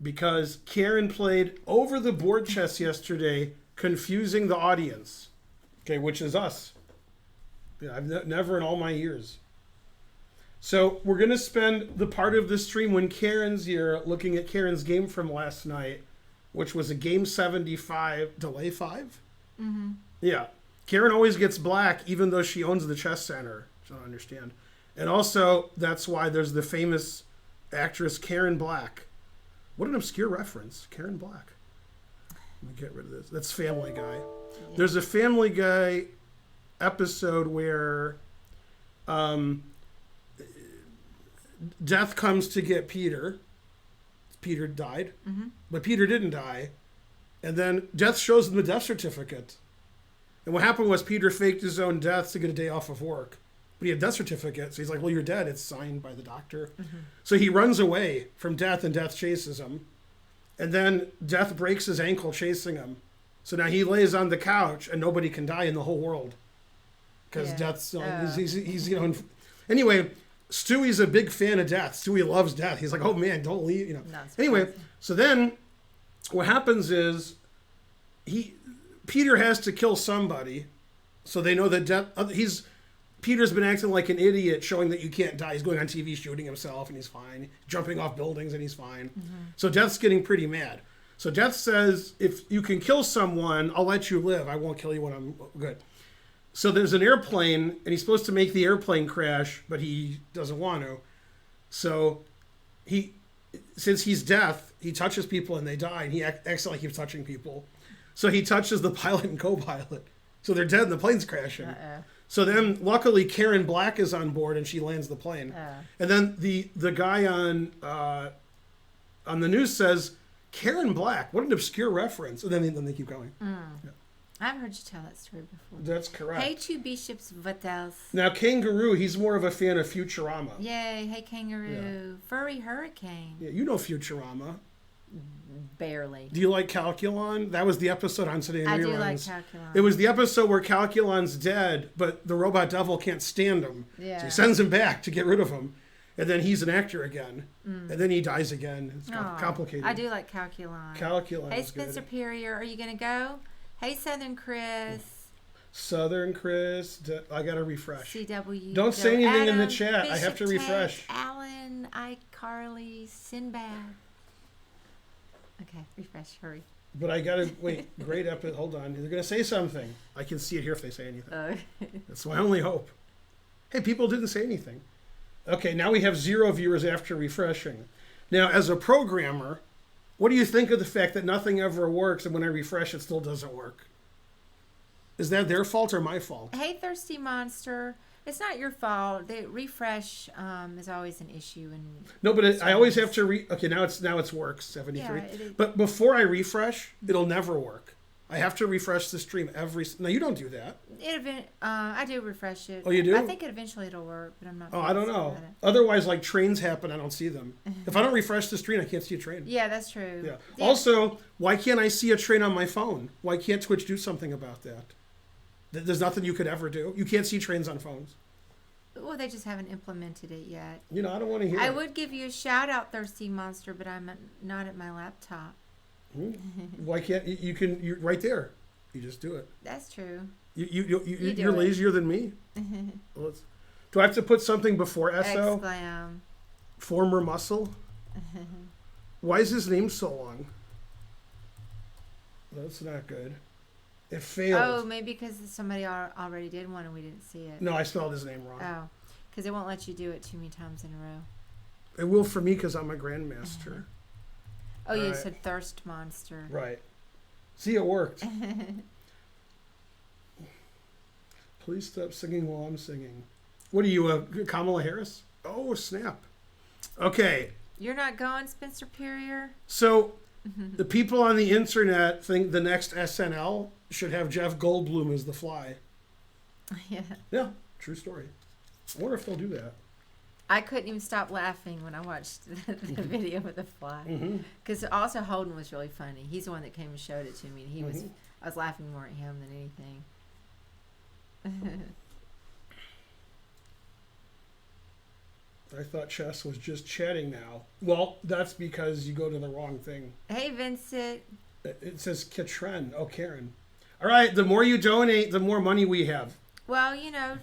because Karen played over the board chess yesterday, confusing the audience. Okay, which is us. Yeah, I've never in all my years. So we're going to spend the part of the stream when Karen's here looking at Karen's game from last night, which was a game 75, delay 5? Mm-hmm. Yeah. Karen always gets black even though she owns the chess center. I don't understand. And also, that's why there's the famous actress Karen Black. What an obscure reference. Karen Black. Let me get rid of this. That's Family Guy. Yeah. There's a Family Guy episode where Death comes to get Peter. Peter died, but Peter didn't die. And then Death shows him the death certificate. And what happened was Peter faked his own death to get a day off of work. But he had a death certificate, so he's like, well, you're dead. It's signed by the doctor. So he runs away from Death, and Death chases him. And then Death breaks his ankle chasing him. So now he lays on the couch, and nobody can die in the whole world. Because Death's, he's anyway, Stewie's a big fan of Death. Stewie loves Death. He's like, oh man, don't leave, Anyway, so then what happens is Peter has to kill somebody, so they know that Death, Peter's been acting like an idiot, showing that you can't die. He's going on TV shooting himself, and he's fine. Jumping off buildings, and he's fine. So Death's getting pretty mad. So Death says, if you can kill someone, I'll let you live. I won't kill you when I'm good. So there's an airplane, and he's supposed to make the airplane crash, but he doesn't want to. So since he's Death, he touches people and they die, and he acts like he keeps touching people. So he touches the pilot and co-pilot. So they're dead and the plane's crashing. So then, luckily, Karen Black is on board, and she lands the plane. And then the guy on the news says, Karen Black, what an obscure reference. And then they keep going. Yeah. I've heard you tell that story before. That's correct. Hey, two bishops, what else? Now, Kangaroo, he's more of a fan of Futurama. Yay, hey, Kangaroo. Furry Hurricane. Yeah, you know Futurama. Barely. Do you like Calculon? That was the episode on today in I reruns. do like Calculon. It was the episode where Calculon's dead, but the robot devil can't stand him. Yeah. So he sends him back to get rid of him. And then he's an actor again. And then he dies again. It's complicated. I do like Calculon. Calculon Hey, is Spencer good. Perrier, are you going to go? Hey, Southern Chris. Southern Chris. I got to refresh. CW. Don't say anything Adam, in the chat. Bishop I have to refresh. Tate, Alan, iCarly, Sinbad. Okay, refresh. Hurry. But I got to wait. Great episode. Hold on. They're going to say something. I can see it here if they say anything. That's my only hope. Hey, people didn't say anything. Okay, now we have 0 viewers after refreshing. Now, as a programmer, what do you think of the fact that nothing ever works, and when I refresh, it still doesn't work? Is that their fault or my fault? Hey, Thirsty Monster. It's not your fault. The refresh is always an issue. No, but I always have to okay, now it's works, 73. Yeah, but before I refresh, it'll never work. I have to refresh the stream No, you don't do that. I do refresh it. Oh, you do? I think eventually it'll work, but I'm not. Oh, I don't know. Otherwise, like trains happen, I don't see them. If I don't refresh the stream, I can't see a train. Yeah, that's true. Yeah. Also, why can't I see a train on my phone? Why can't Twitch do something about that? There's nothing you could ever do. You can't see trains on phones. Well, they just haven't implemented it yet. I don't want to hear it. I would give you a shout out, Thirsty Monster, but I'm not at my laptop. Why can't you? You're right there. You just do it. That's true. You're lazier than me. Do I have to put something before SO? Exclam. Former muscle. Why is his name so long? That's not good. It failed. Oh, maybe because somebody already did one and we didn't see it. No, I spelled his name wrong. Oh, because it won't let you do it too many times in a row. It will for me because I'm a grandmaster. Oh, you said Thirst Monster. Right. See, it worked. Please stop singing while I'm singing. What are you, Kamala Harris? Oh, snap. Okay. You're not going, Spencer Perrier? So, the people on the internet think the next SNL should have Jeff Goldblum as the Fly. Yeah. Yeah, true story. I wonder if they'll do that. I couldn't even stop laughing when I watched the video with the Fly. Because also Holden was really funny. He's the one that came and showed it to me. And I was laughing more at him than anything. I thought chess was just chatting now. Well, that's because you go to the wrong thing. Hey, Vincent. It says Katren. Oh, Karen. All right, the more you donate, the more money we have. Well, you know,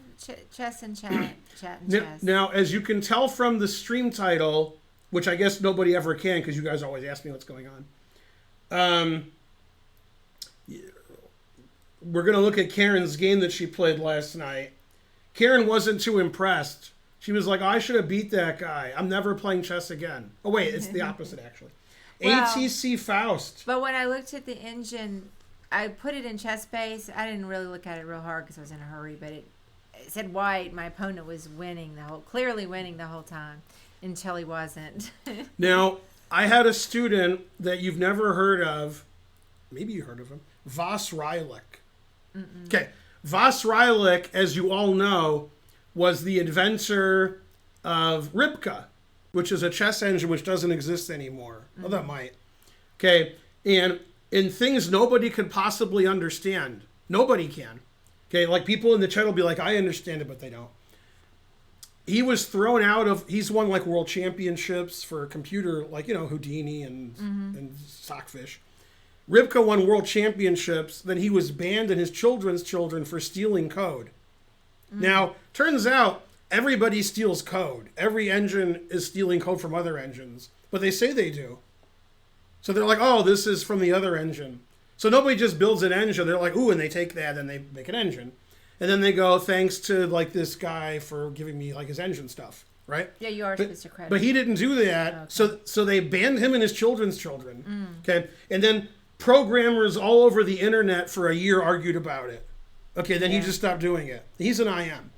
chess and chat, chat and chess. Now, as you can tell from the stream title, which I guess nobody ever can because you guys always ask me what's going on. We're going to look at Karen's game that she played last night. Karen wasn't too impressed. She was like, oh, I should have beat that guy. I'm never playing chess again. Oh, wait, it's the opposite, actually. Well, ATC Faust. But when I looked at the engine, I put it in chess base. I didn't really look at it real hard because I was in a hurry, but it said white. My opponent was clearly winning the whole time until he wasn't. Now, I had a student that you've never heard of. Maybe you heard of him. Voss Rylick. Okay. Voss Rylick, as you all know, was the inventor of Ribka, which is a chess engine which doesn't exist anymore. Oh, that might. Okay. And in things nobody could possibly understand. Nobody can. Okay. Like people in the chat will be like, I understand it, but they don't. He was thrown out of, he's won like world championships for computer, like, you know, Houdini and Stockfish. Ribka won world championships. Then he was banned and his children's children for stealing code. Now, turns out everybody steals code. Every engine is stealing code from other engines, but they say they do. So they're like, oh, this is from the other engine. So nobody just builds an engine. They're like, ooh, and they take that and they make an engine. And then they go, thanks to like this guy for giving me like his engine stuff, right? Yeah, you are supposed to credit. But he didn't do that. Okay. So they banned him and his children's children. Okay. And then programmers all over the internet for a year argued about it. Okay, then he just stopped doing it. He's an IM.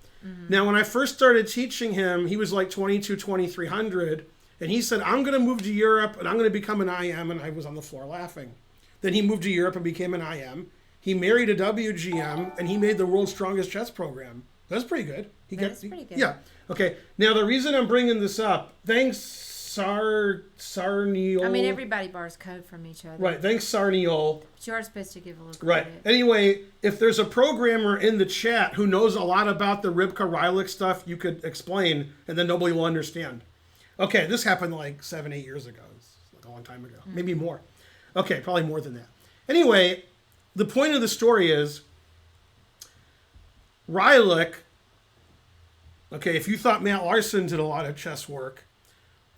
Now, when I first started teaching him, he was like 2300, and he said, I'm going to move to Europe, and I'm going to become an IM, and I was on the floor laughing. Then he moved to Europe and became an IM. He married a WGM, and he made the world's strongest chess program. That's pretty good. That's pretty good. Yeah. Okay, now the reason I'm bringing this up, thanks, Sarniol. I mean, everybody borrows code from each other. Right, thanks, Sarniol. But you are supposed to give a little credit. Right. Anyway, if there's a programmer in the chat who knows a lot about the Ribka Rylick stuff, you could explain, and then nobody will understand. Okay, this happened like 7-8 years ago. It's like a long time ago. Maybe more. Okay, probably more than that. Anyway, the point of the story is Rylick, okay, if you thought Matt Larson did a lot of chess work,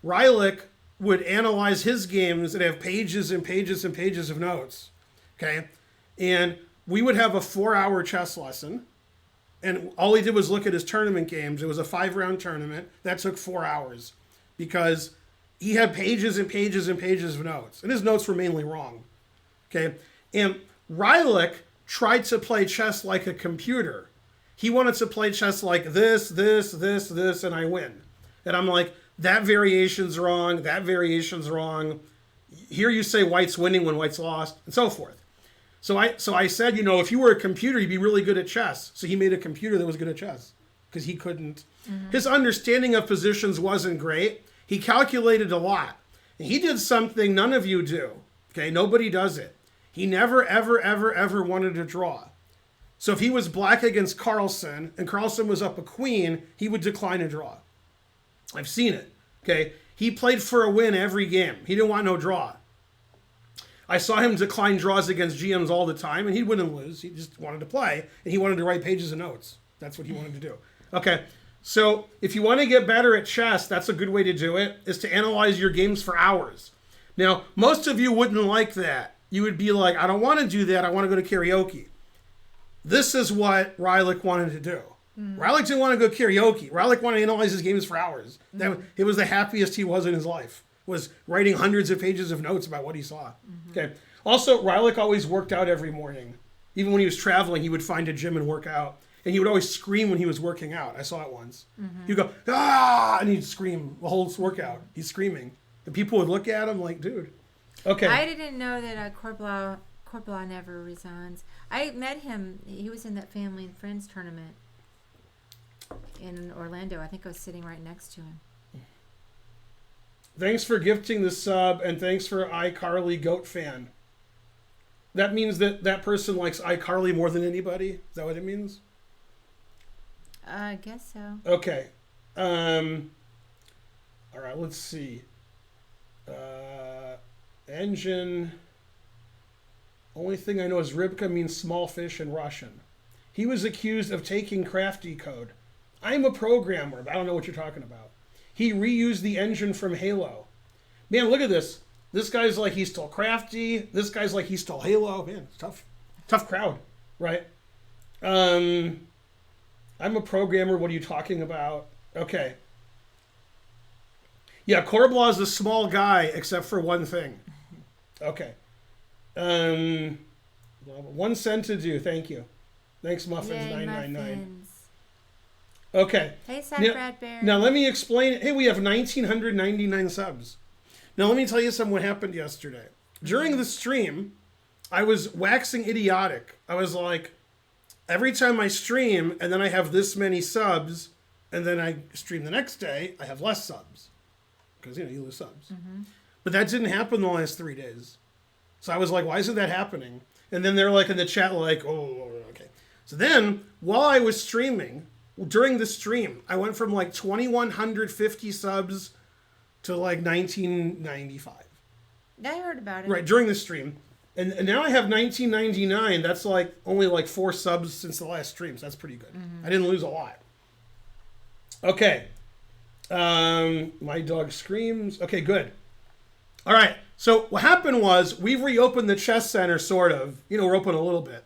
Rylick would analyze his games and have pages and pages and pages of notes, okay? And we would have a 4-hour chess lesson, and all he did was look at his tournament games. It was a 5-round tournament. That took 4 hours because he had pages and pages and pages of notes, and his notes were mainly wrong, okay? And Rylick tried to play chess like a computer. He wanted to play chess like this, and I win. And I'm like, that variation's wrong, that variation's wrong. Here you say white's winning when white's lost, and so forth. So I said, you know, if you were a computer, you'd be really good at chess. So he made a computer that was good at chess because he couldn't. His understanding of positions wasn't great. He calculated a lot. And he did something none of you do. Okay, nobody does it. He never, ever, ever, ever wanted to draw. So if he was black against Carlsen and Carlsen was up a queen, he would decline a draw. I've seen it, okay? He played for a win every game. He didn't want no draw. I saw him decline draws against GMs all the time, and he'd win and lose. He just wanted to play, and he wanted to write pages of notes. That's what he wanted to do. Okay, so if you want to get better at chess, that's a good way to do it, is to analyze your games for hours. Now, most of you wouldn't like that. You would be like, I don't want to do that. I want to go to karaoke. This is what Rylick wanted to do. Rylick didn't want to go karaoke. Rylick wanted to analyze his games for hours. It was the happiest he was in his life, was writing hundreds of pages of notes about what he saw. Okay. Also, Rylick always worked out every morning. Even when he was traveling, he would find a gym and work out. And he would always scream when he was working out. I saw it once. He'd go, ah, and he'd scream the whole workout. He's screaming. And people would look at him like, dude. Okay. I didn't know that Corblau never resigns. I met him. He was in that Family and Friends tournament in Orlando. I think I was sitting right next to him. Thanks for gifting the sub, and thanks for iCarly Goat fan. That means that person likes iCarly more than anybody? Is that what it means? I guess so. Okay. All right, let's see. Engine. Only thing I know is Rybka means small fish in Russian. He was accused of taking crafty code. I'm a programmer, but I don't know what you're talking about. He reused the engine from Halo. Man, look at this. This guy's like he stole crafty. This guy's like he stole Halo. Man, it's tough. Tough crowd, right? I'm a programmer. What are you talking about? Okay. Yeah, Corblaw is a small guy, except for one thing. Okay. 1 cent to do. Thank you. Thanks, Muffins Yay, 999. Muffins. Okay. Hey, Bradbury. Now let me explain it. Hey, we have 1,999 subs. Now let me tell you something what happened yesterday. During the stream, I was waxing idiotic. I was like, every time I stream and then I have this many subs, and then I stream the next day, I have less subs. Because, you lose subs. Mm-hmm. But that didn't happen the last 3 days. So I was like, why isn't that happening? And then they're like in the chat like, oh, okay. So then, while I was streaming, during the stream, I went from like 2,150 subs to like 1995. I heard about it. Right, during the stream. And now I have 1999. That's like only like 4 subs since the last stream. So that's pretty good. Mm-hmm. I didn't lose a lot. Okay. My dog screams. Okay, good. All right. So what happened was we've reopened the chess center, sort of. We're open a little bit.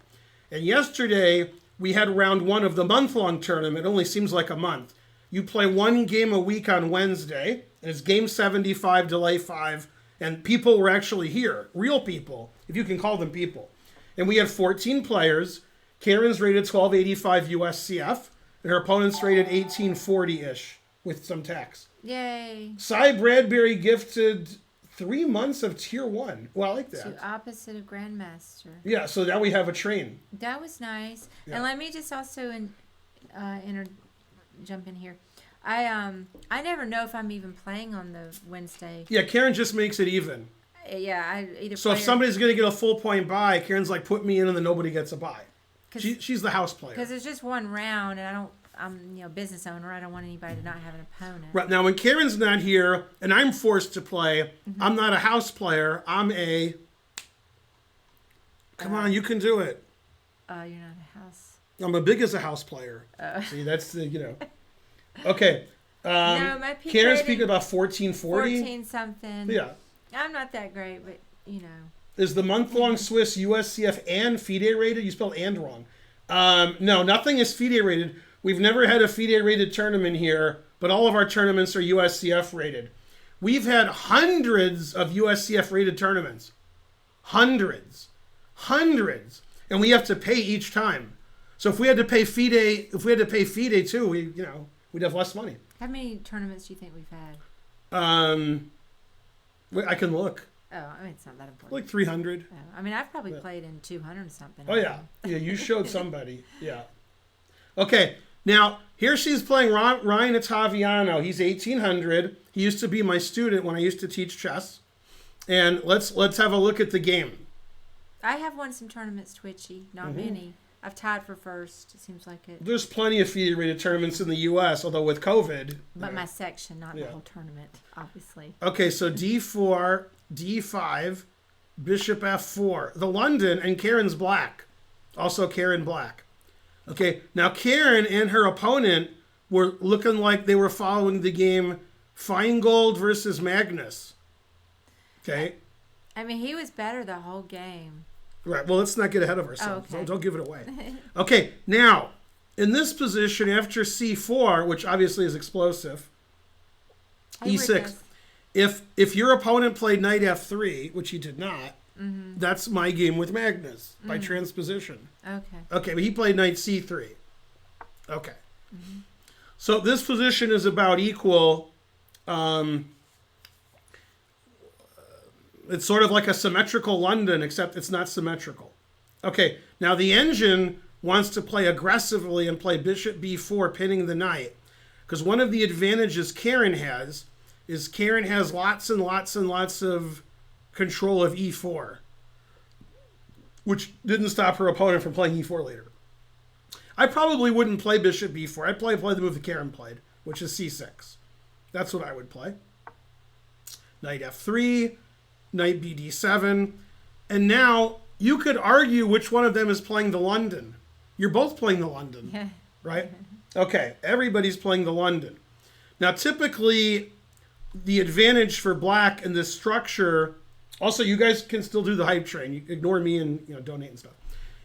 And yesterday we had round 1 of the month-long tournament. It only seems like a month. You play 1 game a week on Wednesday, and it's game 75, delay 5, and people were actually here, real people, if you can call them people. And we had 14 players. Karen's rated 1285 USCF, and her opponent's rated 1840-ish with some tax. Yay. Cy Bradbury gifted 3 months of tier 1. Well, I like that. To opposite of Grandmaster. Yeah, so now we have a train. That was nice. Yeah. And let me just also jump in here. I never know if I'm even playing on the Wednesday. Yeah, Karen just makes it even. Yeah, So if somebody's going to get a full point buy, Karen's like, put me in and then nobody gets a buy. She's the house player. Because it's just one round and I'm a business owner. I don't want anybody to not have an opponent. Right. Now, when Karen's not here and I'm forced to play, mm-hmm. I'm not a house player. I'm a... Come on, you can do it. You're not a house... I'm as big as a house player. See, that's the, Okay. No, my peak Karen's rating, speaking about 1440. 14 something. Yeah. I'm not that great, but Is the month-long Swiss USCF and FIDE rated? You spelled and wrong. No, nothing is FIDE rated. We've never had a FIDE rated tournament here, but all of our tournaments are USCF rated. We've had hundreds of USCF rated tournaments. Hundreds. And we have to pay each time. So if we had to pay FIDE too, we'd have less money. How many tournaments do you think we've had? I can look. Oh, I mean, it's not that important. Like 300. Oh, I mean, I've probably played in 200 something. Oh, yeah. Yeah, you showed somebody. Yeah. Okay, now, here she's playing Ryan Ottaviano. He's 1800. He used to be my student when I used to teach chess. And let's have a look at the game. I have won some tournaments, Twitchy. Not many. I've tied for first. It seems like it. There's plenty of FIDE rated tournaments in the U.S., although with COVID. But my section, not the whole tournament, obviously. Okay, so D4, D5, Bishop F4. The London and Karen's black. Also Karen black. Okay, now Karen and her opponent were looking like they were following the game Feingold versus Magnus. Okay. I mean, he was better the whole game. Right, well, let's not get ahead of ourselves. Oh, okay. Don't give it away. Okay, now, in this position, after C4, which obviously is explosive, E6. If your opponent played knight F3, which he did not, that's my game with Magnus by transposition. Okay, but he played knight C3. Okay. So this position is about equal. It's sort of like a symmetrical London, except it's not symmetrical. Okay, now the engine wants to play aggressively and play bishop b4, pinning the knight. Because one of the advantages Karen has is Karen has lots and lots and lots of control of e4, which didn't stop her opponent from playing e4 later. I probably wouldn't play bishop b4. I'd play the move that Karen played, which is c6. That's what I would play. knight f3, knight bd7, and now you could argue which one of them is playing the London. You're both playing the London, Yeah. right? Okay, everybody's playing the London. Now, typically, the advantage for black in this structure, also you guys can still do the hype train, you ignore me and donate and stuff,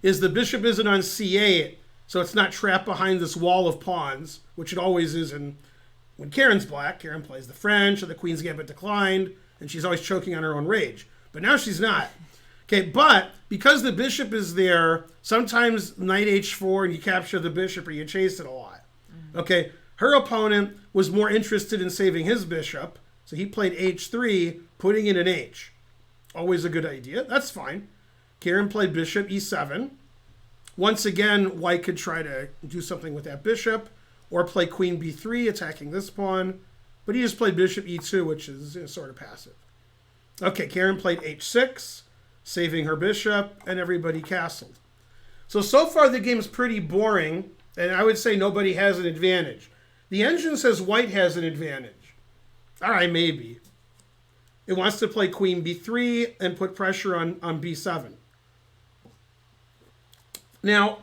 is the bishop isn't on c8, so it's not trapped behind this wall of pawns, which it always is when Karen's black. Karen plays the French, or the Queen's Gambit declined, and she's always choking on her own rage. But now she's not. Okay, but because the bishop is there, sometimes knight h4 and you capture the bishop or you chase it a lot. Okay, her opponent was more interested in saving his bishop, so he played h3, putting in an h. Always a good idea. That's fine. Karen played bishop e7. Once again, white could try to do something with that bishop, or play queen b3, attacking this pawn. But he just played bishop e2, which is sort of passive. Okay, Karen played h6, saving her bishop, and everybody castled. So far the game's pretty boring, and I would say nobody has an advantage. The engine says white has an advantage. All right, maybe. It wants to play queen b3 and put pressure on b7. Now,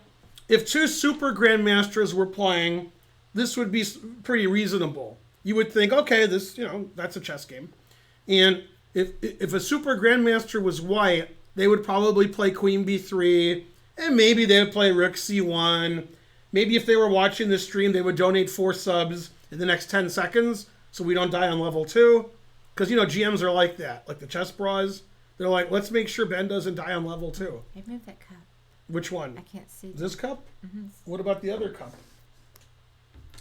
if two super grandmasters were playing, this would be pretty reasonable. You would think, okay, this, that's a chess game. And if a super grandmaster was white, they would probably play queen b3, and maybe they would play rook c1. Maybe if they were watching the stream, they would donate 4 subs in the next 10 seconds so we don't die on level 2. Because, GMs are like that, like the chess bras. They're like, let's make sure Ben doesn't die on level 2. Hey, move that cup. Which one? I can't see. This cup? Mm-hmm. What about the other cup?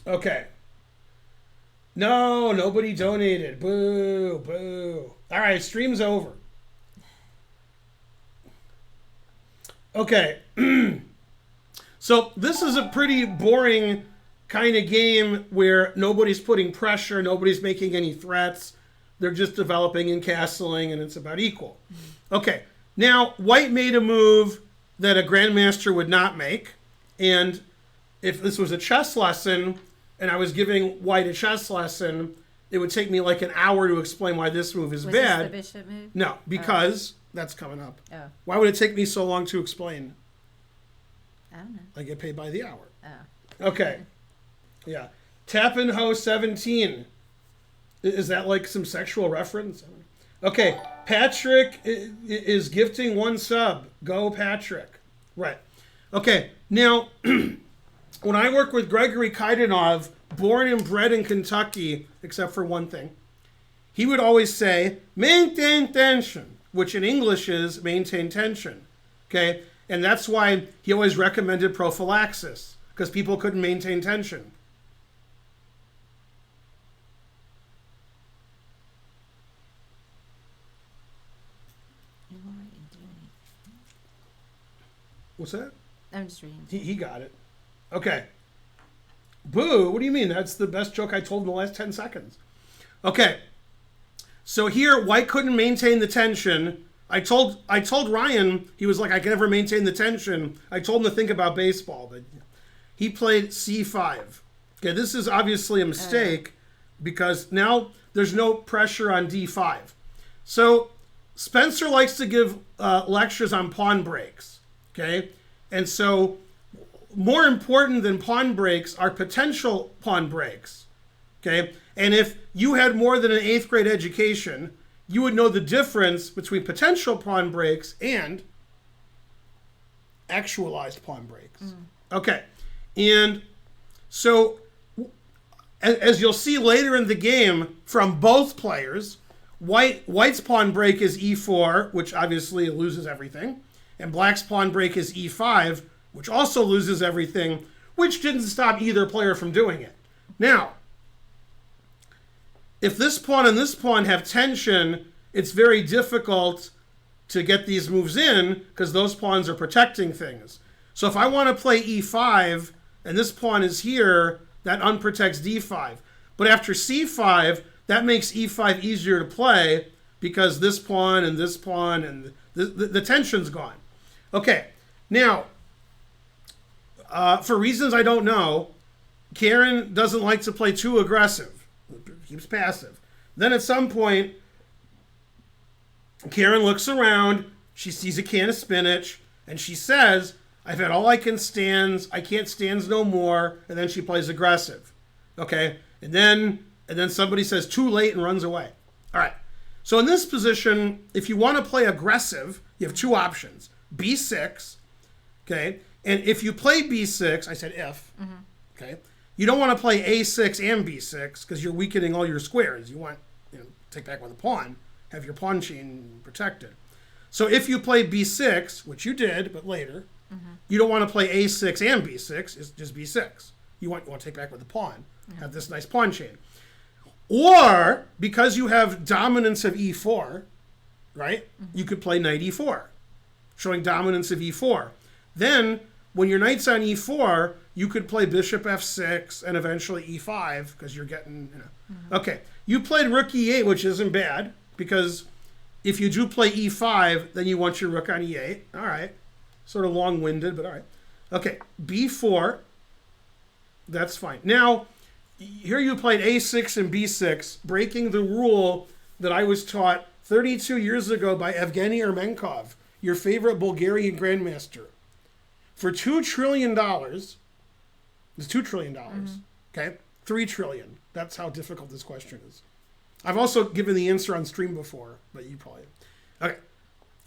Okay. No, nobody donated. Boo, boo. All right, stream's over. Okay. So this is a pretty boring kind of game where nobody's putting pressure, nobody's making any threats. They're just developing and castling, and it's about equal. Okay, now white made a move that a grandmaster would not make. And if this was a chess lesson and I was giving white a chess lesson, it would take me like an hour to explain why this move is bad. Was this the bishop move? No, because that's coming up. Oh. Why would it take me so long to explain? I don't know. I get paid by the hour. Oh. Okay. Yeah. Tapin Ho 17. Is that like some sexual reference? Okay. Patrick is gifting 1 sub. Go, Patrick. Right. Okay. Now, when I work with Gregory Kaidanov, born and bred in Kentucky, except for one thing, he would always say, maintain tension, which in English is maintain tension. Okay? And that's why he always recommended prophylaxis, because people couldn't maintain tension. What's that? I'm just reading. He got it. Okay. Boo, what do you mean? That's the best joke I told in the last 10 seconds. Okay. So here, white couldn't maintain the tension. I told Ryan, he was like, I can never maintain the tension. I told him to think about baseball, but he played c5. Okay, this is obviously a mistake because now there's no pressure on d5. So Spencer likes to give lectures on pawn breaks. Okay, and so more important than pawn breaks are potential pawn breaks. Okay, and if you had more than an 8th grade education, you would know the difference between potential pawn breaks and actualized pawn breaks. Okay, and so as you'll see later in the game from both players, white's pawn break is e4, which obviously loses everything. And black's pawn break is e5, which also loses everything, which didn't stop either player from doing it. Now, if this pawn and this pawn have tension, it's very difficult to get these moves in because those pawns are protecting things. So if I want to play e5 and this pawn is here, that unprotects d5. But after c5, that makes e5 easier to play because this pawn and the tension's gone. Okay, now, for reasons I don't know, Karen doesn't like to play too aggressive. Keeps passive. Then at some point, Karen looks around. She sees a can of spinach, and she says, "I've had all I can stands. I can't stands no more." And then she plays aggressive. Okay, and then somebody says, "Too late," and runs away. All right. So in this position, if you want to play aggressive, you have two options: B6. Okay, and if you play B6, I said if. Okay, you don't want to play A6 and B6 because you're weakening all your squares. You want take back with a pawn, have your pawn chain protected. So if you play B6, which you did, but later, you don't want to play A6 and B6. It's just B6. You want to take back with the pawn, have this nice pawn chain. Or because you have dominance of E4, right? You could play knight E4, showing dominance of E4. Then when your knight's on E4, you could play bishop F6 and eventually E5 because you're getting, Okay, you played rook E8, which isn't bad because if you do play E5, then you want your rook on E8. All right, sort of long-winded, but all right. Okay, B4, that's fine. Now, here you played A6 and B6, breaking the rule that I was taught 32 years ago by Evgeny Ermenkov, your favorite Bulgarian grandmaster. For $2 trillion, it's $2 trillion, okay? 3 trillion. That's how difficult this question is. I've also given the answer on stream before, but you probably... Okay.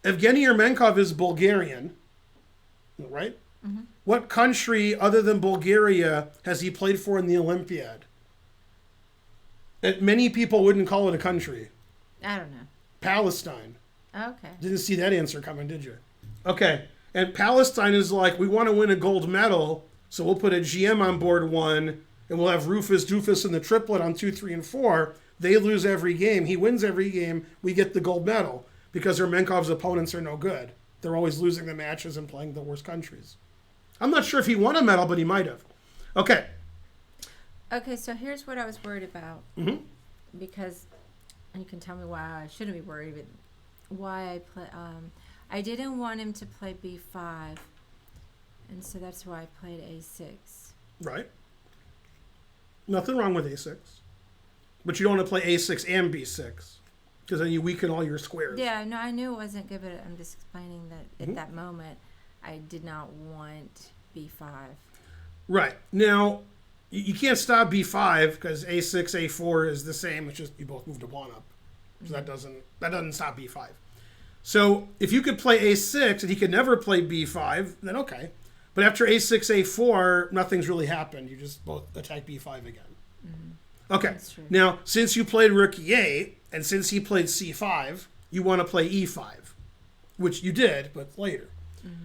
Evgeny Ermenkov is Bulgarian, right? What country other than Bulgaria has he played for in the Olympiad? That many people wouldn't call it a country. I don't know. Palestine. Okay. Didn't see that answer coming, did you? Okay. And Palestine is like, we want to win a gold medal, so we'll put a GM on board 1, and we'll have Rufus, Doofus, and the triplet on 2, 3, and 4. They lose every game. He wins every game. We get the gold medal because Ermenkov's opponents are no good. They're always losing the matches and playing the worst countries. I'm not sure if he won a medal, but he might have. Okay. Okay, so here's what I was worried about. Because, and you can tell me why I shouldn't be worried, but why I play. I didn't want him to play B5, and so that's why I played A6. Right. Nothing wrong with A6. But you don't want to play A6 and B6, because then you weaken all your squares. Yeah, no, I knew it wasn't good, but I'm just explaining that at that moment, I did not want B5. Right. Now, you can't stop B5 because A6, A4 is the same. It's just you both moved a pawn up. So that doesn't stop B5. So if you could play A6 and he could never play B5, then okay. But after A6, A4, nothing's really happened. You just both attack B5 again. Okay. That's true. Now, since you played rook E8 and since he played C5, you want to play E5, which you did, but later.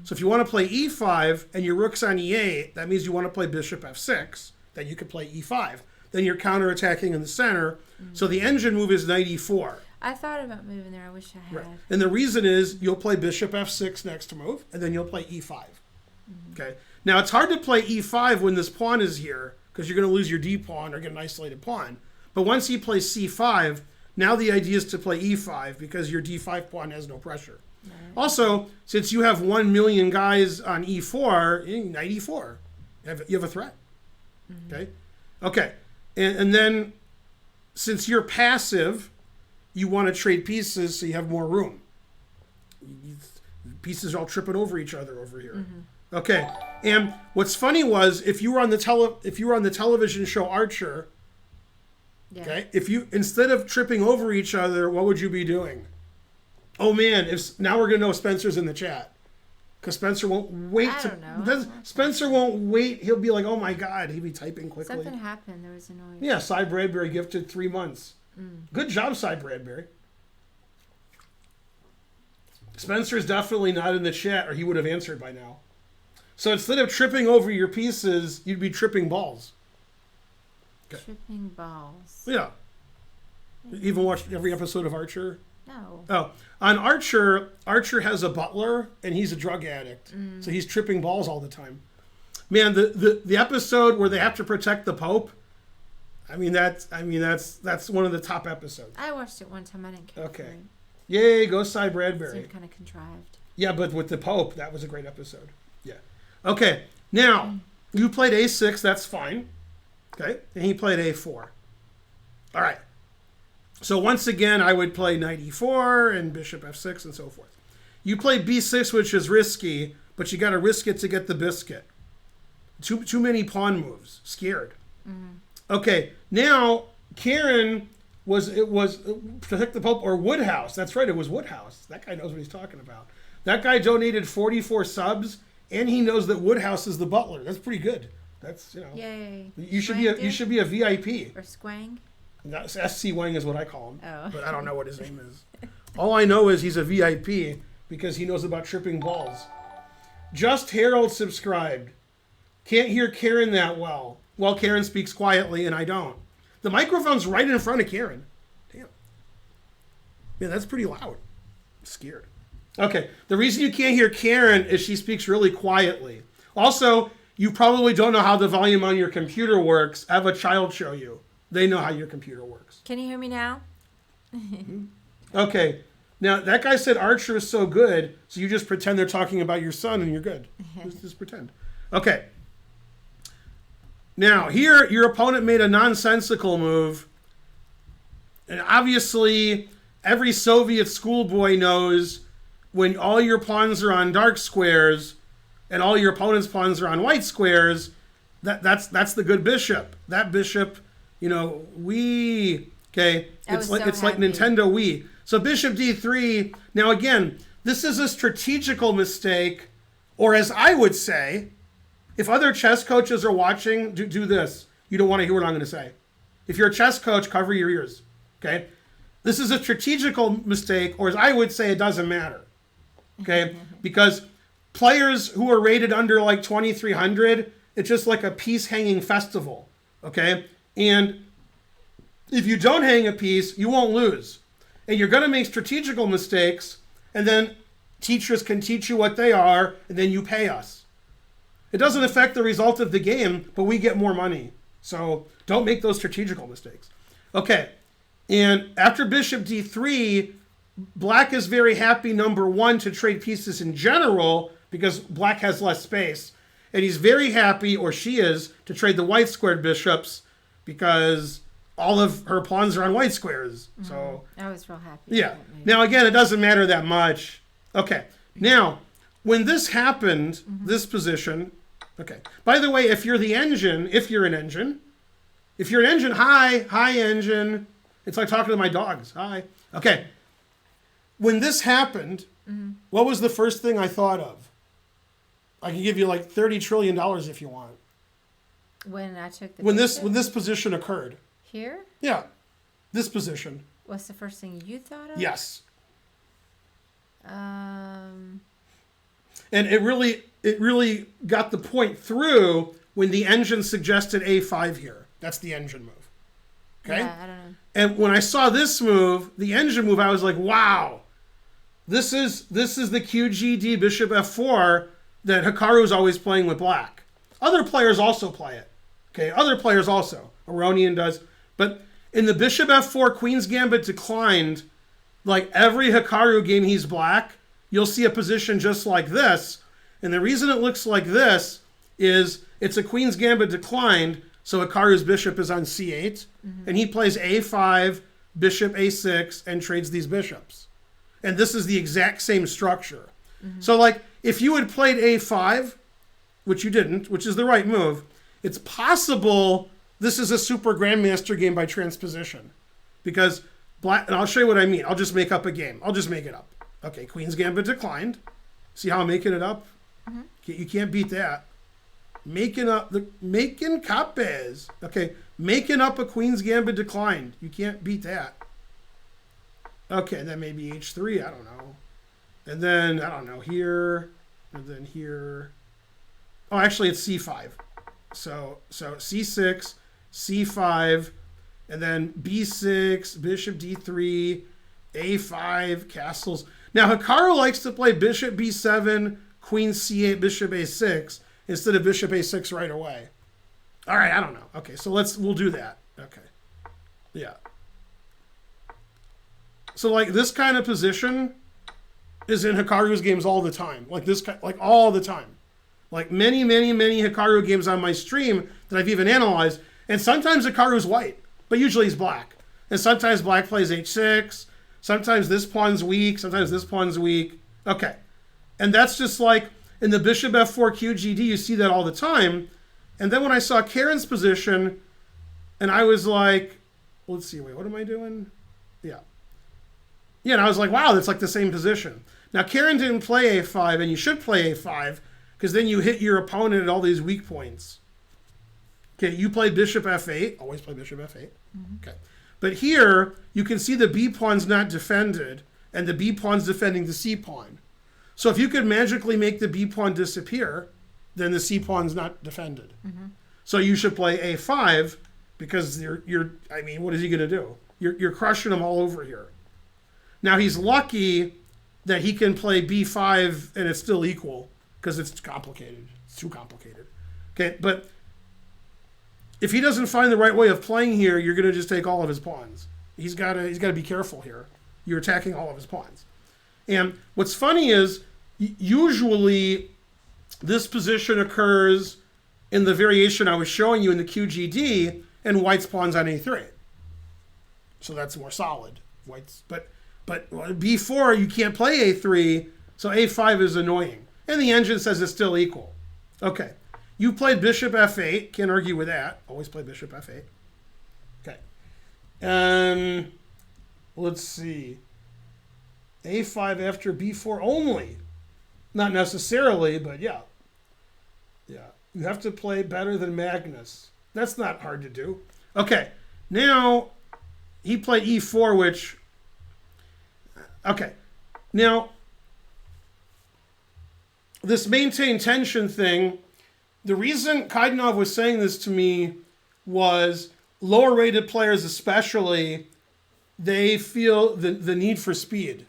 So if you want to play E5 and your rook's on E8, that means you want to play bishop F6. Then you could play E5. Then you're counterattacking in the center. So the engine move is knight E4. I thought about moving there. I wish I had. Right. And the reason is you'll play bishop F6 next to move, and then you'll play E5. Okay. Now it's hard to play E5 when this pawn is here because you're going to lose your D pawn or get an isolated pawn. But once he plays C5, now the idea is to play E5 because your D5 pawn has no pressure. Right. Also, since you have 1 million guys on E4, knight E4, you have a threat. Okay. Okay. And then since you're passive, you want to trade pieces so you have more room. Pieces are all tripping over each other over here. Okay. And what's funny was if you were on the television show Archer, okay, if you instead of tripping over each other, what would you be doing? Oh man, now we're gonna know Spencer's in the chat. Because Spencer won't wait. I don't know. Spencer won't wait. He'll be like, oh my God. He'll be typing quickly. Something happened. There was a noise. Yeah, Cy Bradbury gifted 3 months. Good job, Cy Bradbury. Spencer's definitely not in the chat or he would have answered by now. So instead of tripping over your pieces, you'd be tripping balls. Okay. Tripping balls. Yeah. You even watched every episode of Archer? No. Oh, on Archer has a butler and he's a drug addict, so he's tripping balls all the time. Man, the episode where they have to protect the Pope. That's one of the top episodes. I watched it one time. I didn't care. Okay. For it. Yay, go Cy Bradbury. It seemed kind of contrived. Yeah, but with the Pope, that was a great episode. Yeah. Okay. Now you played A6. That's fine. Okay, and he played A4. All right. So once again, I would play knight e4 and bishop f6 and so forth. You play b6, which is risky, but you got to risk it to get the biscuit. Too many pawn moves. Scared. Okay, now Karen was Protect the Pope or Woodhouse. That's right, it was Woodhouse. That guy knows what he's talking about. That guy donated 44 subs, and he knows that Woodhouse is the butler. That's pretty good. That's, you know. Yay. You should be a VIP. Or Swang. No, SC Wang is what I call him. Oh. But I don't know what his name is. All I know is he's a VIP because he knows about tripping balls. Just Harold subscribed. Can't hear Karen that well. Well, Karen speaks quietly and I don't. The microphone's right in front of Karen. Damn. Yeah, that's pretty loud. I'm scared. Okay, the reason you can't hear Karen is she speaks really quietly. Also, you probably don't know how the volume on your computer works. Have a child show you. They know how your computer works. Can you hear me now? Okay. Now, that guy said Archer is so good, so you just pretend they're talking about your son and you're good. Just pretend. Okay. Now, here, your opponent made a nonsensical move. And obviously, every Soviet schoolboy knows when all your pawns are on dark squares and all your opponent's pawns are on white squares, that's the good bishop. That bishop, Wii. Okay, it's like Nintendo Wii. So bishop d3. Now again, this is a strategical mistake, or as I would say, if other chess coaches are watching, do this. You don't want to hear what I'm going to say. If you're a chess coach, cover your ears. Okay, this is a strategical mistake, or as I would say, it doesn't matter. Okay, because players who are rated under like 2,300, it's just like a piece hanging festival. Okay, and if you don't hang a piece, you won't lose. And you're going to make strategical mistakes, and then teachers can teach you what they are, and then you pay us. It doesn't affect the result of the game, but we get more money. So don't make those strategical mistakes. Okay, and after bishop d3, black is very happy, number one, to trade pieces in general, because black has less space. And he's very happy, or she is, to trade the white squared bishops, because all of her pawns are on white squares. So I was real happy. Yeah. Now, again, it doesn't matter that much. Okay. Now, when this happened, this position, okay. By the way, if you're an engine, hi engine. It's like talking to my dogs. Hi. Okay. When this happened, what was the first thing I thought of? I can give you like $30 trillion if you want. When I took the when this position occurred. Here? Yeah. This position. What's the first thing you thought of? Yes. Um And it really got the point through when the engine suggested A5 here. That's the engine move. Okay? Yeah, I don't know. And when I saw this move, the engine move, I was like, wow. This is the QGD bishop f4 that Hikaru's always playing with black. Other players also play it. Okay, other players also. Aronian does. But in the bishop f4 Queen's Gambit declined, like every Hikaru game he's black, you'll see a position just like this. And the reason it looks like this is it's a Queen's Gambit declined, so Hikaru's bishop is on c8, and he plays a5, bishop a6, and trades these bishops. And this is the exact same structure. So like, if you had played a5, which you didn't, which is the right move, it's possible this is a super grandmaster game by transposition. Because black, and I'll show you what I mean. I'll just make up a game. I'll just make it up. Okay, Queen's Gambit declined. See how I'm making it up? You can't beat that. Making capes. Okay, making up a Queen's Gambit declined. You can't beat that. Okay, then maybe h3, I don't know. And then, I don't know, here, and then here. Oh, actually, it's c5. So c6, c5, and then b6, bishop d3, a5, castles. Now, Hikaru likes to play bishop b7, queen c8, bishop a6, instead of bishop a6 right away. All right, I don't know. Okay, so we'll do that. Okay. Yeah. So, like, this kind of position is in Hikaru's games all the time. Like all the time. Like many Hikaru games on my stream that I've even analyzed. And sometimes Hikaru's white, but usually he's black. And sometimes black plays h6. Sometimes this pawn's weak. Sometimes this pawn's weak. Okay. And that's just like in the bishop f4 QGD, you see that all the time. And then when I saw Karen's position, and I was like, let's see, wait, what am I doing? Yeah. Yeah, and I was like, wow, that's like the same position. Now, Karen didn't play a5, and you should play a5, because then you hit your opponent at all these weak points. Okay, you played bishop f8. Always play bishop f8. Mm-hmm. Okay. But here, you can see the b pawn's not defended, and the b pawn's defending the c pawn. So if you could magically make the b pawn disappear, then the c pawn's not defended. Mm-hmm. So you should play a5, because I mean, what is he going to do? You're crushing him all over here. Now, he's lucky that he can play b5 and it's still equal, because it's complicated. It's too complicated. Okay, but if he doesn't find the right way of playing here, you're going to just take all of his pawns. He's got to be careful here. You're attacking all of his pawns. And what's funny is usually this position occurs in the variation I was showing you in the QGD, and white's pawn's on a3. So that's more solid. But b4, you can't play a3, so a5 is annoying. And the engine says it's still equal. Okay. You played bishop f8. Can't argue with that. Always play bishop f8. Okay. Let's see. a5 after b4 only. Not necessarily, but yeah. Yeah. You have to play better than Magnus. That's not hard to do. Okay. Now, he played e4, which... Okay. Now, this maintain tension thing, the reason Kaidanov was saying this to me was lower rated players especially, they feel the need for speed.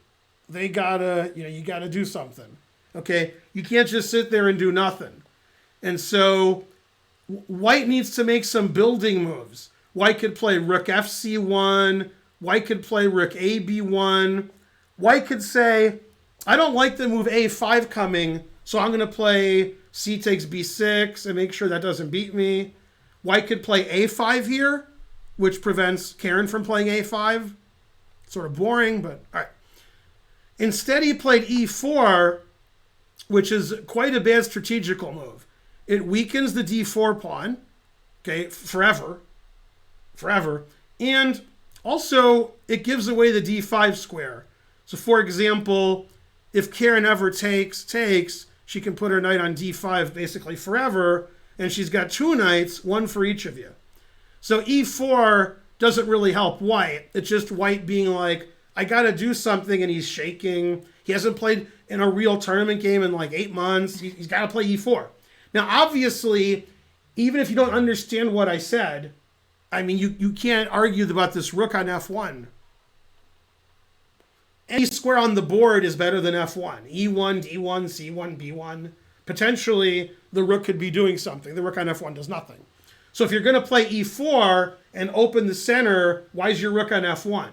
They gotta, you gotta do something. Okay? You can't just sit there and do nothing. And so white needs to make some building moves. White could play rook fc1. White could play rook ab1. White could say, I don't like the move a5 coming, so I'm going to play c takes b6 and make sure that doesn't beat me. White could play a5 here, which prevents Karen from playing a5. Sort of boring, but all right. Instead, he played e4, which is quite a bad strategical move. It weakens the d4 pawn, okay, forever. And also, it gives away the d5 square. So, for example, if Karen ever takes, she can put her knight on d5 basically forever, and she's got two knights, one for each of you. So e4 doesn't really help white. It's just white being like, I got to do something, and he's shaking. He hasn't played in a real tournament game in like 8 months. He's got to play e4. Now, obviously, even if you don't understand what I said, I mean, you can't argue about this rook on f1. Any square on the board is better than f1. e1, d1, c1, b1. Potentially, the rook could be doing something. The rook on f1 does nothing. So if you're going to play e4 and open the center, why is your rook on f1?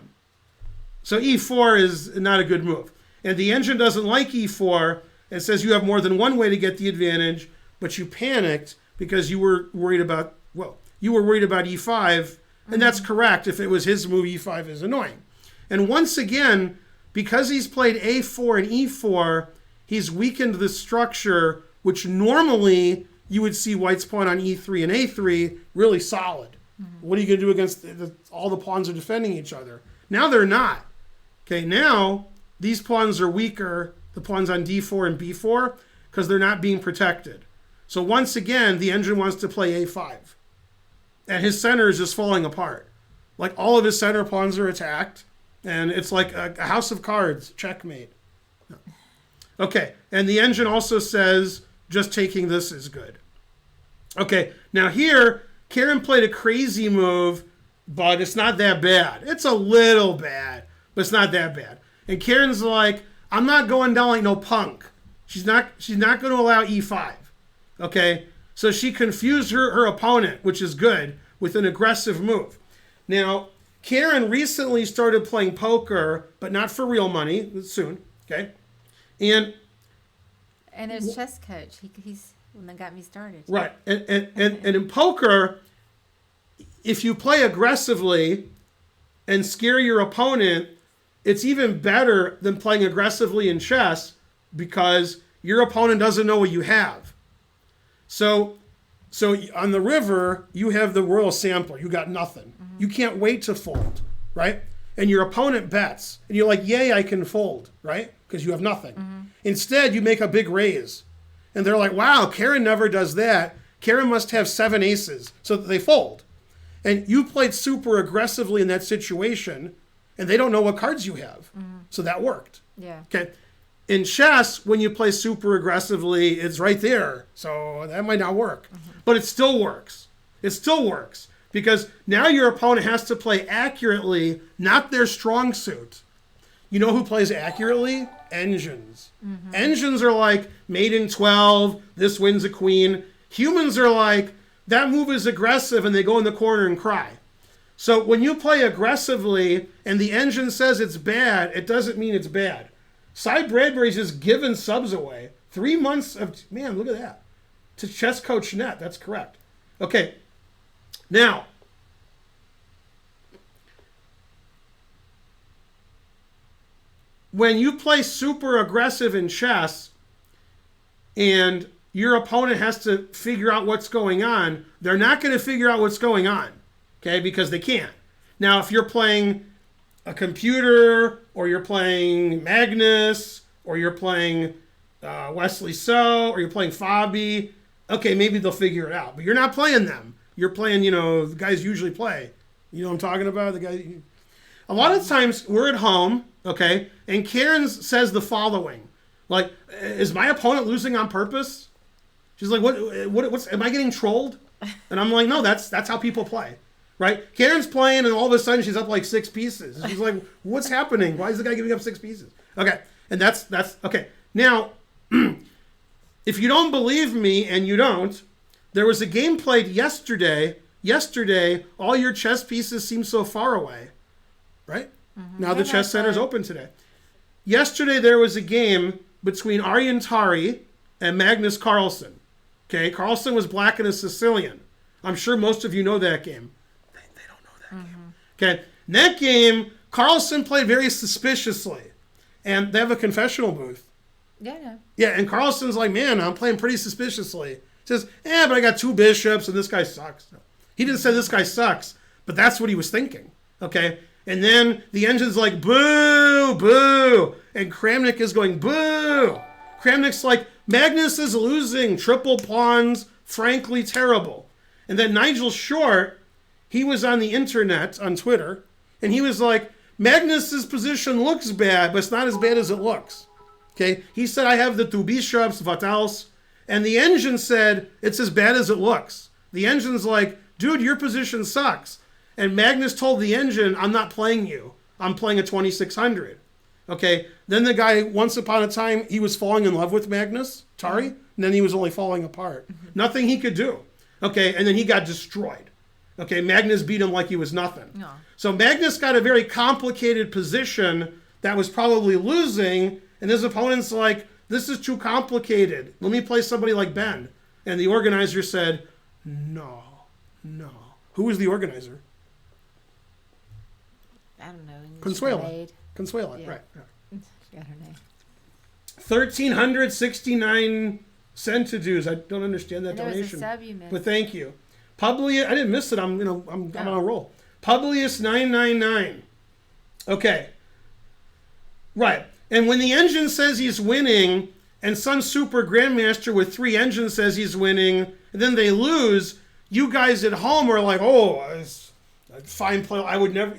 So e4 is not a good move. And the engine doesn't like e4. It says you have more than one way to get the advantage, but you panicked because you were worried about, e5, and that's correct. If it was his move, e5 is annoying. And once again, because he's played a4 and e4, he's weakened the structure, which normally you would see white's pawn on e3 and a3 really solid. Mm-hmm. What are you going to do against all the pawns are defending each other? Now they're not. Okay, now these pawns are weaker, the pawns on d4 and b4, because they're not being protected. So once again, the engine wants to play a5. And his center is just falling apart. Like all of his center pawns are attacked. And it's like a house of cards. Checkmate. No. Okay. And the engine also says just taking this is good. Okay. Now here, Karen played a crazy move, but it's not that bad. It's a little bad, but it's not that bad. And Karen's like, I'm not going down like no punk. She's not going to allow e5. Okay. So she confused her opponent, which is good, with an aggressive move. Now, Karen recently started playing poker, but not for real money. Soon, okay? And there's chess coach. He's the one that got me started. Right. And in poker, if you play aggressively, and scare your opponent, it's even better than playing aggressively in chess because your opponent doesn't know what you have. So on the river, you have the royal sampler. You got nothing. You can't wait to fold, right? And your opponent bets. And you're like, yay, I can fold, right? Because you have nothing. Instead, you make a big raise. And they're like, wow, Karen never does that. Karen must have 7 aces. So they fold. And you played super aggressively in that situation, and they don't know what cards you have. So that worked. Yeah. Okay. In chess, when you play super aggressively, it's right there. So that might not work. But it still works. It still works. Because now your opponent has to play accurately, not their strong suit. You know who plays accurately? Engines. Engines are like, mate in 12, this wins a queen. Humans are like, that move is aggressive, and they go in the corner and cry. So when you play aggressively and the engine says it's bad, it doesn't mean it's bad. Cy Bradbury's just giving subs away. 3 months of, man, look at that. To Chess Coach Net, that's correct. Okay, now, when you play super aggressive in chess and your opponent has to figure out what's going on, they're not going to figure out what's going on, okay, because they can't. Now, if you're playing a computer, or you're playing Magnus, or you're playing Wesley So, or you're playing Fabi, okay, maybe they'll figure it out. But you're not playing them. You're playing, the guys usually play. You know what I'm talking about? The guy. A lot of times we're at home, okay, and Karen says the following, like, is my opponent losing on purpose? She's like, what's, am I getting trolled? And I'm like, no, that's how people play, right? Karen's playing, and all of a sudden she's up like 6 pieces. She's like, what's happening? Why is the guy giving up 6 pieces? Okay, and that's okay. Now, if you don't believe me, and you don't, there was a game played yesterday. Yesterday, all your chess pieces seem so far away, right? Now the chess center's open today. Yesterday, there was a game between Arjen Tari and Magnus Carlsen. Okay, Carlsen was black and a Sicilian. I'm sure most of you know that game. They don't know that game. Okay, in that game, Carlsen played very suspiciously. And they have a confessional booth. Yeah, no. Yeah, and Carlsen's like, man, I'm playing pretty suspiciously. He says, but I got 2 bishops and this guy sucks. He didn't say this guy sucks, but that's what he was thinking. Okay? And then the engine's like, boo, boo. And Kramnik is going, boo. Kramnik's like, Magnus is losing, triple pawns, frankly terrible. And then Nigel Short, he was on the internet, on Twitter, and he was like, Magnus's position looks bad, but it's not as bad as it looks. Okay? He said, I have the 2 bishops, what else? And the engine said, it's as bad as it looks. The engine's like, dude, your position sucks. And Magnus told the engine, I'm not playing you. I'm playing a 2600. Okay? Then the guy, once upon a time, he was falling in love with Magnus, Tari, and then he was only falling apart. Nothing he could do. Okay? And then he got destroyed. Okay? Magnus beat him like he was nothing. No. So Magnus got a very complicated position that was probably losing, and his opponent's like, this is too complicated. Let me play somebody like Ben. And the organizer said, no. Who was the organizer? I don't know. Consuela, Yeah. right. Got her name. 1,369 centidues. I don't understand that And there was a donation. sub you missed. But thank you. Publius, I didn't miss it. I'm on a roll. Publius 999. Okay. Right. And when the engine says he's winning, and some super grandmaster with 3 engines says he's winning, and then they lose, you guys at home are like, oh, it's a fine play. I would never,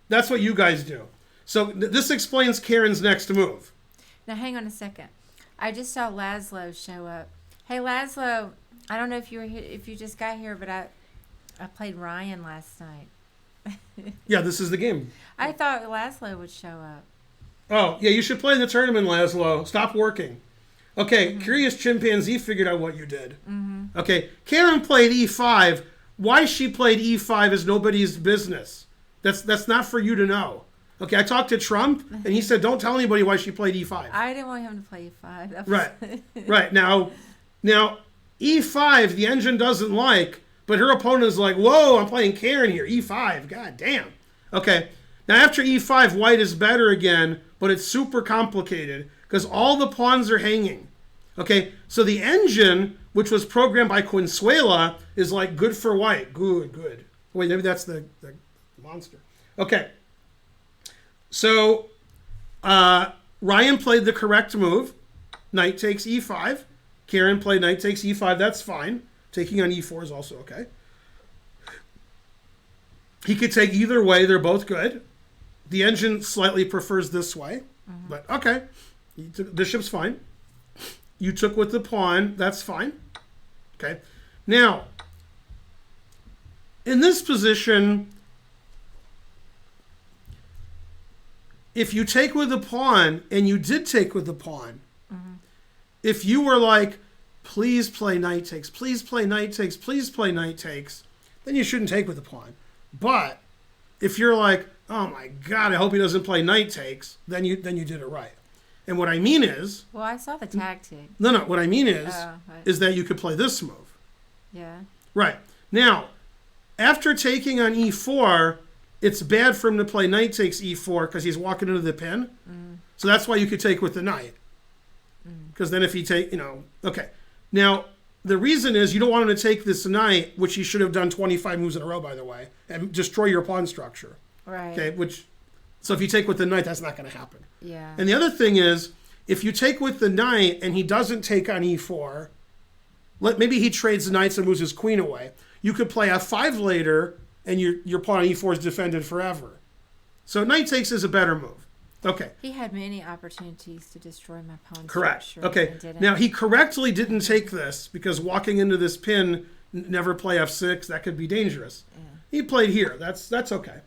that's what you guys do. So this explains Karen's next move. Now, hang on a second. I just saw Laszlo show up. Hey, Laszlo, I don't know if you were here, if you just got here, but I played Ryan last night. Yeah, this is the game. I thought Laszlo would show up. Oh, yeah, you should play in the tournament, Laszlo. Stop working. Okay, Curious Chimpanzee figured out what you did. Okay, Karen played e5. Why she played e5 is nobody's business. That's not for you to know. Okay, I talked to Trump, and he said, don't tell anybody why she played e5. I didn't want him to play e5. Right. Now, e5, the engine doesn't like, but her opponent is like, whoa, I'm playing Karen here, e5. God damn. Okay, now after e5, white is better again, but it's super complicated because all the pawns are hanging. Okay, so the engine, which was programmed by Consuela, is like good for white. Good. Wait, maybe that's the monster. Okay, so Ryan played the correct move. Knight takes e5. Karen played knight takes e5. That's fine. Taking on e4 is also okay. He could take either way. They're both good. The engine slightly prefers this way. But okay. Bishop's fine. You took with the pawn. That's fine. Okay. Now, in this position, if you take with the pawn, and you did take with the pawn, if you were like, please play knight takes, please play knight takes, please play knight takes, then you shouldn't take with the pawn. But if you're like, oh my God, I hope he doesn't play knight takes, then you did it right. And what I mean is... Well, I saw the tactic. No, what I mean is that you could play this move. Yeah. Right. Now, after taking on e4, it's bad for him to play knight takes e4 because he's walking into the pin. So that's why you could take with the knight. Because then if he take, okay. Now, the reason is you don't want him to take this knight, which he should have done 25 moves in a row, by the way, and destroy your pawn structure. Right. Okay, so if you take with the knight, that's not going to happen. Yeah. And the other thing is, if you take with the knight and he doesn't take on e4, maybe he trades the knights and moves his queen away. You could play f5 later, and your pawn on e4 is defended forever. So knight takes is a better move. Okay. He had many opportunities to destroy my pawn Correct. structure. Okay. Now, he correctly didn't take this because walking into this pin, never play f6, that could be dangerous. Yeah. He played here. That's okay.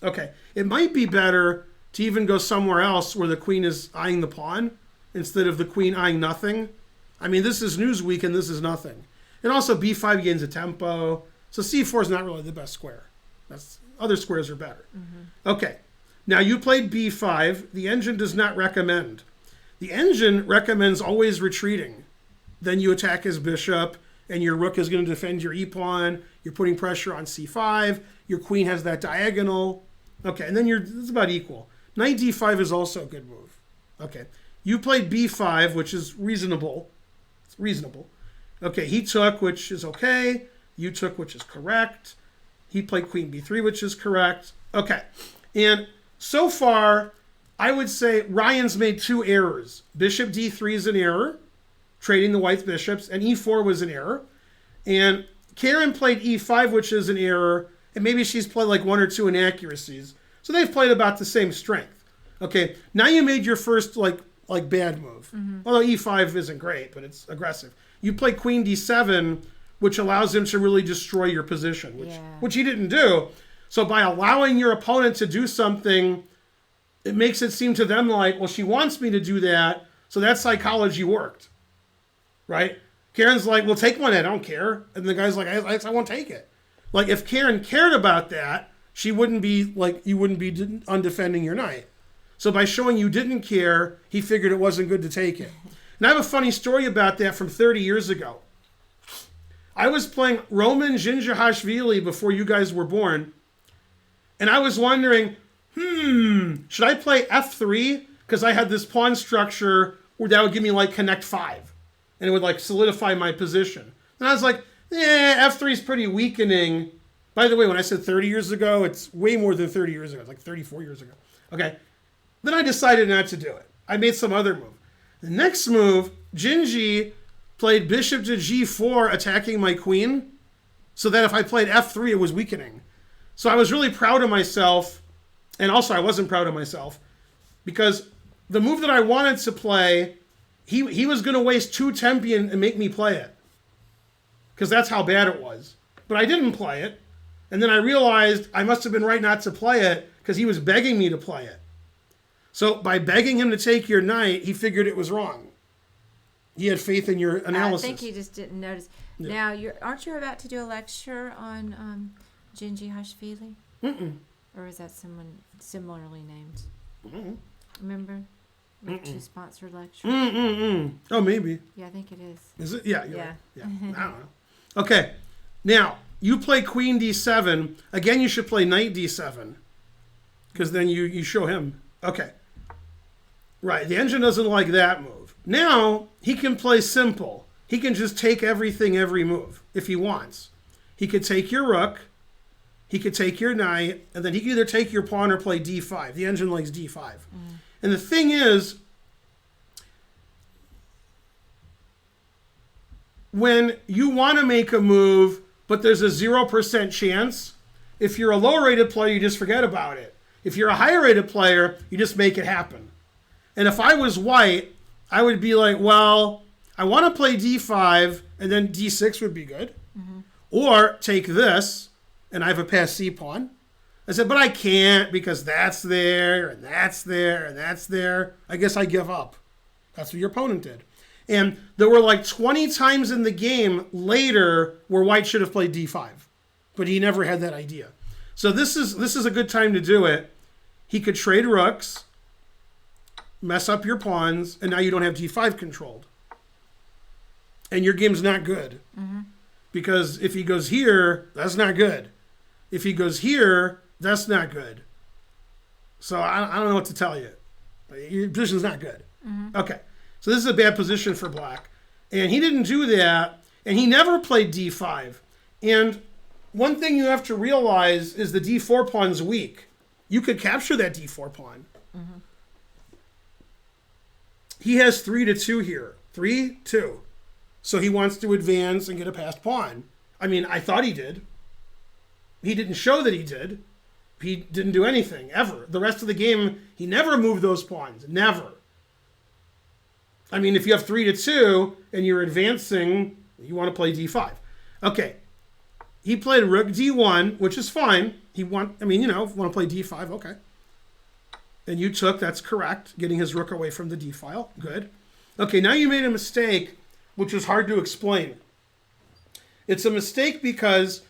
Okay. It might be better to even go somewhere else where the queen is eyeing the pawn instead of the queen eyeing nothing. I mean, this is Newsweek and this is nothing. And also b5 gains a tempo. So c4 is not really the best square. Other squares are better. Okay. Now you played b5. The engine does not recommend. The engine recommends always retreating. Then you attack his bishop, and your rook is going to defend your e-pawn. You're putting pressure on c5. Your queen has that diagonal. Okay, and then it's about equal. Knight d5 is also a good move. Okay, you played b5, which is reasonable. It's reasonable. Okay, he took, which is okay. You took, which is correct. He played queen b3, which is correct. Okay, and so far, I would say Ryan's made two errors. Bishop d3 is an error, trading the white bishops, and e4 was an error. And Karen played e5, which is an error, and maybe she's played like one or two inaccuracies. So they've played about the same strength. Okay, now you made your first like bad move. Although e5 isn't great, but it's aggressive. You play queen d7, which allows him to really destroy your position, which he didn't do. So by allowing your opponent to do something, it makes it seem to them like, well, she wants me to do that, so that psychology worked, right? Karen's like, well, take one, I don't care. And the guy's like, I won't take it. Like, if Karen cared about that, she wouldn't be like, you wouldn't be undefending your knight. So by showing you didn't care, he figured it wasn't good to take it. And I have a funny story about that from 30 years ago. I was playing Roman Djindjahashvili before you guys were born. And I was wondering, should I play f3? Because I had this pawn structure where that would give me like connect 5. And it would like solidify my position. And I was like, f3 is pretty weakening. By the way, when I said 30 years ago, it's way more than 30 years ago. It's like 34 years ago. Okay. Then I decided not to do it. I made some other move. The next move, Jinji played bishop to g4, attacking my queen. So that if I played f3, it was weakening. So I was really proud of myself, and also I wasn't proud of myself, because the move that I wanted to play, he was going to waste 2 tempi and make me play it, because that's how bad it was. But I didn't play it, and then I realized I must have been right not to play it, because he was begging me to play it. So by begging him to take your knight, he figured it was wrong. He had faith in your analysis. I think he just didn't notice. Yeah. Now, aren't you about to do a lecture on Djindjahashvili? Or is that someone similarly named? Remember? Two sponsored lectures? Oh, maybe. Yeah, I think it is. Is it? Yeah, you're right. Yeah. I don't know. Okay. Now, you play queen d7. Again, you should play knight d7. because then you show him. Okay. Right, the engine doesn't like that move. Now, he can play simple. He can just take everything every move if he wants. He could take your rook, he could take your knight, and then he could either take your pawn or play d5. The engine likes d5. And the thing is, when you want to make a move, but there's a 0% chance, if you're a low-rated player, you just forget about it. If you're a higher-rated player, you just make it happen. And if I was white, I would be like, well, I want to play d5, and then d6 would be good. Or take this, and I have a passed c pawn. I said, but I can't because that's there, and that's there, and that's there. I guess I give up. That's what your opponent did. And there were like 20 times in the game later where white should have played d5. But he never had that idea. So this is a good time to do it. He could trade rooks, mess up your pawns, and now you don't have d5 controlled. And your game's not good. Because if he goes here, that's not good. If he goes here, that's not good. So I don't know what to tell you. Your position's not good. Okay. So this is a bad position for black. And he didn't do that. And he never played d5. And one thing you have to realize is the d4 pawn's weak. You could capture that d4 pawn. He has 3-2 here. 3-2. So he wants to advance and get a passed pawn. I mean, I thought he did. He didn't show that he did. He didn't do anything, ever. The rest of the game, he never moved those pawns. Never. I mean, if you have 3-2 and you're advancing, you want to play d5. Okay. He played rook d1, which is fine. If you want to play d5, okay. And you took, that's correct, getting his rook away from the d file. Good. Okay, now you made a mistake, which is hard to explain. It's a mistake because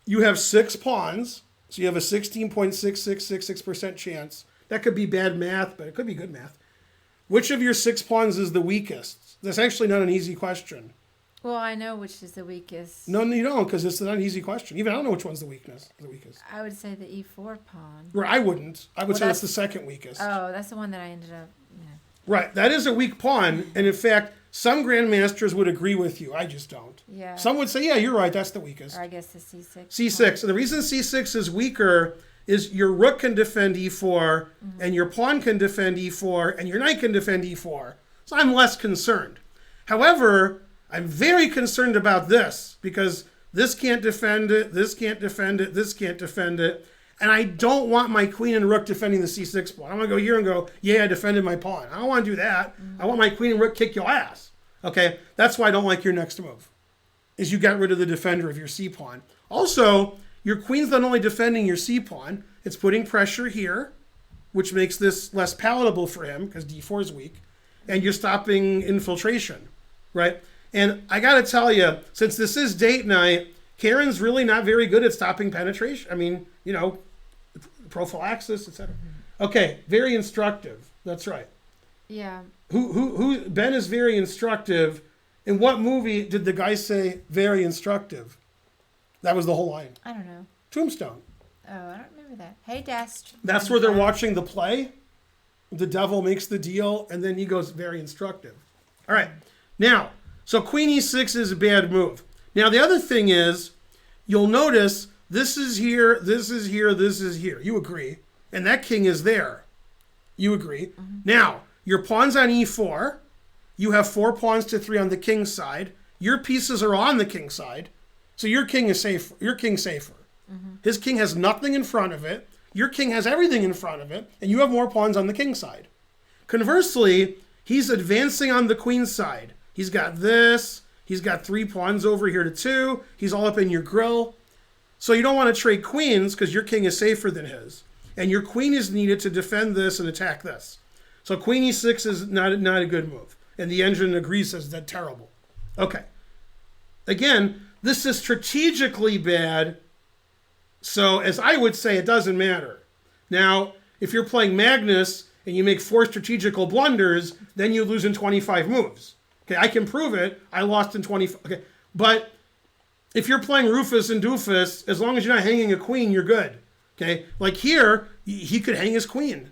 you have 6 pawns, so you have a 16.6666% chance. That could be bad math, but it could be good math. Which of your 6 pawns is the weakest? That's actually not an easy question. Well, I know which is the weakest. No, you don't, because it's not an easy question. Even I don't know which one's the weakest. I would say the e4 pawn. Where I wouldn't. I would say that's the second weakest. Oh, that's the one that I ended up. Yeah. Right, that is a weak pawn, and in fact, some grandmasters would agree with you. I just don't. Yeah. Some would say, yeah, you're right, that's the weakest. Or I guess the c6. C6. And the reason c6 is weaker is your rook can defend e4, and your pawn can defend e4, and your knight can defend e4. So I'm less concerned. However, I'm very concerned about this, because this can't defend it, this can't defend it, this can't defend it, and I don't want my queen and rook defending the c6 pawn. I want to go here and go, yeah, I defended my pawn. I don't want to do that. I want my queen and rook kick your ass. Okay, that's why I don't like your next move, is you got rid of the defender of your c pawn. Also, your queen's not only defending your c pawn, it's putting pressure here, which makes this less palatable for him, because d4 is weak, and you're stopping infiltration, right? And I got to tell you, since this is date night, Karen's really not very good at stopping penetration. I mean, prophylaxis, etc. Okay, very instructive. That's right. Yeah. Who? Ben is very instructive. In what movie did the guy say very instructive? That was the whole line. I don't know. Tombstone. Oh, I don't remember that. Hey, Dest. That's where they're watching the play. The devil makes the deal, and then he goes very instructive. All right. Now, so queen e6 is a bad move. Now, the other thing is, you'll notice this is here, this is here, this is here. You agree. And that king is there. You agree. Now, your pawn's on e4. You have 4 pawns to 3 on the king's side. Your pieces are on the king's side. So your king is safe. Your king's safer. His king has nothing in front of it. Your king has everything in front of it. And you have more pawns on the king's side. Conversely, he's advancing on the queen's side. He's got this. He's got 3 pawns over here to 2. He's all up in your grill. So you don't want to trade queens because your king is safer than his. And your queen is needed to defend this and attack this. So queen e6 is not a good move. And the engine agrees, says that's terrible. Okay. Again, this is strategically bad. So as I would say, it doesn't matter. Now, if you're playing Magnus and you make 4 strategical blunders, then you lose in 25 moves. Okay, I can prove it. I lost in 25. Okay, but if you're playing Rufus and Doofus, as long as you're not hanging a queen, you're good. Okay, like here, he could hang his queen.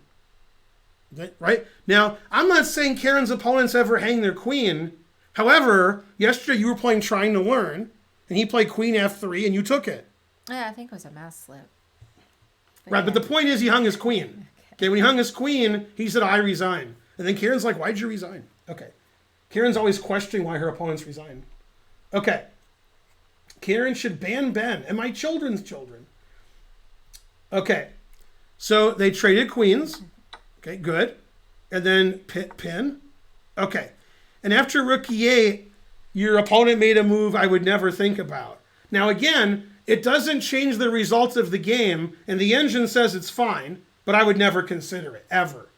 Right? Now, I'm not saying Karen's opponents ever hang their queen. However, yesterday you were playing Trying to Learn, and he played queen f3, and you took it. Yeah, I think it was a mouse slip. But the point is he hung his queen. Okay, when he hung his queen, he said, I resign. And then Karen's like, why'd you resign? Okay. Karen's always questioning why her opponents resign. Okay. Karen should ban Ben and my children's children. Okay. So they traded queens. Okay, good. And then pin. Okay. And after rook e8, your opponent made a move I would never think about. Now again, it doesn't change the result of the game, and the engine says it's fine, but I would never consider it, ever.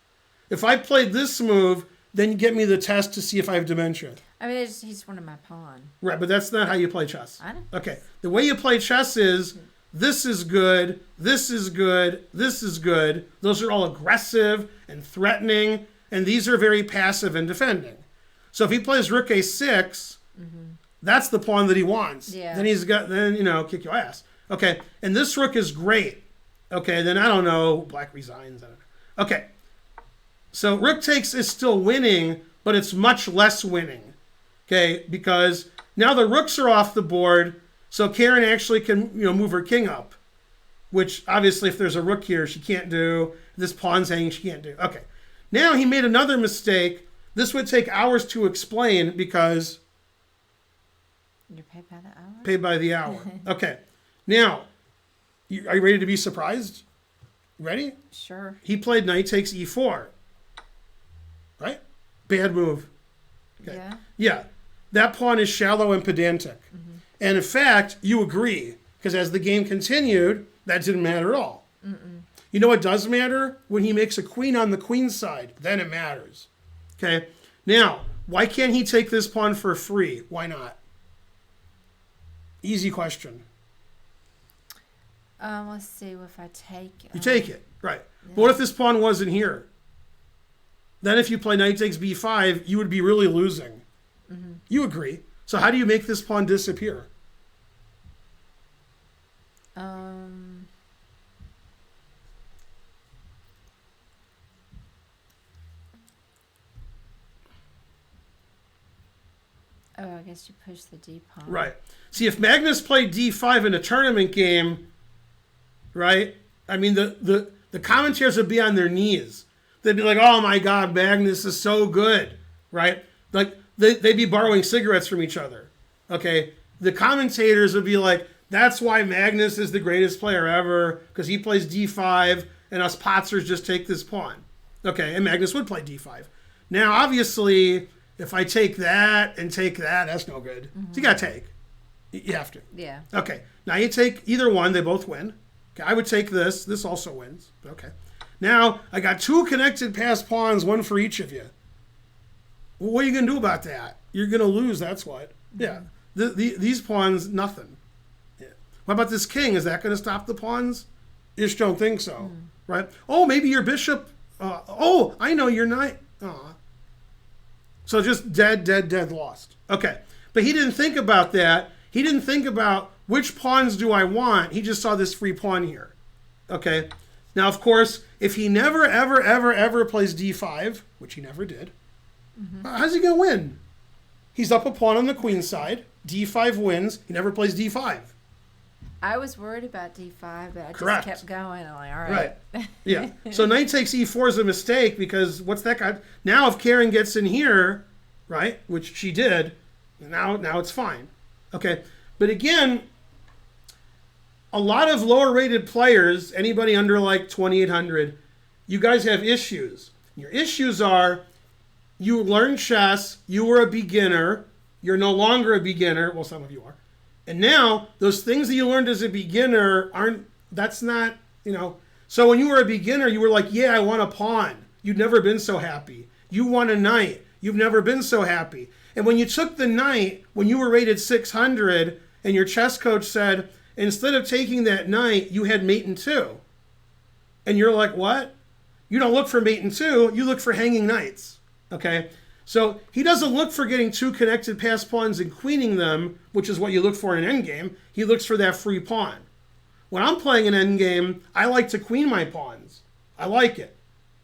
If I played this move, then you get me the test to see if I have dementia. I mean, he's one of my pawn. Right, but that's not how you play chess. I know. Okay, the way you play chess is, this is good, this is good, this is good. Those are all aggressive and threatening, and these are very passive and defending. So if he plays rook a6, that's the pawn that he wants. Yeah. Then kick your ass. Okay, and this rook is great. Okay, then I don't know, black resigns. I don't know. Okay, so rook takes is still winning, but it's much less winning. Okay, because now the rooks are off the board, so Karen actually can move her king up, which obviously if there's a rook here, she can't do. This pawn's hanging, she can't do. Okay, now he made another mistake. This would take hours to explain because You're paid by the hour? paid by the hour. Okay, now, are you ready to be surprised? Ready? Sure. He played knight takes e4. Right? Bad move. Okay. Yeah. Yeah. That pawn is shallow and pedantic. And in fact, you agree, because as the game continued, that didn't matter at all. You know what does matter? When he makes a queen on the queen side, then it matters. Okay? Now, why can't he take this pawn for free? Why not? Easy question. Let's see if I take. You take it, right? Yeah. But what if this pawn wasn't here? Then if you play knight takes b5, you would be really losing. You agree. So how do you make this pawn disappear? Oh, I guess you push the d pawn. Right. See, if Magnus played d5 in a tournament game, right? I mean, the commentators would be on their knees. They'd be like, oh my God, Magnus is so good, right? Like, they'd be borrowing cigarettes from each other, okay? The commentators would be like, that's why Magnus is the greatest player ever, because he plays d5, and us Potzers just take this pawn. Okay, and Magnus would play d5. Now, obviously, if I take that and take that, that's no good. So you got to take. You have to. Yeah. Okay, now you take either one, they both win. Okay, I would take this. This also wins. Okay. Now, I got two connected passed pawns, one for each of you. Well, what are you going to do about that? You're going to lose, that's what. Yeah. These pawns, nothing. Yeah. What about this king? Is that going to stop the pawns? Ish don't think so. Right? Oh, maybe your bishop. I know you're knight. So just dead, lost. Okay. But he didn't think about that. He didn't think about which pawns do I want. He just saw this free pawn here. Okay. Now, of course, if he never, ever plays d5, which he never did, how's he going to win? He's up a pawn on the queen side. d5 wins. He never plays d5. I was worried about d5, but I Correct. just kept going. I'm like, all right. Right. Yeah. So knight takes e4 is a mistake because what's that got? Now if Karen gets in here, right, which she did, now it's fine. Okay. But again, a lot of lower rated players, anybody under like 2,800, you guys have issues. Your issues are you learned chess, you were a beginner, you're no longer a beginner, well, some of you are. And now those things that you learned as a beginner that's not, So when you were a beginner, you were like, yeah, I want a pawn. You'd never been so happy. You want a knight. You've never been so happy. And when you took the knight, when you were rated 600, and your chess coach said, instead of taking that knight, you had mate in 2. And you're like, what? You don't look for mate in 2, you look for hanging knights. Okay? So he doesn't look for getting two connected passed pawns and queening them, which is what you look for in an endgame. He looks for that free pawn. When I'm playing an endgame, I like to queen my pawns. I like it.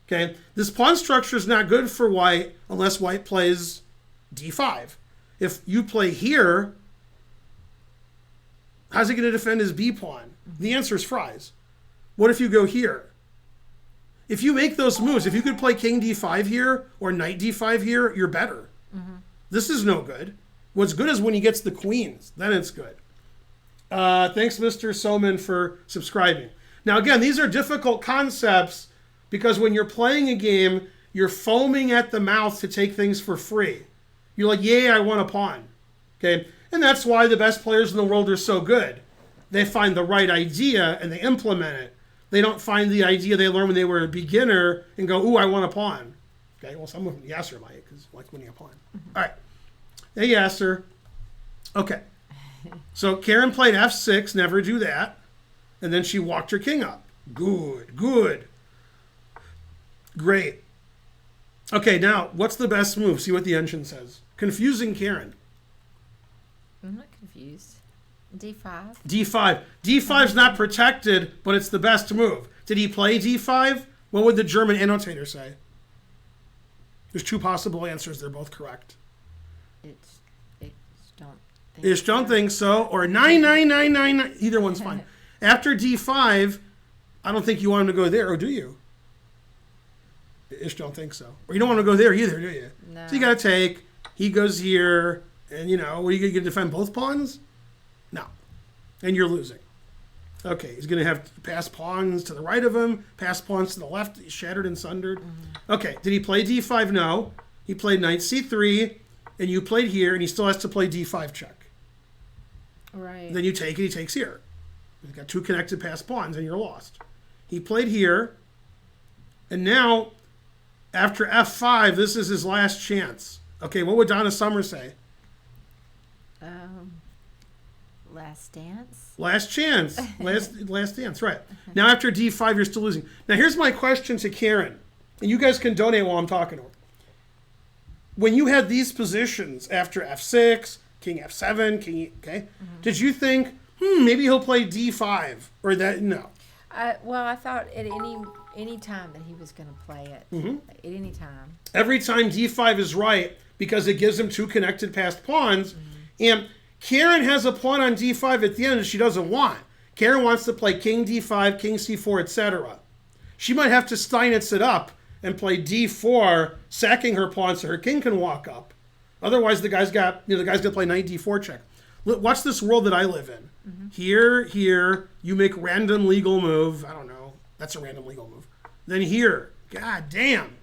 Okay, this pawn structure is not good for white unless white plays d5. If you play here, how's he going to defend his b pawn? The answer is fries. What if you go here? If you make those moves, if you could play king d5 here or knight d5 here, you're better. This is no good. What's good is when he gets the queens. Then it's good. Thanks, Mr. Soman, for subscribing. Now, again, these are difficult concepts because when you're playing a game, you're foaming at the mouth to take things for free. You're like, yay, I want a pawn. Okay? And that's why the best players in the world are so good. They find the right idea and they implement it. They don't find the idea they learned when they were a beginner and go, ooh, I want a pawn. Okay, well, some of them, Yasser might, because he likes winning a pawn. All right. Hey, Yasser. Okay. So Karen played f6, never do that. And then she walked her king up. Good, good. Great. Okay, now, what's the best move? See what the engine says. Confusing Karen. I'm not confused. D5. D5. D5's not protected, but it's the best move. Did he play D5? What would the German annotator say? There's two possible answers. They're both correct. It's don't think Ich don't think so. Or 99999. Either one's fine. After D5, I don't think you want him to go there, or do you? Ich don't think so. Or you don't want to go there either, do you? No. So you got to take. He goes here, and what are you going to defend both pawns? No. And you're losing. Okay, he's going to have pass pawns to the right of him, pass pawns to the left, he's shattered and sundered. Okay, did he play D5? No. He played knight C3, and you played here, and he still has to play D5 check. Right. Then you take it, he takes here. You've got two connected pass pawns, and you're lost. He played here, and now, after F5, this is his last chance. Okay, what would Donna Summer say? Last dance? Last chance. Last dance, right. Now after D5, you're still losing. Now here's my question to Karen. And you guys can donate while I'm talking to her. When you had these positions after F6, King F7, King, okay, did you think, maybe he'll play D5? Or that, no. Well, I thought at any time that he was going to play it. At any time. Every time D5 is right, because it gives him two connected passed pawns. And Karen has a pawn on D5 at the end that she doesn't want. Karen wants to play King D5, King C4, etc. She might have to Steinitz it up and play D4, sacking her pawn so her king can walk up. Otherwise, the guy's got to play knight D4 check. Watch this world that I live in. Here, you make random legal move. I don't know. That's a random legal move. Then here, god damn.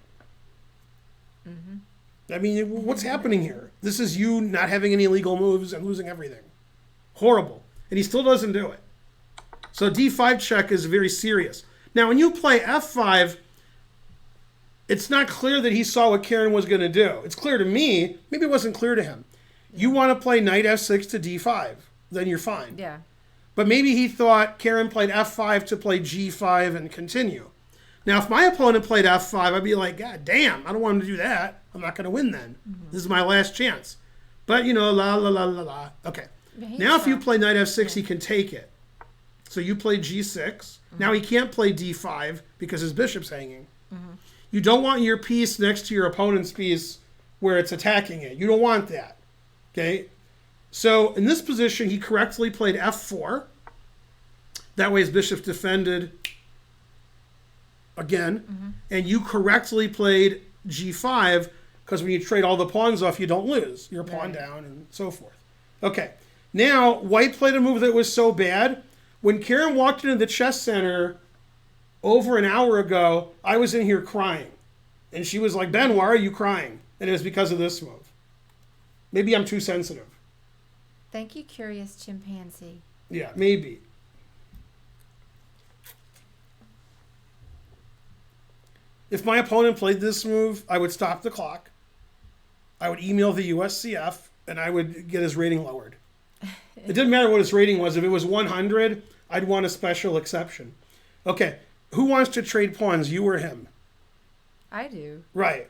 I mean, what's happening here? This is you not having any legal moves and losing everything. Horrible. And he still doesn't do it. So D5 check is very serious. Now, when you play F5, it's not clear that he saw what Karen was going to do. It's clear to me. Maybe it wasn't clear to him. You want to play knight F6 to D5. Then you're fine. Yeah. But maybe he thought Karen played F5 to play G5 and continue. Now, if my opponent played F5, I'd be like, God damn, I don't want him to do that. I'm not going to win then. This is my last chance. But, la, la, la, la, la. Okay. Now, if you play knight F6, he can take it. So you play G6. Now he can't play D5 because his bishop's hanging. You don't want your piece next to your opponent's piece where it's attacking it. You don't want that. Okay? So in this position, he correctly played F4. That way his bishop's defended again. And you correctly played G5 because when you trade all the pawns off, you don't lose. You're a pawn down and so forth. Okay. Now, white played a move that was so bad. When Karen walked into the chess center over an hour ago, I was in here crying. And she was like, Ben, why are you crying? And it was because of this move. Maybe I'm too sensitive. Thank you, curious chimpanzee. Yeah, maybe. If my opponent played this move, I would stop the clock. I would email the USCF, and I would get his rating lowered. It didn't matter what his rating was. If it was 100, I'd want a special exception. Okay, who wants to trade pawns, you or him? I do. Right.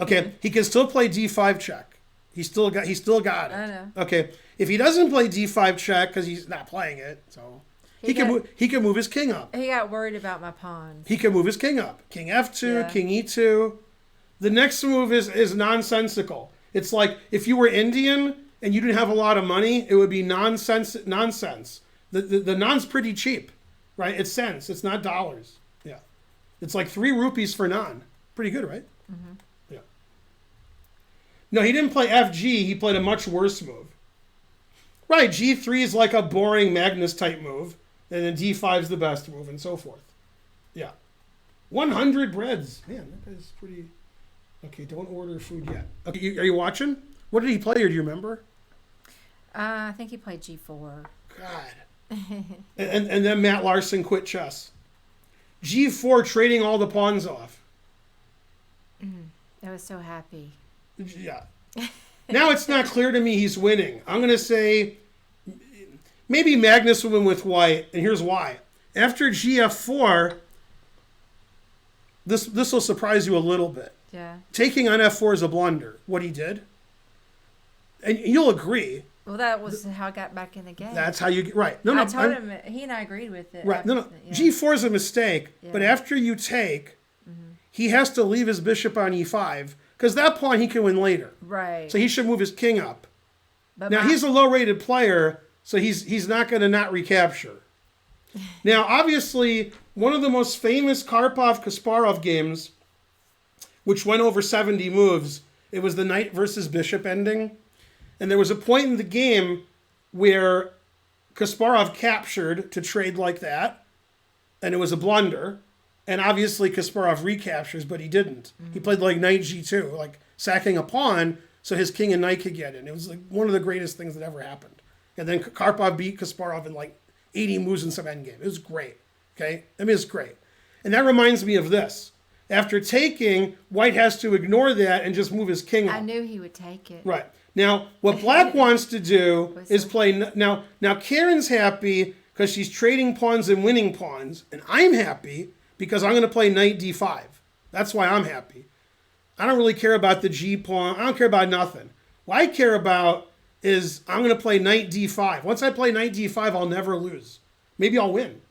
Okay, he can still play D5 check. He still got it. I know. Okay, if he doesn't play D5 check because he's not playing it, so He can move his king up. He got worried about my pawns. He can move his king up. King F2, Yeah. King E2. The next move is nonsensical. It's like if you were Indian and you didn't have a lot of money, it would be nonsense. The non's pretty cheap, right? It's cents. It's not dollars. Yeah. It's like 3 rupees for non. Pretty good, right? Mm-hmm. Yeah. No, he didn't play FG. He played a much worse move. Right, G3 is like a boring Magnus type move, and then D5 is the best move, and so forth. Yeah. 100 breads. Man, that guy's pretty... Okay, don't order food yet. Okay, are you watching? What did he play, or do you remember? I think he played G4. God. and then Matt Larson quit chess. G4 trading all the pawns off. I was so happy. Yeah. Now it's not clear to me he's winning. I'm going to say maybe Magnus will win with white, and here's why. After GF4, this will surprise you a little bit. Yeah. Taking on F4 is a blunder, what he did. And you'll agree. Well, that was how I got back in the game. That's how you get right. No, I told him, he and I agreed with it. Right. No. Yeah. G4 is a mistake, Yeah. but after you take, he has to leave his bishop on E5, because that pawn he can win later. Right. So he should move his king up. But Now, he's a low-rated player, so he's not going to not recapture. Now, obviously, one of the most famous Karpov-Kasparov games, which went over 70 moves, it was the knight versus bishop ending. And there was a point in the game where Kasparov captured to trade like that, and it was a blunder. And obviously, Kasparov recaptures, but he didn't. He played like knight G2, like sacking a pawn so his king and knight could get in. It was like one of the greatest things that ever happened. And then Karpov beat Kasparov in like 80 moves in some endgame. It was great. Okay? I mean, it's great. And that reminds me of this. After taking, white has to ignore that and just move his king up. I knew he would take it. Right. Now, what black wants to do is play... Now Karen's happy because she's trading pawns and winning pawns. And I'm happy because I'm going to play knight D5. That's why I'm happy. I don't really care about the G pawn. I don't care about nothing. What I care about is I'm going to play knight D5. Once I play knight D5, I'll never lose. Maybe I'll win.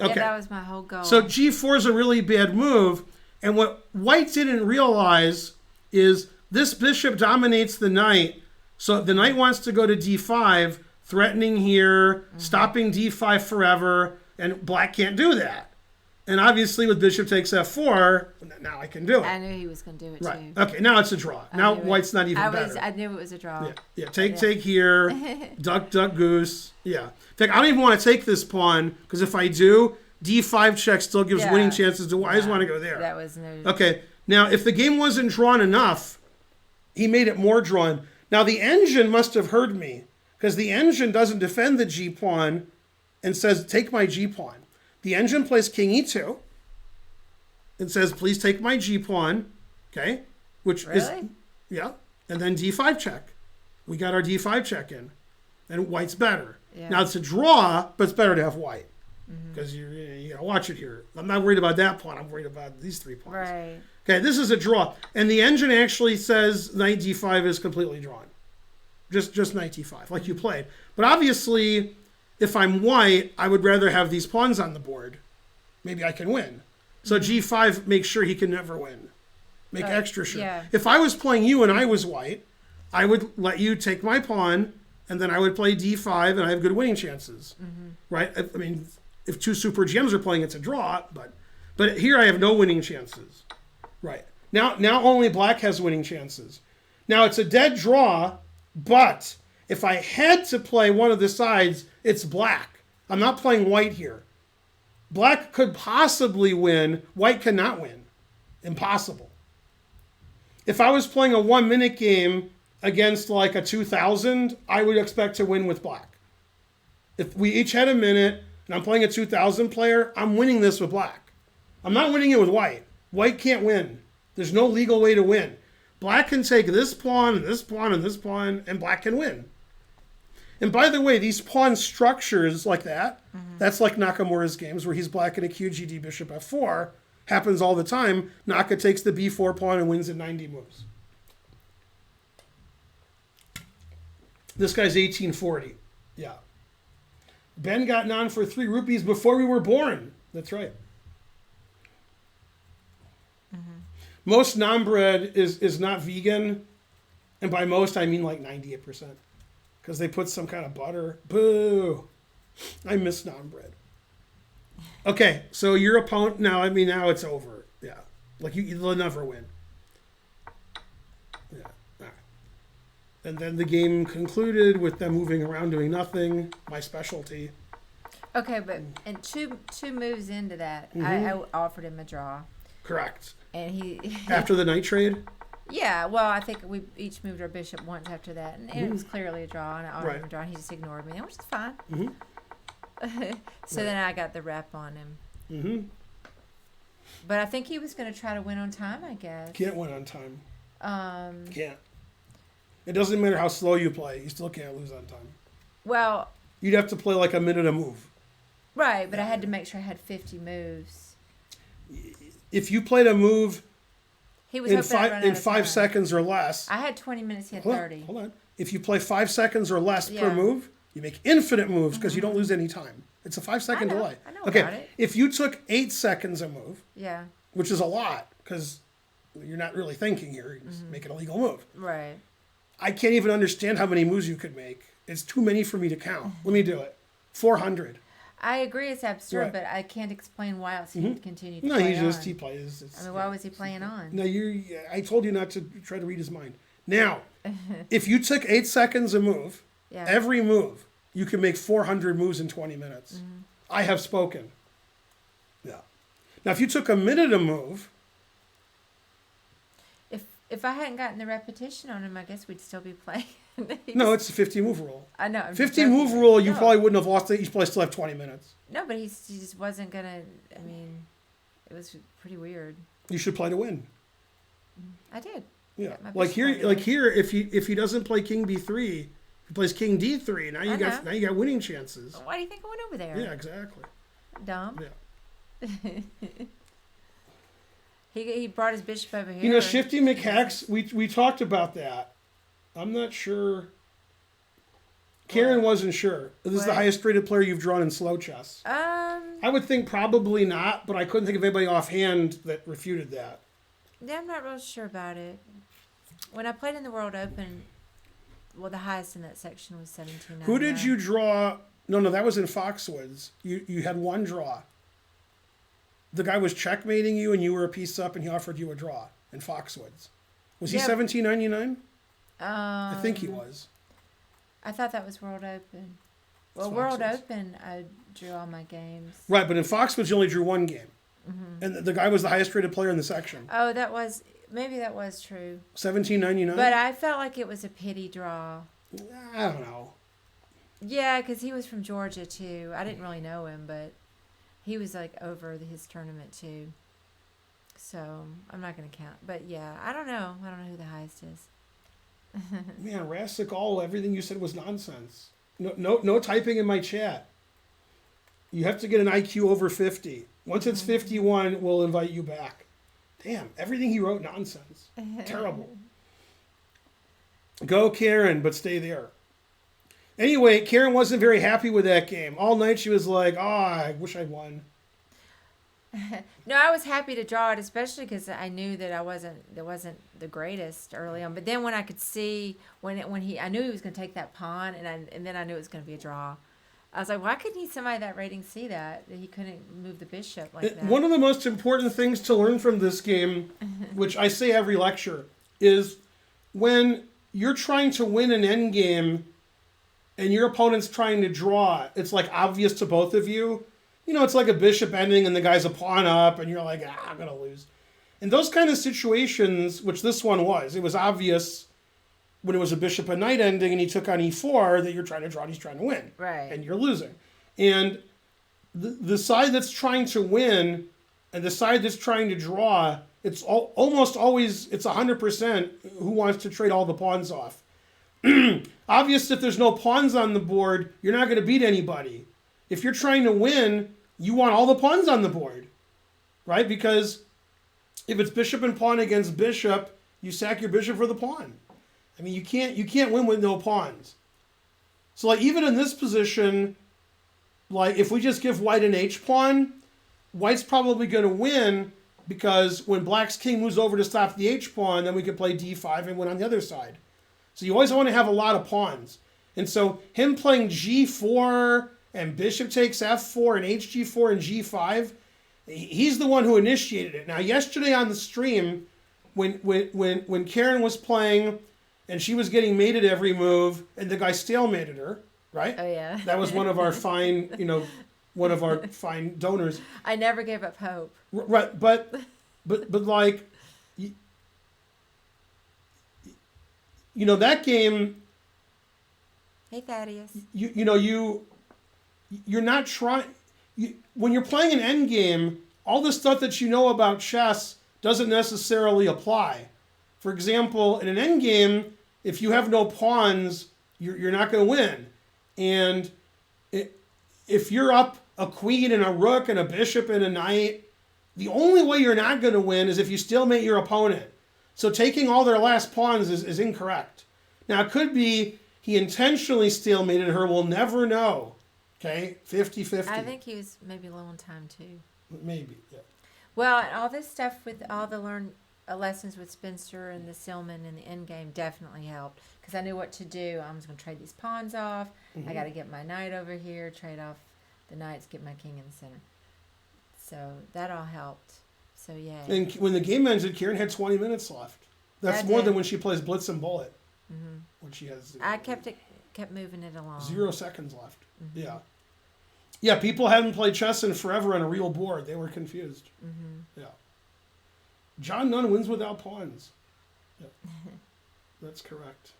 Okay. Yeah, that was my whole goal. So G4 is a really bad move. And what white didn't realize is this bishop dominates the knight. So the knight wants to go to D5, threatening here, stopping D5 forever, and black can't do that. And obviously with bishop takes F4, now I can do it. I knew he was going to do it Right. too. Okay, now it's a draw. Now white's not even better. I knew it was a draw. Yeah. Take here, duck, goose. Yeah. In fact, I don't even want to take this pawn, because if I do, D5 check still gives winning chances to white. I just want to go there. That was no... Okay, now if the game wasn't drawn enough, he made it more drawn. Now the engine must have heard me, because the engine doesn't defend the G pawn and says, take my G pawn. The engine plays king E2 and says, please take my G pawn, okay? Which is, yeah, and then D5 check. We got our D5 check in, and white's better. Yeah. Now it's a draw, but it's better to have white, because you gotta watch it here. I'm not worried about that pawn. I'm worried about these 3 pawns. Right. Okay, this is a draw, and the engine actually says knight D5 is completely drawn. Just knight D5, like you played. But obviously, if I'm white, I would rather have these pawns on the board. Maybe I can win. So G5 makes sure he can never win. Make extra sure. Yeah. If I was playing you and I was white, I would let you take my pawn, and then I would play D5, and I have good winning chances. Right? I mean, if 2 super GMs are playing, it's a draw, but here I have no winning chances. Right. Now only black has winning chances. Now it's a dead draw, but if I had to play one of the sides, it's black. I'm not playing white here. Black could possibly win. White cannot win. Impossible. If I was playing a 1-minute game against like a 2000, I would expect to win with black. If we each had a minute and I'm playing a 2000 player, I'm winning this with black. I'm not winning it with white. White can't win. There's no legal way to win. Black can take this pawn and this pawn and this pawn, and black can win. And by the way, these pawn structures like that, that's like Nakamura's games where he's blacking a QGD bishop f4, happens all the time. Naka takes the b4 pawn and wins in 90 moves. This guy's 1840. Yeah. Ben got naan for 3 rupees before we were born. That's right. Most naan bread is not vegan, and by most I mean like 98%, because they put some kind of butter. Boo! I miss naan bread. Okay, so your opponent now. I mean, now it's over. Yeah, like you'll never win. Yeah. All right. And then the game concluded with them moving around doing nothing. My specialty. Okay, but and two moves into that, I offered him a draw. Correct. And he after the night trade. Yeah, well, I think we each moved our bishop once after that, and it was clearly a draw, and I offered him a draw, and he just ignored me, which is fine. So then I got the rep on him. But I think he was going to try to win on time, I guess. Can't win on time. Can't. It doesn't matter how slow you play. You still can't lose on time. Well, you'd have to play like a minute a move. Right, but I had to make sure I had 50 moves. If you played a move he was in 5 seconds or less. I had 20 minutes, he had 30. Hold on. If you play 5 seconds or less per move, you make infinite moves because you don't lose any time. It's a 5-second delay. I know about it. If you took 8 seconds a move, yeah, which is a lot because you're not really thinking here, you're just making a legal move. Right. I can't even understand how many moves you could make. It's too many for me to count. Let me do it. 400. I agree it's absurd, but I can't explain why else he continued to no, play he plays. I mean, why was he playing on? No, I told you not to try to read his mind. Now, if you took 8 seconds a move, every move, you can make 400 moves in 20 minutes. I have spoken. Yeah. Now, if you took a minute a move. If I hadn't gotten the repetition on him, I guess we'd still be playing. No, it's the 50 move rule. I know. 50 move rule, you probably wouldn't have lost it. You probably still have 20 minutes. No, but he just wasn't going to. I mean, it was pretty weird. You should play to win. I did. Yeah. Like here, if he doesn't play King B3, he plays King D3. Now you got winning chances. Why do you think I went over there? Yeah, exactly. Dumb. Yeah. He brought his bishop over here. Shifty McHacks, we talked about that. I'm not sure. Karen wasn't sure. This is the highest rated player you've drawn in slow chess. I would think probably not, but I couldn't think of anybody offhand that refuted that. Yeah, I'm not real sure about it. When I played in the World Open, well, the highest in that section was 1799. Who did you draw? No, that was in Foxwoods. You had one draw. The guy was checkmating you, and you were a piece up, and he offered you a draw in Foxwoods. Was he 1799? I think he was. I thought that was World Open. Well, World Open, I drew all my games. Right, but in Foxwoods, you only drew one game. And the guy was the highest rated player in the section. Oh, maybe that was true. 1799? But I felt like it was a pity draw. I don't know. Yeah, because he was from Georgia, too. I didn't really know him, but he was like over his tournament, too. So I'm not going to count. But yeah, I don't know. I don't know who the highest is. Man, Rastic, everything you said was nonsense. No typing in my chat. You have to get an IQ over 50. Once it's 51, we'll invite you back. Damn, everything he wrote, nonsense. Terrible. Go, Karen, but stay there. Anyway, Karen wasn't very happy with that game. All night she was like, I wish I won. No, I was happy to draw it, especially because I knew that it wasn't the greatest early on. But then when I could see I knew he was going to take that pawn, and then I knew it was going to be a draw. I was like, why couldn't somebody that rating see that he couldn't move the bishop like that? One of the most important things to learn from this game, which I say every lecture, is when you're trying to win an endgame and your opponent's trying to draw, it's like obvious to both of you. It's like a bishop ending and the guy's a pawn up and you're like, I'm going to lose. In those kind of situations, which this one was, it was obvious when it was a bishop and knight ending and he took on e4 that you're trying to draw and he's trying to win. Right. And you're losing. And the side that's trying to win and the side that's trying to draw, it's almost always, it's 100% who wants to trade all the pawns off. Obvious if there's no pawns on the board, you're not going to beat anybody. If you're trying to win, you want all the pawns on the board, right? Because if it's bishop and pawn against bishop, you sack your bishop for the pawn. I mean, you can't win with no pawns. So like even in this position, like if we just give white an H-pawn, white's probably going to win because when black's king moves over to stop the H-pawn, then we could play D5 and win on the other side. So you always want to have a lot of pawns. And so him playing G4 and bishop takes F4 and HG4 and G5, he's the one who initiated it. Now, yesterday on the stream, when Karen was playing and she was getting mated every move and the guy stalemated her, right? Oh, yeah. That was one of our fine, fine donors. I never gave up hope. Right, but like, that game. Hey, Thaddeus. You're not trying. When you're playing an endgame, all the stuff that you know about chess doesn't necessarily apply. For example, in an endgame, if you have no pawns, you're not going to win. And if you're up a queen and a rook and a bishop and a knight, the only way you're not going to win is if you stalemate your opponent. So taking all their last pawns is incorrect. Now, it could be he intentionally stalemated her. We'll never know. Okay? 50-50. I think he was maybe low on time, too. Maybe, yeah. Well, and all this stuff with all the lessons with Spencer and the Silman and the Endgame definitely helped. Because I knew what to do. I was going to trade these pawns off. Mm-hmm. I got to get my knight over here, trade off the knights, get my king in the center. So that all helped. So, yeah. And when the game ended, Kieran had 20 minutes left. That's more than when she plays Blitz and Bullet. Mm-hmm. When she has... I kept moving it along. 0 seconds left. Mm-hmm. Yeah. Yeah, people hadn't played chess in forever on a real board. They were confused. Mm-hmm. Yeah. John Nunn wins without pawns. Yeah. That's correct.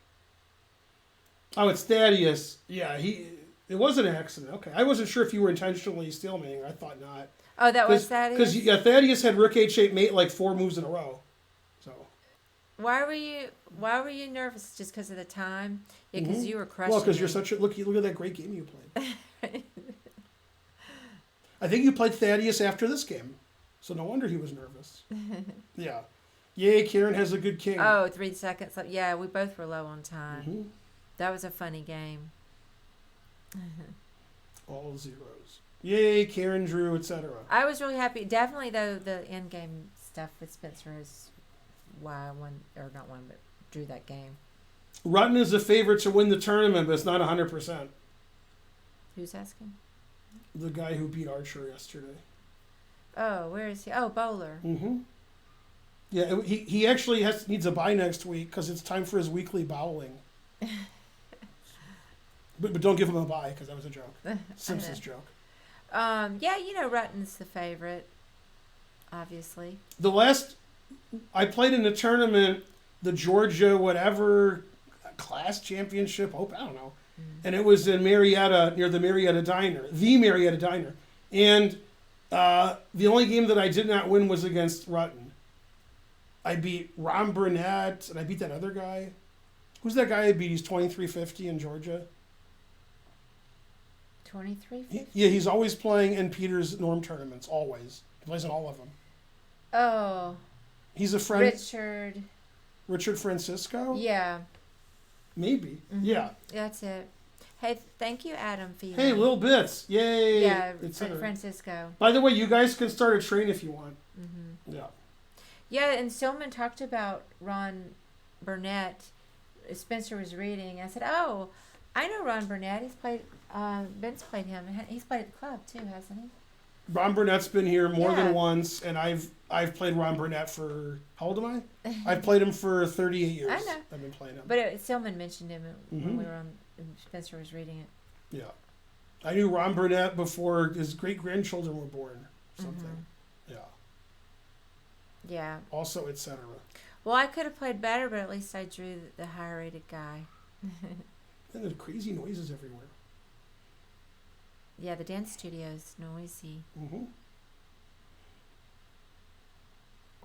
Oh, it's Thaddeus. Yeah, it was an accident. Okay. I wasn't sure if you were intentionally stalemating. I thought not. Oh, that was Thaddeus? Because Thaddeus had rook h8 mate like 4 moves in a row. So. Why were you nervous? Just because of the time? Yeah, because you were crushing. Well, because you're such a look at that great game you played. I think you played Thaddeus after this game, so no wonder he was nervous. Yeah. Yay, Karen has a good king. Oh, 3 seconds. Yeah, we both were low on time. Mm-hmm. That was a funny game. All zeros. Yay, Karen drew, etc. I was really happy. Definitely, though, the end game stuff with Spencer is why I won, or not won, but drew that game. Rutten is the favorite to win the tournament, but it's not 100%. Who's asking? The guy who beat Archer yesterday. Oh, where is he? Oh, Bowler. Mm-hmm. Yeah, he actually needs a bye next week because it's time for his weekly bowling. but don't give him a bye because that was a joke. Simpsons joke. Yeah, Rutten's the favorite, obviously. I played in a tournament, the Georgia whatever class championship, I don't know. And it was in Marietta, near the Marietta Diner. And the only game that I did not win was against Rutten. I beat Ron Burnett, and I beat that other guy. Who's that guy I beat? He's 2350 in Georgia. 2350? Yeah, he's always playing in Peter's Norm tournaments, always. He plays in all of them. Oh. He's a friend. Richard Francisco? Yeah. Maybe. Mm-hmm. Yeah. That's it. Hey, thank you, Adam, for Hey, Lil Bits. Yay. Yeah, Francisco. By the way, you guys can start a train if you want. Mm-hmm. Yeah. Yeah, and Silman talked about Ron Burnett. Spencer was reading. I said, oh, I know Ron Burnett. He's played, Ben's played him. He's played at the club, too, hasn't he? Ron Burnett's been here more than once, and I've played Ron Burnett for, how old am I? I've played him for 38 years. I know. I've been playing him. But Silman mentioned him when we were on, Spencer was reading it. Yeah. I knew Ron Burnett before his great-grandchildren were born. Something. Mm-hmm. Yeah. Yeah. Also, etc. Well, I could have played better, but at least I drew the higher-rated guy. And there's crazy noises everywhere. Yeah, the dance studio's noisy. Mm-hmm.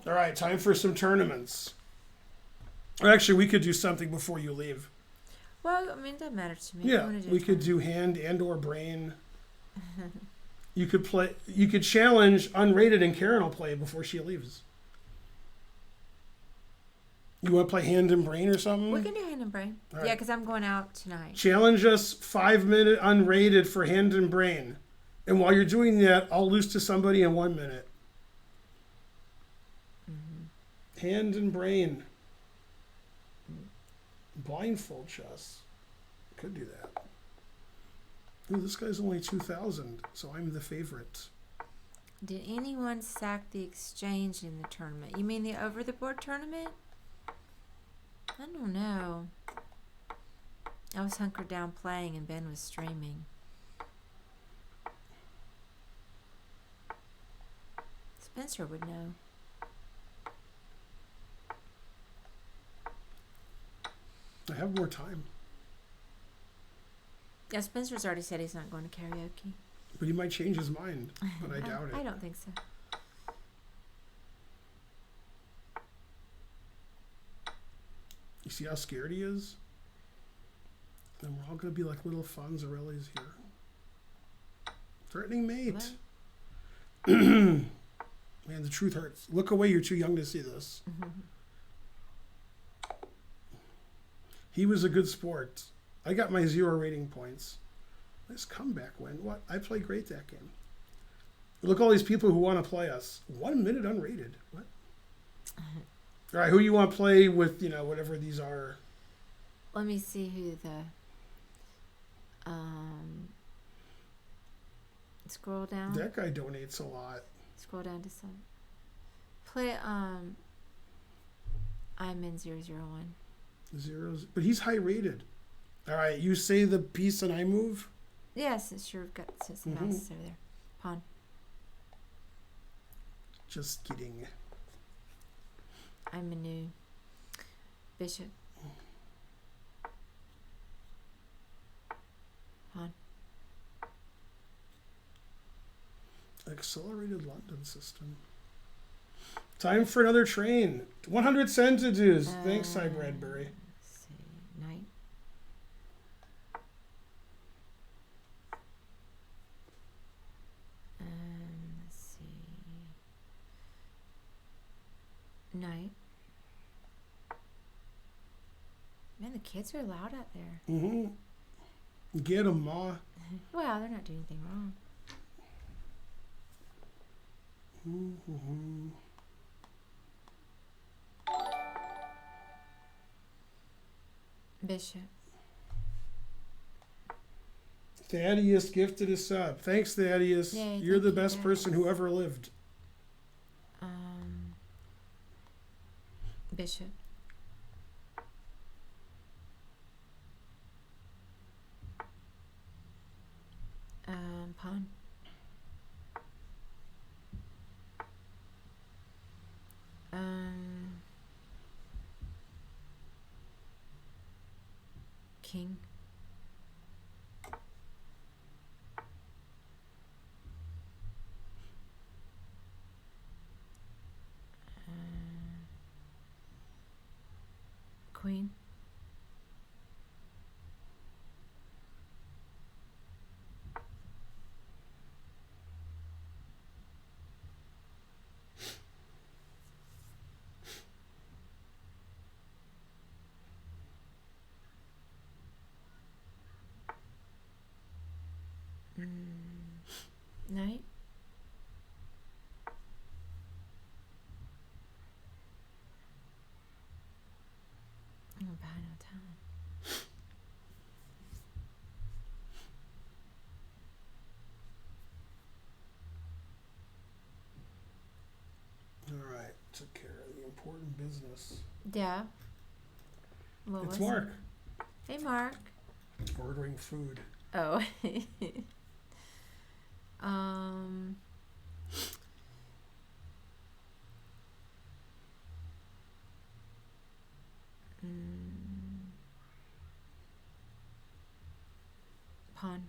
All right, time for some tournaments. Or actually, we could do something before you leave. Well, I mean, it doesn't matter to me. Yeah, we could do hand and or brain. You could challenge unrated, and Karen will play before she leaves. You want to play hand and brain or something? We can do hand and brain. Right. Yeah, because I'm going out tonight. Challenge us 5-minute unrated for hand and brain. And while you're doing that, I'll lose to somebody in 1 minute. Hand and brain. Blindfold chess. Could do that. Ooh, this guy's only 2,000, so I'm the favorite. Did anyone sack the exchange in the tournament? You mean the over-the-board tournament? I don't know. I was hunkered down playing and Ben was streaming. Spencer would know. I have more time. Yeah, Spencer's already said he's not going to karaoke. But he might change his mind, but I doubt it. I don't think so. You see how scared he is? And we're all going to be like little Fonzarellis here. Threatening mate. Man, the truth hurts. Look away, you're too young to see this. He was a good sport. I got my 0 rating points. Nice comeback win. What? I played great that game. Look, all these people who want to play us. 1 minute unrated. What? All right, who you want to play with, you know, whatever these are. Let me see who the... Scroll down. That guy donates a lot. Scroll down to some. Play, I'm in 001. Zeros. But he's high rated. All right, you say the piece and I move? Yes, it's sure got some mouses over there. Pawn. Just kidding. I'm a new bishop. Pawn. Accelerated London system. Time for another train. 100 cents to dues. Thanks, Cy Bradbury. Let's see. Knight. Let's see. Knight. Man, the kids are loud out there. Get 'em, Ma. Well, they're not doing anything wrong. Bishop. Thaddeus gifted a sub. Thanks, Thaddeus. Yay, You're thank the you, best person who Thaddeus. ever lived. Bishop. Pawn. King. Queen. Knight. I'm behind on time. All right. Took care of the important business. Yeah. What It's was Mark. it? Hey, Mark. Ordering food. Oh. Pawn.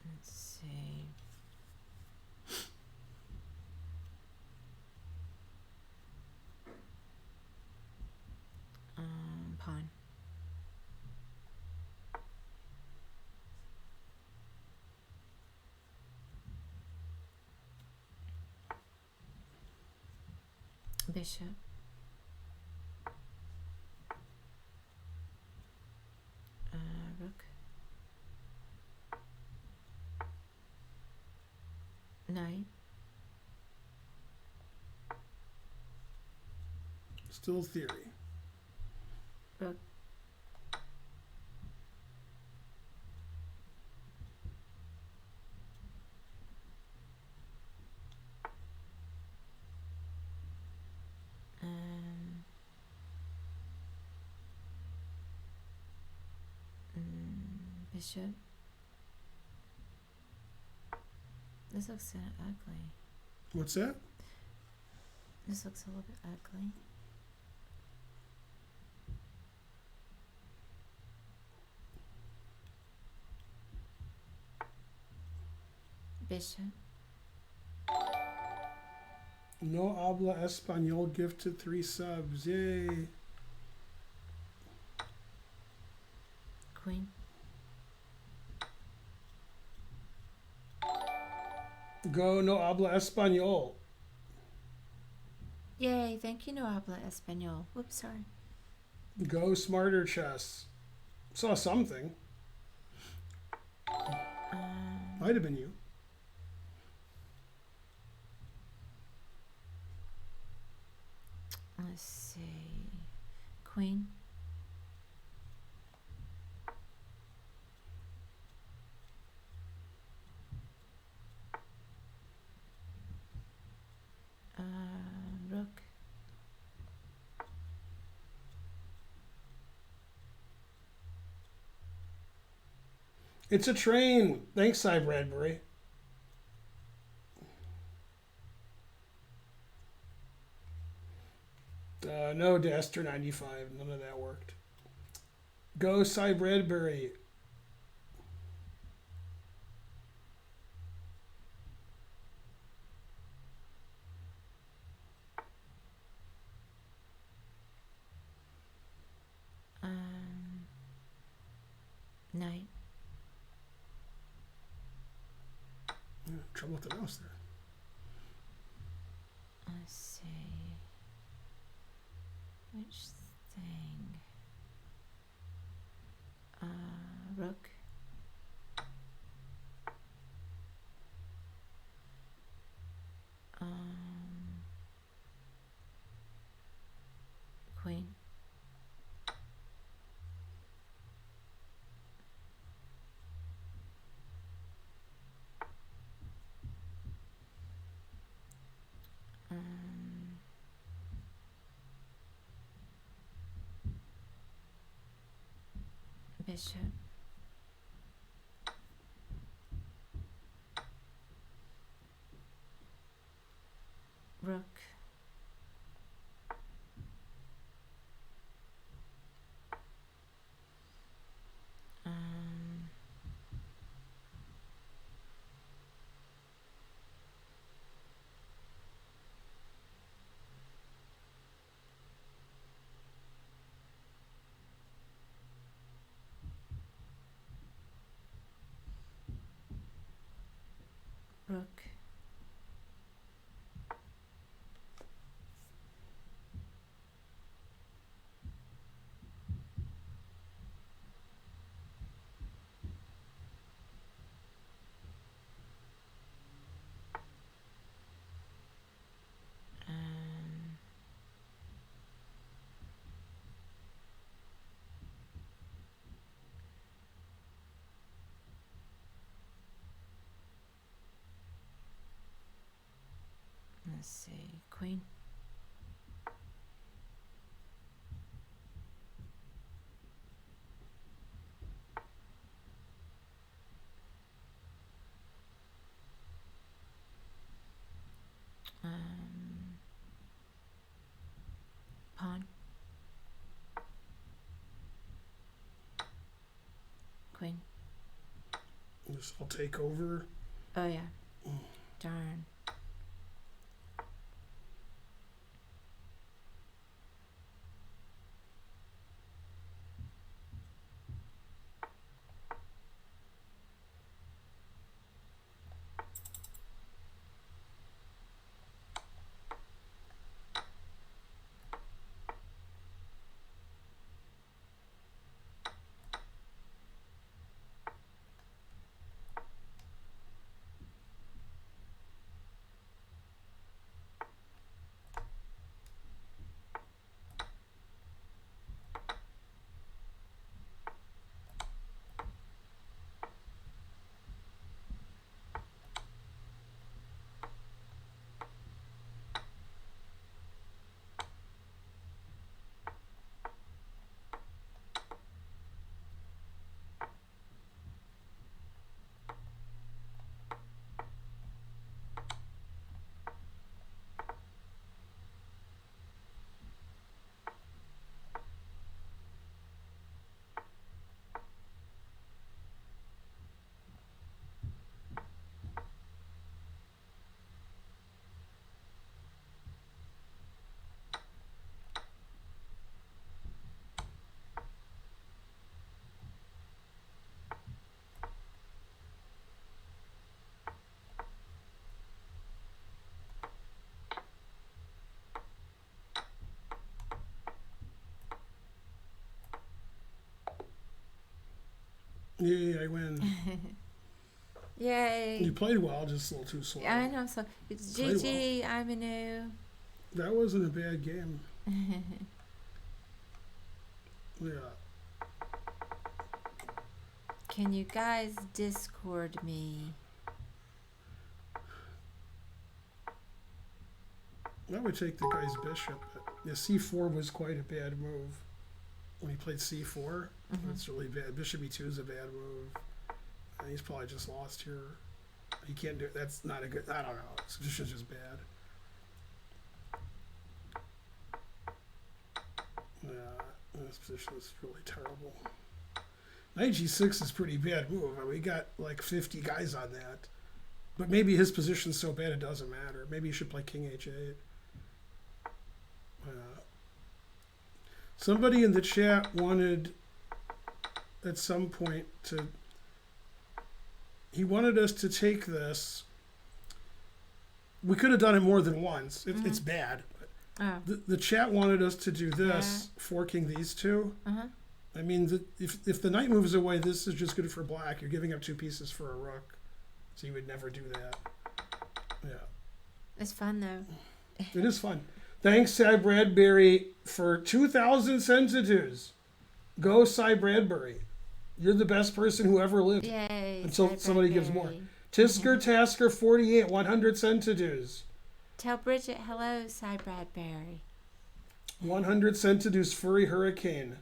Let's see. Pawn. Bishop. Rook. Knight. Still theory. Rook. Bishop. This looks kind of ugly. What's that? This looks a little bit ugly. Bishop. No habla español gifted 3 subs. Yay. Queen. Go no habla español. Yay, thank you, no habla español. Whoops, sorry. Go smarter chess. Saw something. Might have been you. Let's see. Queen. Rook. It's a train. Thanks, Cy Bradbury. No, Daster 95. None of that worked. Go, Cy Bradbury. Knight. Trouble with the mouse there. Let's see. Which thing? Rook. Queen. Bishop. Rook. Rook. Let's see, Queen. Pawn. Queen. This will take over. Oh yeah. Darn. Yeah, I win. Yay. You played well, just a little too slow. I know. So it's Played GG. I'm a new. That wasn't a bad game. Yeah. Can you guys Discord me? I would take the guy's bishop. But the c4 was quite a bad move. When he played c4, that's really bad. Bishop e2 is a bad move. And he's probably just lost here. He can't do it. That's not a good. I don't know. This is just bad. Yeah, this position is really terrible. Knight g6 is a pretty bad move. I mean, we got like 50 guys on that. But maybe his position's so bad it doesn't matter. Maybe you should play king h8. Somebody in the chat wanted at some point to. He wanted us to take this. We could have done it more than once. It's bad. But the chat wanted us to do this, forking these two. I mean, if the knight moves away, this is just good for black. You're giving up 2 pieces for a rook. So you would never do that. Yeah. It's fun, though. It is fun. Thanks, Cy Bradbury, for 2,000 sensitus. Go, Cy Bradbury. You're the best person who ever lived. Yay. Until somebody gives more. Tisker Tasker 48, 100 sensitus. Tell Bridget hello, Cy Bradbury. 100 sensitus Furry Hurricane.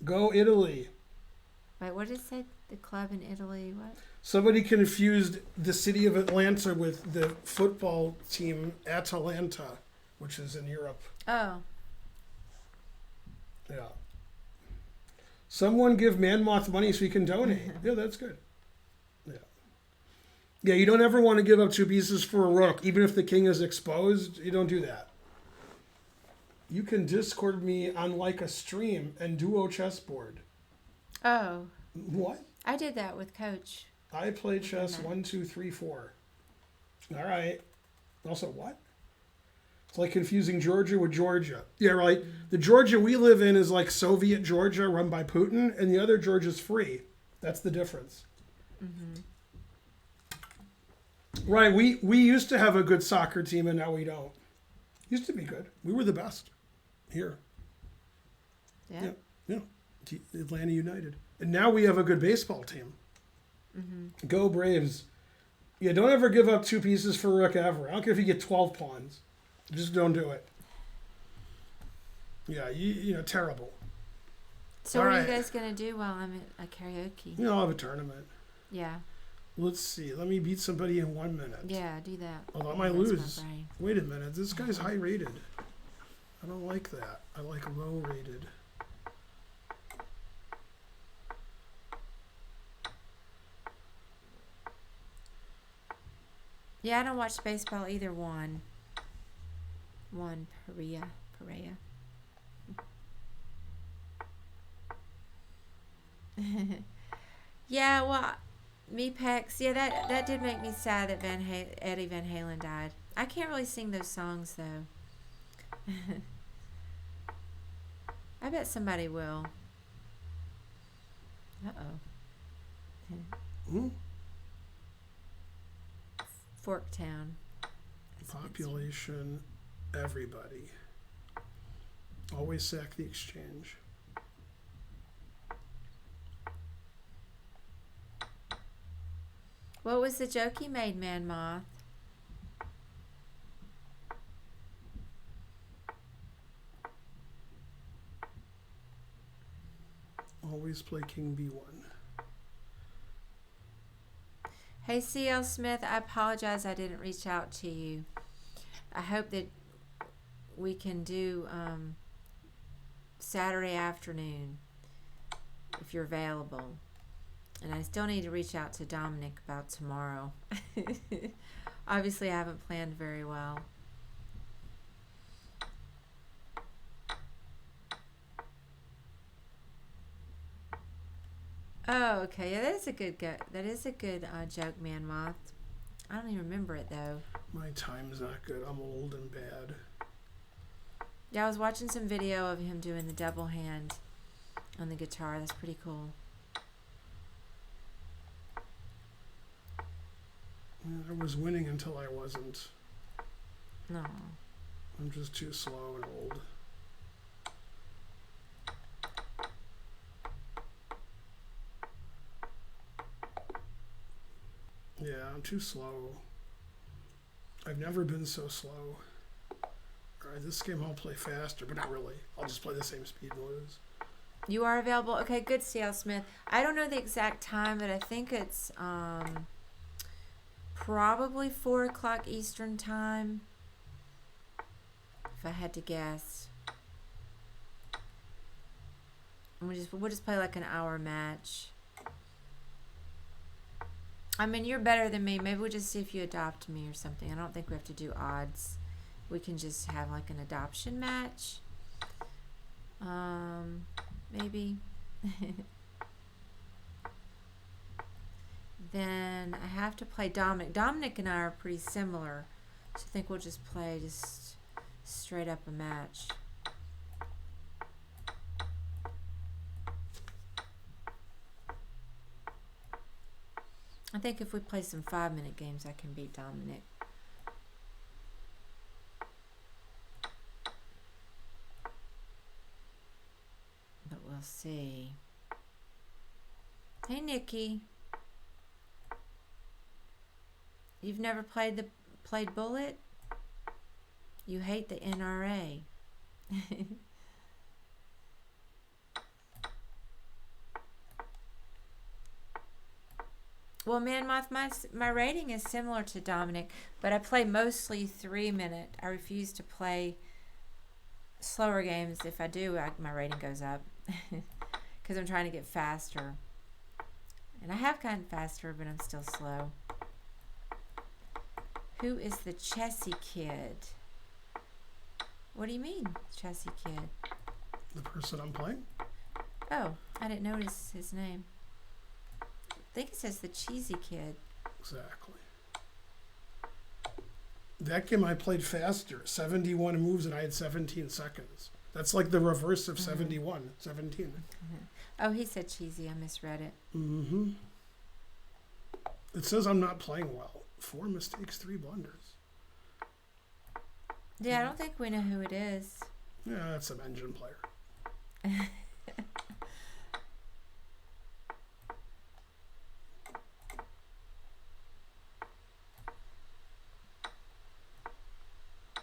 Go, Italy. Wait, what did it say? The club in Italy? What? Somebody confused the city of Atlanta with the football team Atalanta, which is in Europe. Oh. Yeah. Someone give Manmoth money so he can donate. Yeah, that's good. Yeah. Yeah, you don't ever want to give up 2 pieces for a rook, even if the king is exposed. You don't do that. You can Discord me on like a stream and duo chessboard. Oh. What? I did that with Coach. I play chess 1, 2, 3, 4. All right. Also, what? It's like confusing Georgia with Georgia. Yeah, right. The Georgia we live in is like Soviet Georgia run by Putin, and the other Georgia's free. That's the difference. Right. We used to have a good soccer team, and now we don't. Used to be good. We were the best here. Yeah. Yeah. Atlanta United. And now we have a good baseball team. Go Braves. Yeah, don't ever give up 2 pieces for a rook ever. I don't care if you get 12 pawns. Just don't do it. Yeah, you know, terrible. So what are you guys going to do while I'm at a karaoke? I'll have a tournament. Yeah. Let's see. Let me beat somebody in 1 minute. Yeah, do that. Although I might lose. Wait a minute. This guy's high rated. I don't like that. I like low rated. Yeah, I don't watch baseball either. One Perea. Yeah, well, me Pex. Yeah, that did make me sad that Eddie Van Halen died. I can't really sing those songs though. I bet somebody will. Forktown. Population, everybody. Always sack the exchange. What was the joke he made, Man Moth? Always play King B1. Hey, CL Smith, I apologize I didn't reach out to you. I hope that we can do Saturday afternoon if you're available. And I still need to reach out to Dominic about tomorrow. Obviously, I haven't planned very well. Oh, okay. Yeah, that is a good joke, Man Moth. I don't even remember it though. My time's not good. I'm old and bad. Yeah, I was watching some video of him doing the double hand on the guitar. That's pretty cool. I was winning until I wasn't. No. I'm just too slow and old. Yeah, I'm too slow. I've never been so slow. Alright, this game I'll play faster, but not really. I'll just play the same speed and lose. You are available? Okay, good, C.L. Smith. I don't know the exact time, but I think it's probably 4 o'clock Eastern time, if I had to guess. And we'll just play like an hour match. I mean, you're better than me. Maybe we'll just see if you adopt me or something. I don't think we have to do odds. We can just have like an adoption match. Maybe. Then I have to play Dominic. Dominic and I are pretty similar. So I think we'll just play just straight up a match. I think if we play some 5-minute games, I can beat Dominic. But we'll see. Hey, Nikki. You've never played Bullet? You hate the NRA. Well, Man Moth, my rating is similar to Dominic, but I play mostly 3-minute. I refuse to play slower games. If I do, my rating goes up because I'm trying to get faster. And I have gotten faster, but I'm still slow. Who is the Chessy Kid? What do you mean, Chessy Kid? The person I'm playing? Oh, I didn't notice his name. I think it says the Cheesy Kid. Exactly. That game I played faster. 71 moves and I had 17 seconds. That's like the reverse of 71. 17. Oh, he said cheesy. I misread it. Mm-hmm. It says I'm not playing well. 4 mistakes, 3 blunders. Yeah, I don't think we know who it is. Yeah, that's some engine player.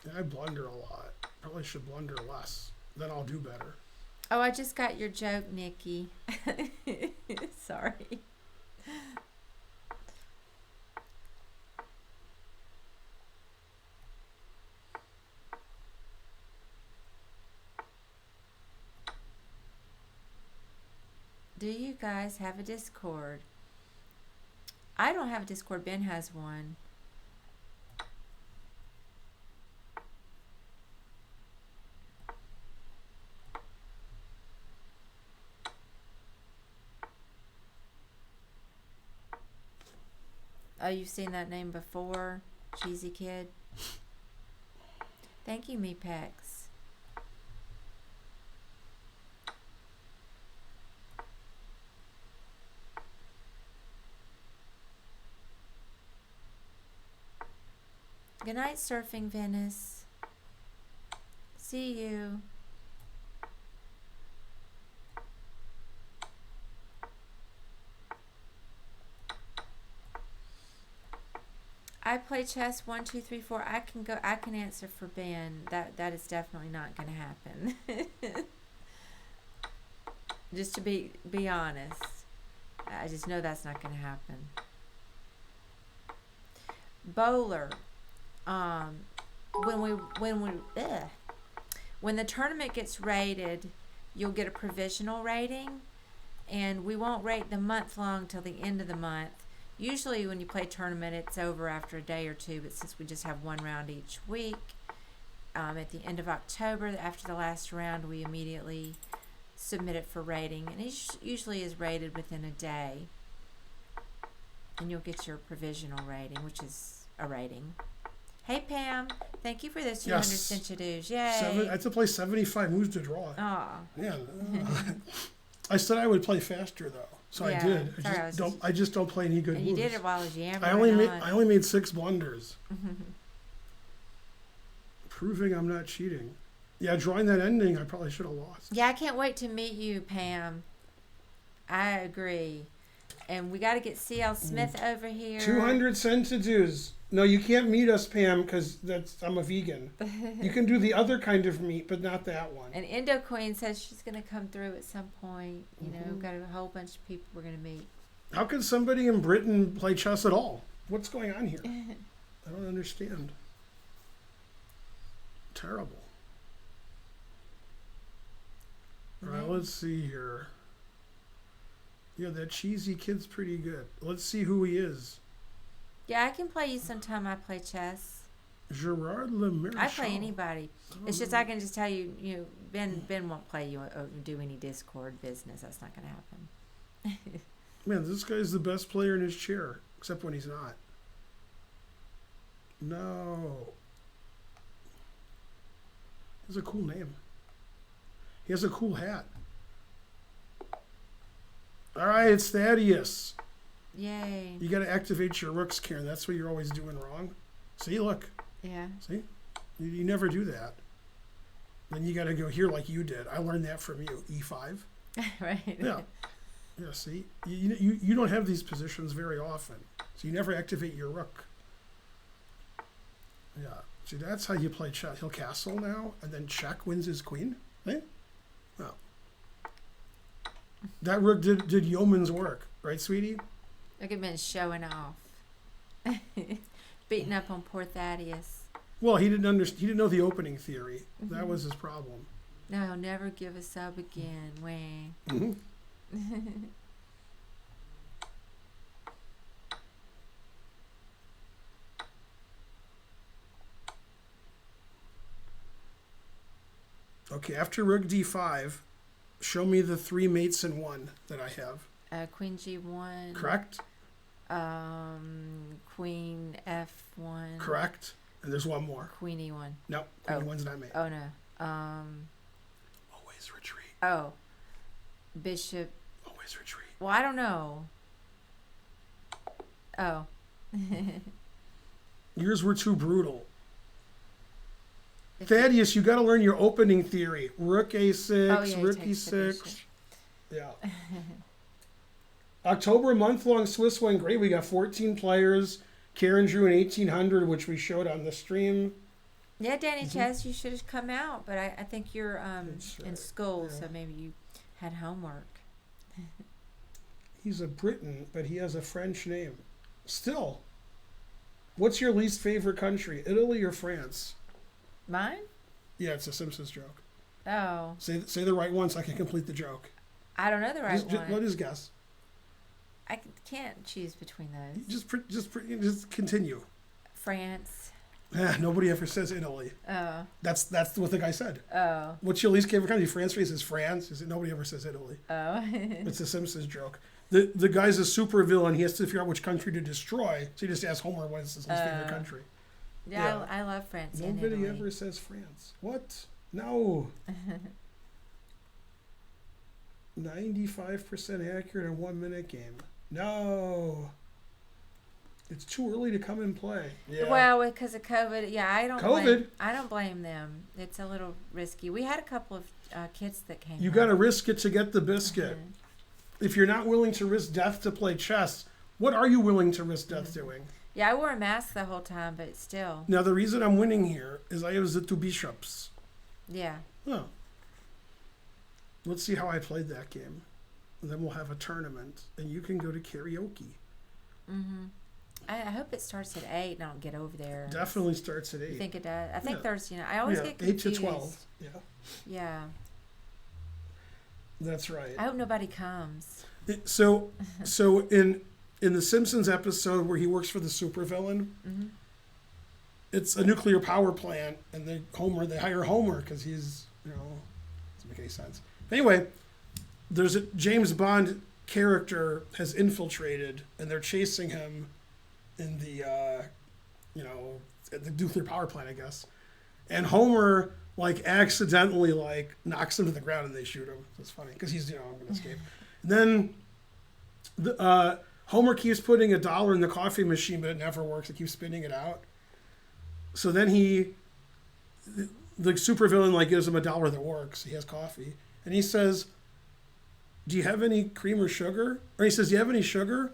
Yeah, I blunder a lot. Probably should blunder less. Then I'll do better. Oh, I just got your joke, Nikki. Sorry. Do you guys have a Discord? I don't have a Discord. Ben has one. Oh, you've seen that name before? Cheesy Kid? Thank you, Mepex. Good night, Surfing Venice. See you. I play chess 1, 2, 3, 4. I can answer for Ben. That is definitely not going to happen. Just to be honest, I just know that's not going to happen. Bowler. When the tournament gets rated, you'll get a provisional rating, and we won't rate the month long till the end of the month. Usually when you play tournament, it's over after a day or two, but since we just have one round each week, at the end of October, after the last round, we immediately submit it for rating, and it usually is rated within a day, and you'll get your provisional rating, which is a rating. Hey, Pam, thank you for those 200 centidues. Yay. I had to play 75 moves to draw. Aw. Yeah. I said I would play faster, though. So Yeah. I did. Sorry, I just don't play any good and moves. you did it while I was yammering I only made 6 blunders. Proving I'm not cheating. Yeah, drawing that ending, I probably should have lost. Yeah, I can't wait to meet you, Pam. I agree. And we got to get C.L. Smith over here. 200 sentences. No, you can't meet us, Pam, because I'm a vegan. You can do the other kind of meat, but not that one. And Indo Queen says she's going to come through at some point. You know, we've got a whole bunch of people we're going to meet. How could somebody in Britain play chess at all? What's going on here? I don't understand. Terrible. All right, let's see here. Yeah, that cheesy kid's pretty good. Let's see who he is. Yeah, I can play you sometime. I play chess. Gerard Lemerchal. I play anybody. It's just I can just tell you, Ben won't play you or do any Discord business. That's not going to happen. Man, this guy's the best player in his chair, except when he's not. No. He has a cool name. He has a cool hat. All right, it's Thaddeus. Yay. You got to activate your rooks, Karen. That's what you're always doing wrong. See, look. Yeah. See? You never do that. Then you got to go here like you did. I learned that from you. E5. Right. Yeah. Yeah, see? You don't have these positions very often. So you never activate your rook. Yeah. See, that's how you play chess. He'll castle now, and then check wins his queen. Eh? Oh. That rook did yeoman's work. Right, sweetie? Look at Ben showing off. Beating up on poor Thaddeus. Well, he didn't know the opening theory. That was his problem. No, he'll never give us up again. Wah. Mm-hmm. Okay, after rook d5, show me the 3 mates in 1 that I have. Queen G1. Correct? Queen F1. Correct. And there's one more. Queen E1. No, Queen E1's not mate. Oh, no. Always retreat. Oh. Bishop. Always retreat. Well, I don't know. Oh. Yours were too brutal. Thaddeus, you got to learn your opening theory. Rook A6, rook E6. Yeah. October, month-long Swiss went great. We got 14 players. Karen drew an 1800, which we showed on the stream. Yeah, Danny Chess, you should have come out, but I think you're in school, yeah. so maybe you had homework. He's a Briton, but he has a French name. Still, what's your least favorite country, Italy or France? Mine? Yeah, it's a Simpsons joke. Oh. Say the right one so I can complete the joke. I don't know the right one. Let us guess. I can't choose between those. Just continue. France. Nobody ever says Italy. Oh. That's what the guy said. Oh. What's your least favorite country? France. He says France. He said nobody ever says Italy. Oh. It's a Simpsons joke. The guy's a super villain. He has to figure out which country to destroy. So he just asks Homer what's his least favorite country. Yeah, I love France. Nobody ever says France. What? No. 95% accurate in 1 minute game. No. It's too early to come and play. Yeah. Well, because of COVID, yeah, I don't blame them. It's a little risky. We had a couple of kids that came. You got to risk it to get the biscuit. If you're not willing to risk death to play chess, what are you willing to risk death doing? Yeah, I wore a mask the whole time, but still. Now, the reason I'm winning here is I have the 2 bishops. Yeah. Oh. Let's see how I played that game. And then we'll have a tournament, and you can go to karaoke. Mm-hmm. I hope it starts at 8 and I don't get over there. Definitely starts at 8. You think it does? I think there's, I always get confused. 8 to 12. Yeah. Yeah. That's right. I hope nobody comes. So in the Simpsons episode where he works for the supervillain, it's a nuclear power plant, and they hire Homer because he's, doesn't make any sense. Anyway, there's a James Bond character has infiltrated, and they're chasing him in the, at the nuclear power plant, I guess. And Homer, accidentally, knocks him to the ground, and they shoot him. It's funny, because he's, I'm going to escape. And then Homer keeps putting $1 in the coffee machine, but it never works. It keeps spinning it out. So then the supervillain like gives him $1 that works. He has coffee, and he says, "Do you have any cream or sugar?" Or he says, "Do you have any sugar?"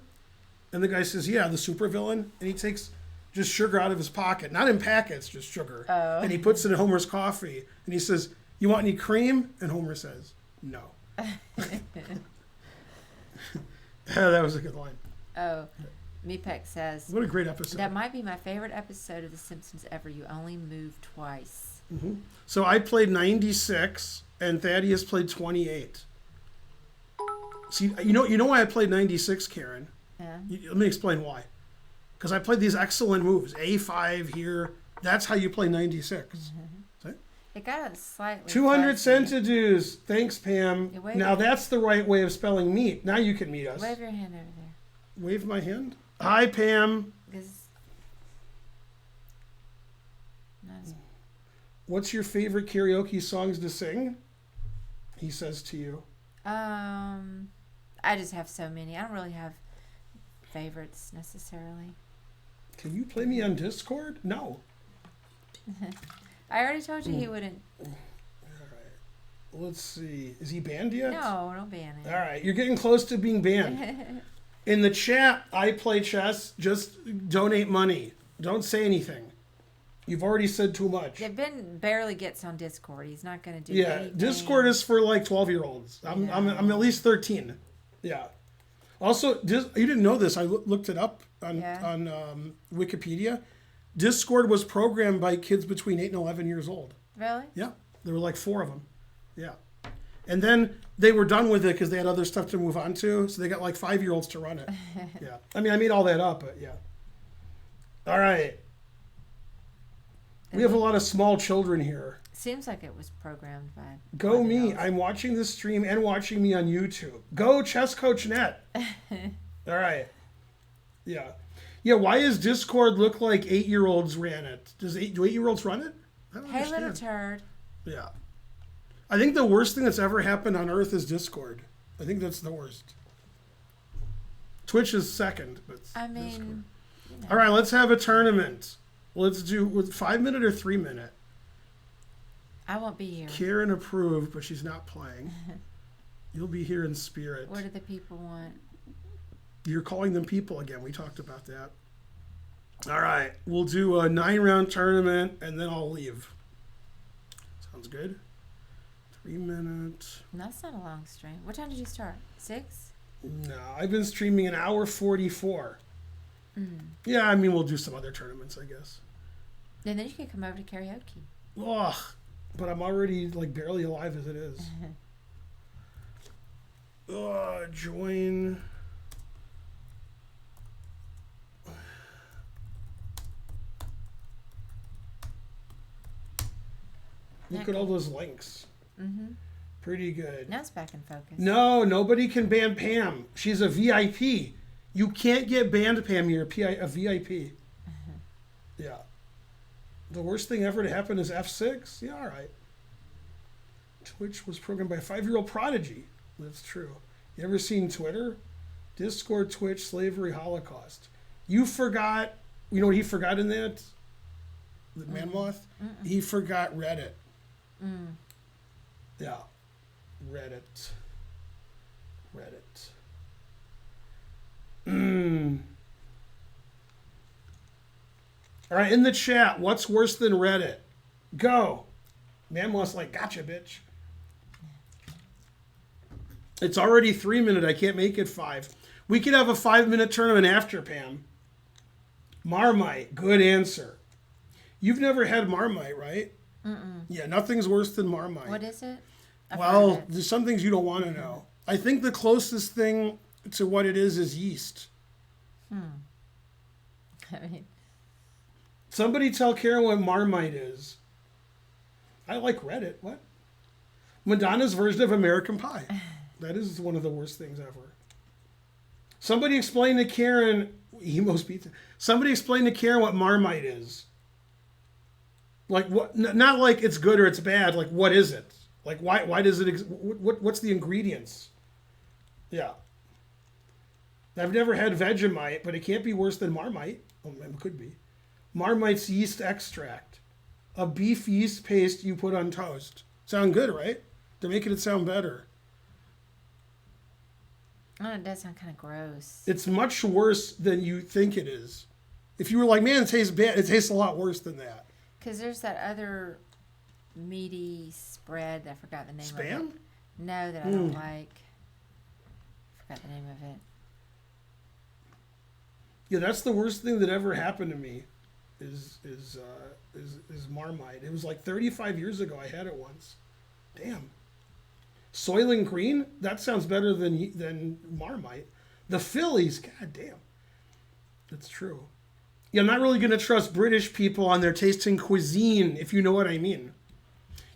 And the guy says, "Yeah." The supervillain, and he takes just sugar out of his pocket, not in packets, just sugar, and he puts it in Homer's coffee, and he says, "You want any cream?" And Homer says, "No." That was a good line. Oh, Meepeck says, What a great episode. that might be my favorite episode of The Simpsons ever. You only move twice. Mm-hmm. So I played 96, and Thaddeus played 28. See, you know why I played 96, Karen? Yeah. Let me explain why. Because I played these excellent moves. A5 here. That's how you play 96. Mm-hmm. It got a slightly 200 fuzzy. centidues. Thanks, Pam. Yeah, wave Now it. that's the right way of spelling meat. Now you can meet us. Wave your hand over there. Wave my hand. Hi, Pam. Because What's your favorite karaoke songs to sing? He says to you. I just have so many. I don't really have favorites necessarily. Can you play me on Discord? No. I already told you he wouldn't. All right. Let's see. Is he banned yet? No, don't ban it. All right. You're getting close to being banned. In the chat, I play chess. Just donate money. Don't say anything. You've already said too much. Yeah, Ben barely gets on Discord. He's not going to do Yeah, anything. Discord is for like 12-year-olds. I'm at least 13. Yeah. Also, you didn't know this. I looked it up on Wikipedia. Discord was programmed by kids between 8 and 11 years old. Really? Yeah. There were like 4 of them. Yeah. And then they were done with it because they had other stuff to move on to. So they got like 5-year-olds to run it. Yeah. I mean, I made all that up, but yeah. All right. We have a lot of small children here. Seems like it was programmed by. Go by me. adults. I'm watching this stream and watching me on YouTube. Go Chess Coach Net. All right. Yeah. Yeah, why does Discord look like 8-year-olds ran it? Do 8-year-olds run it? I don't Hey, little understand. turd. Yeah. I think the worst thing that's ever happened on Earth is Discord. I think that's the worst. Twitch is second, but I mean, Discord. you know. All right, let's have a tournament. Let's do with 5-minute or 3-minute. I won't be here. Karen approved, but she's not playing. You'll be here in spirit. What do the people want? You're calling them people again. We talked about that. All right. We'll do a 9-round tournament, and then I'll leave. Sounds good? 3-minute. That's not a long stream. What time did you start? 6? No, I've been streaming an hour 44. Yeah, I mean, we'll do some other tournaments, I guess. And then you can come over to karaoke. Ugh, but I'm already, like, barely alive as it is. Join... Look at all those links. Mm-hmm. Pretty good. Now it's back in focus. No, nobody can ban Pam. She's a VIP. You can't get banned, Pam. You're a VIP. Yeah. The worst thing ever to happen is F6? Yeah, all right. Twitch was programmed by a 5-year-old prodigy. That's true. You ever seen Twitter? Discord, Twitch, slavery, Holocaust. You forgot, you know what he forgot in that? The Man Moth? He forgot Reddit. Yeah. Reddit. All right, in the chat, what's worse than Reddit? Go. Man Moth's like, gotcha, bitch. It's already 3-minute. I can't make it 5. We could have a 5-minute tournament after, Pam. Marmite. Good answer. You've never had Marmite, right? Yeah, nothing's worse than Marmite. What is it? Well, there's some things you don't want to know. I think the closest thing to what it is yeast. I mean, Somebody tell Karen what Marmite is. I like Reddit. What? Madonna's version of American Pie. That is one of the worst things ever. Somebody explain to Karen... Emo's pizza. Somebody explain to Karen what Marmite is. Like, what? Not like it's good or it's bad. Like, what is it? Like, why does it... What's the ingredients? Yeah. I've never had Vegemite, but it can't be worse than Marmite. Oh, it could be. Marmite's yeast extract. A beef yeast paste you put on toast. Sound good, right? They're making it sound better. Oh, it does sound kind of gross. It's much worse than you think it is. If you were like, man, it tastes bad, it tastes a lot worse than that. Because there's that other meaty spread. I forgot the name of it. Spam? No, that I don't like. Forgot the name of it. Yeah, that's the worst thing that ever happened to me. Is Marmite. It was like 35 years ago. I had it once. Damn. Soylent Green? That sounds better than Marmite. The Phillies, god damn. That's true. Yeah, I'm not really going to trust British people on their taste in cuisine, if you know what I mean.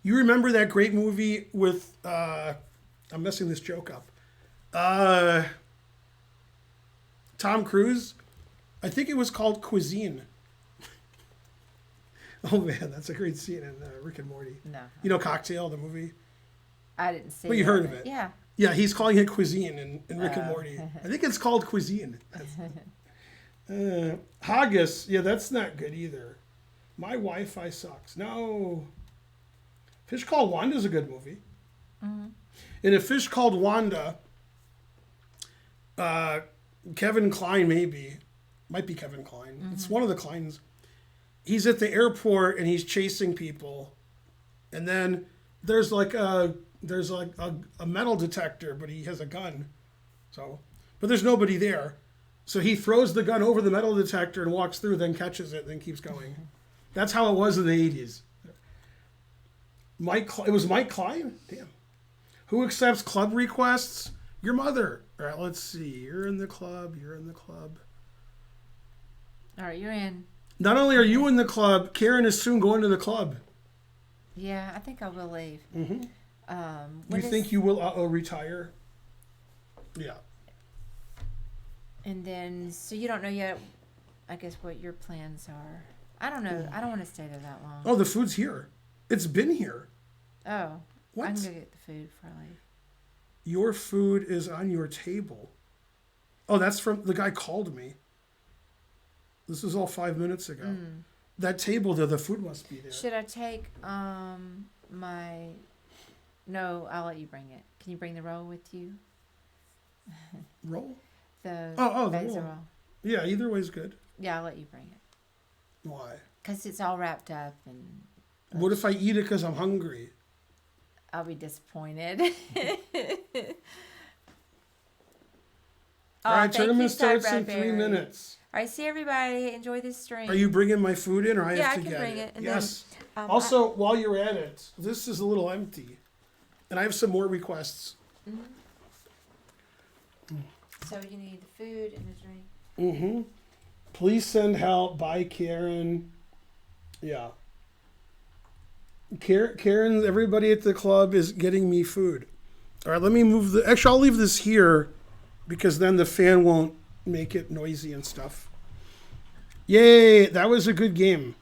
You remember that great movie with, I'm messing this joke up. Tom Cruise? I think it was called Cuisine. Oh man, that's a great scene in Rick and Morty. No. You know Cocktail, the movie? I didn't see it. But you heard of it. Yeah. Yeah, he's calling it Cuisine in Rick and Morty. I think it's called Cuisine. Haggis, yeah, that's not good either. My Wi-Fi sucks. No. Fish Called Wanda's a good movie. Mm-hmm. In A Fish Called Wanda, Kevin Kline might be Kevin Kline. Mm-hmm. It's one of the Klines. He's at the airport and he's chasing people, and then there's like a metal detector, but he has a gun. But there's nobody there, so he throws the gun over the metal detector and walks through, then catches it, then keeps going. That's how it was in the 80s. It was Mike Klein. Damn. Who accepts club requests? Your mother. All right, let's see. You're in the club. All right, you're in. Not only are you in the club, Karen is soon going to the club. Yeah, I think I will leave. Mm-hmm. You think you will retire? Yeah. And then, so you don't know yet, I guess, what your plans are. I don't know. I don't want to stay there that long. Oh, the food's here. It's been here. Oh. What? I can go get the food before I leave. Your food is on your table. Oh, that's from the guy called me. This is all 5 minutes ago. That table there, the food must be there. Should I take my... No, I'll let you bring it. Can you bring the roll with you? Roll? The roll. roll. Yeah, either way's good. Yeah, I'll let you bring it. Why? Because it's all wrapped up and... What if I eat it because I'm hungry? I'll be disappointed. All right, tournament starts in 3 minutes. All right, see everybody. Enjoy this stream. Are you bringing my food in, or I have to get it? Yeah, I can bring it. And yes. Then, also, while you're at it, this is a little empty, and I have some more requests. Mm-hmm. So you need the food and the drink. Mm-hmm. Please send help. Bye, Karen. Yeah. Karen, everybody at the club is getting me food. All right, let me move actually, I'll leave this here because then the fan won't make it noisy and stuff. Yay, that was a good game.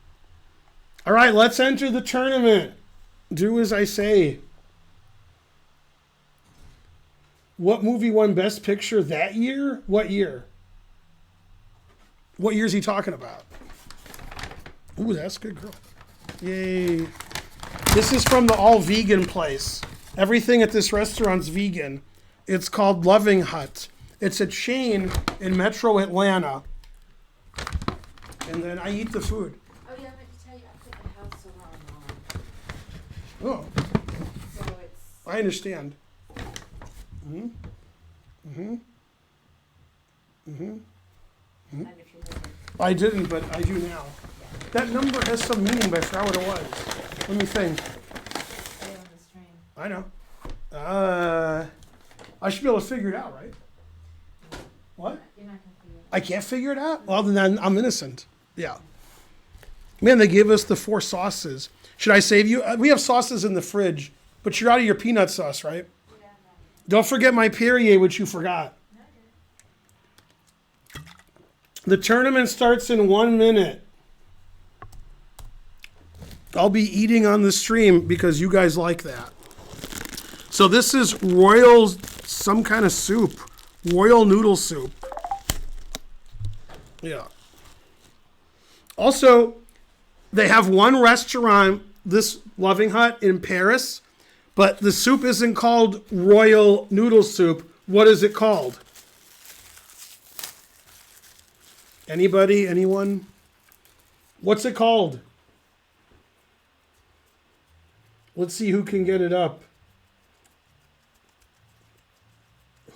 All right, let's enter the tournament. Do as I say. What movie won Best Picture that year? What year? What year is he talking about? Ooh, that's a good girl. Yay. This is from the all-vegan place. Everything at this restaurant's vegan. It's called Loving Hut. It's a chain in Metro Atlanta. And then I eat the food. Oh, yeah, I meant to tell you, I put the house alarm on. Oh, So it's... I understand. Mm-hmm. Mm-hmm. Mm-hmm. Mm-hmm. I didn't, but I do now. That number has some meaning, but I forgot what it was. Let me think. Stay on the stream. I know. I should be able to figure it out, right? What? You're not going to figure it out. I can't figure it out? Well, then I'm innocent. Yeah. Man, they gave us the 4 sauces. Should I save you? We have sauces in the fridge, but you're out of your peanut sauce, right? Yeah, no. Don't forget my Perrier, which you forgot. The tournament starts in 1 minute. I'll be eating on the stream because you guys like that. So this is Royal, some kind of soup. Royal noodle soup. Yeah. Also, they have one restaurant, this Loving Hut in Paris, but the soup isn't called royal noodle soup. What is it called? Anybody? Anyone? What's it called? Let's see who can get it up.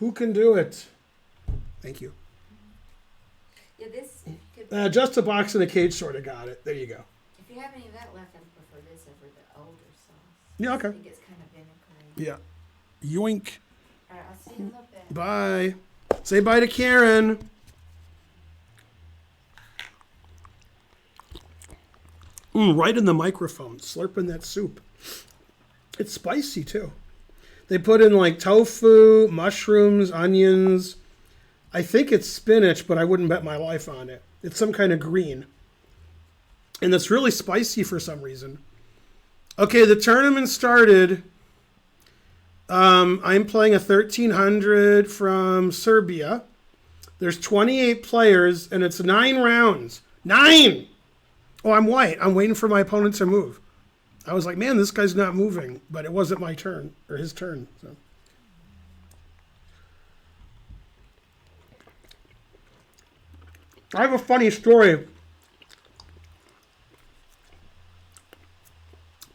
Who can do it? Thank you. Yeah, this could Just a box and a cage sort of got it. There you go. if you have any of that left, I prefer this over the older sauce. Yeah, okay. I think it's kind of vinegary. Yeah. Yoink. All right, I'll see you in a little bit. Bye. Say bye to Karen. Right in the microphone, slurping that soup. It's spicy too. They put in like tofu, mushrooms, onions. I think it's spinach, but I wouldn't bet my life on it. It's some kind of green. And it's really spicy for some reason. Okay, the tournament started. I'm playing a 1300 from Serbia. There's 28 players, and it's 9 rounds. 9! Oh, I'm white. I'm waiting for my opponent to move. I was like, man, this guy's not moving. But it wasn't my turn, or his turn. So. I have a funny story.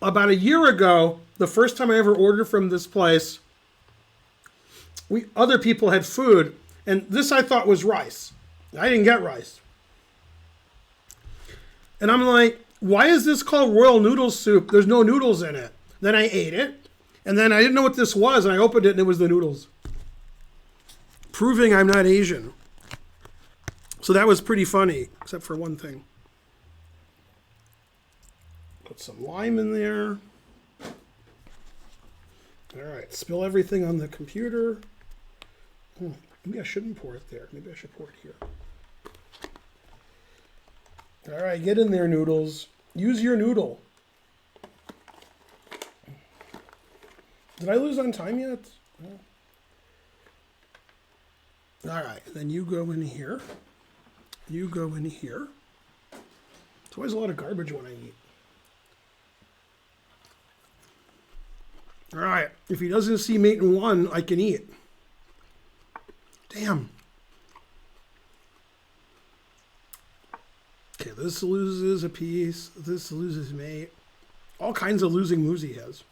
About a year ago, the first time I ever ordered from this place, other people had food, and this I thought was rice. I didn't get rice. And I'm like, why is this called royal noodle soup? There's no noodles in it. Then I ate it, and then I didn't know what this was, and I opened it, and it was the noodles. Proving I'm not Asian. So that was pretty funny, except for one thing. Put some lime in there. All right, spill everything on the computer. Maybe I shouldn't pour it there. Maybe I should pour it here. All right, get in there, noodles. Use your noodle. Did I lose on time yet? No. All right, then you go in here. You go in here. There's always a lot of garbage when I eat. All right, if he doesn't see mate in one, I can eat. Damn. Okay, this loses a piece. This loses mate. All kinds of losing moves he has.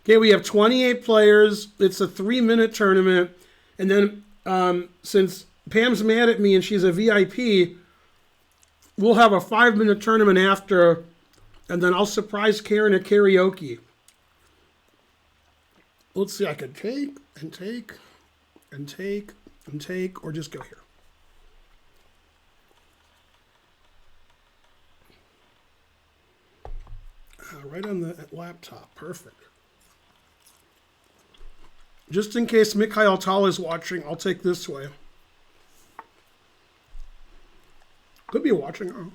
Okay, we have 28 players. It's a 3-minute tournament. And then since Pam's mad at me and she's a VIP, we'll have a 5-minute tournament after, and then I'll surprise Karen at karaoke. Let's see, I could take, and take, and take, and take, or just go here. Right on the laptop, perfect. Just in case Mikhail Tal is watching, I'll take this way. Could be watching. Oh.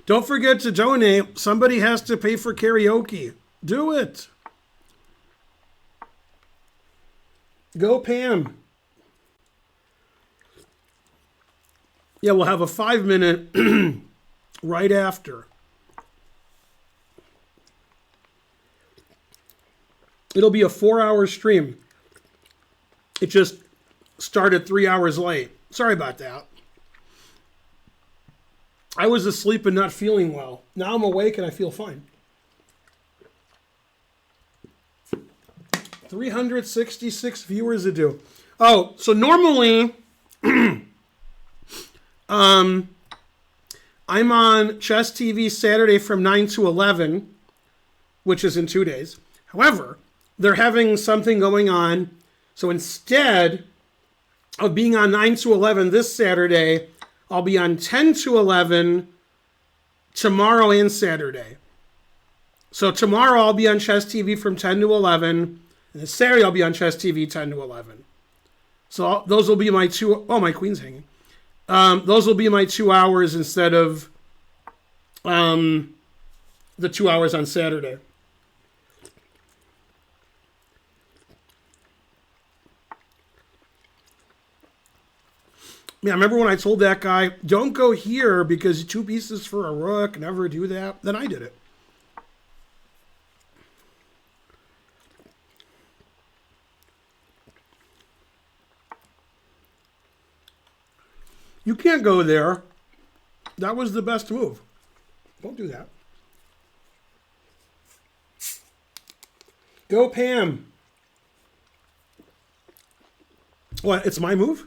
Don't forget to donate. Somebody has to pay for karaoke. Do it. Go, Pam. Yeah, we'll have a 5-minute right after. It'll be a 4-hour stream. It just started 3 hours late. Sorry about that. I was asleep and not feeling well. Now I'm awake and I feel fine. 366 viewers a do. Oh, so normally I'm on Chess TV Saturday from 9 to 11, which is in 2 days. However, they're having something going on. So instead of being on 9 to 11 this Saturday, I'll be on 10 to 11 tomorrow and Saturday. So tomorrow I'll be on Chess TV from 10 to 11. And then Saturday I'll be on Chess TV 10 to 11. So those will be my two... Oh, my queen's hanging. Those will be my 2 hours instead of the 2 hours on Saturday. Yeah, I remember when I told that guy, don't go here because 2 pieces for a rook, never do that. Then I did it. You can't go there. That was the best move. Don't do that. Go Pam. What, it's my move?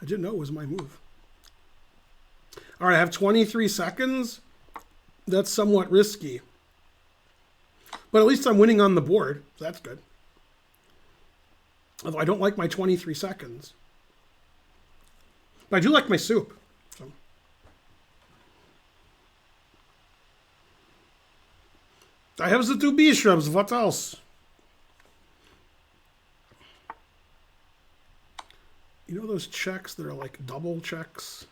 I didn't know it was my move. All right, I have 23 seconds. That's somewhat risky. But at least I'm winning on the board. So that's good. Although I don't like my 23 seconds. But I do like my soup. So. I have the 2 bishops. What else? You know those checks that are like double checks?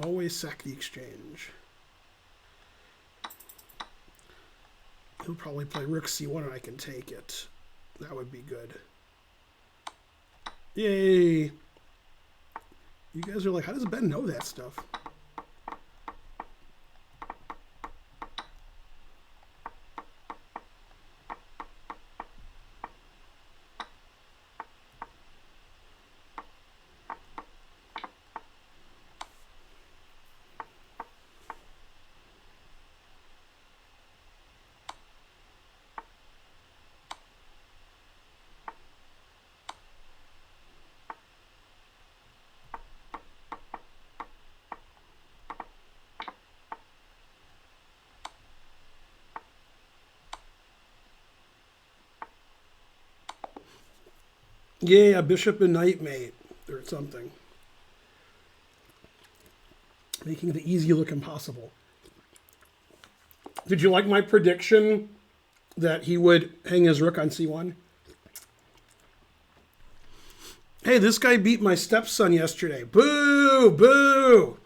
Always sack the exchange. He'll probably play rook c1 and I can take it. That would be good. Yay! You guys are like, how does Ben know that stuff? Yeah, bishop and knight mate, or something. Making the easy look impossible. Did you like my prediction that he would hang his rook on c1? Hey, this guy beat my stepson yesterday. Boo! Boo!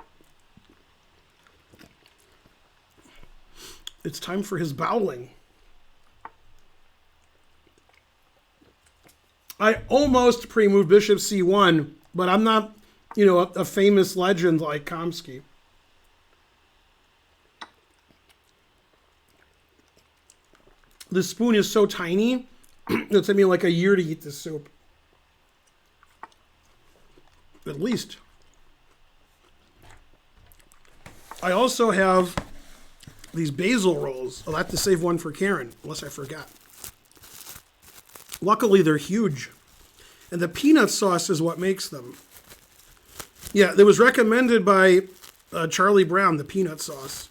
It's time for his bowling. I almost pre-moved bishop c1, but I'm not, you know, a famous legend like Kamsky. The spoon is so tiny, it'll take me like a year to eat this soup. At least. I also have these basil rolls. I'll have to save one for Karen, unless I forgot. Luckily, they're huge. And the peanut sauce is what makes them. Yeah, it was recommended by Charlie Brown, the peanut sauce.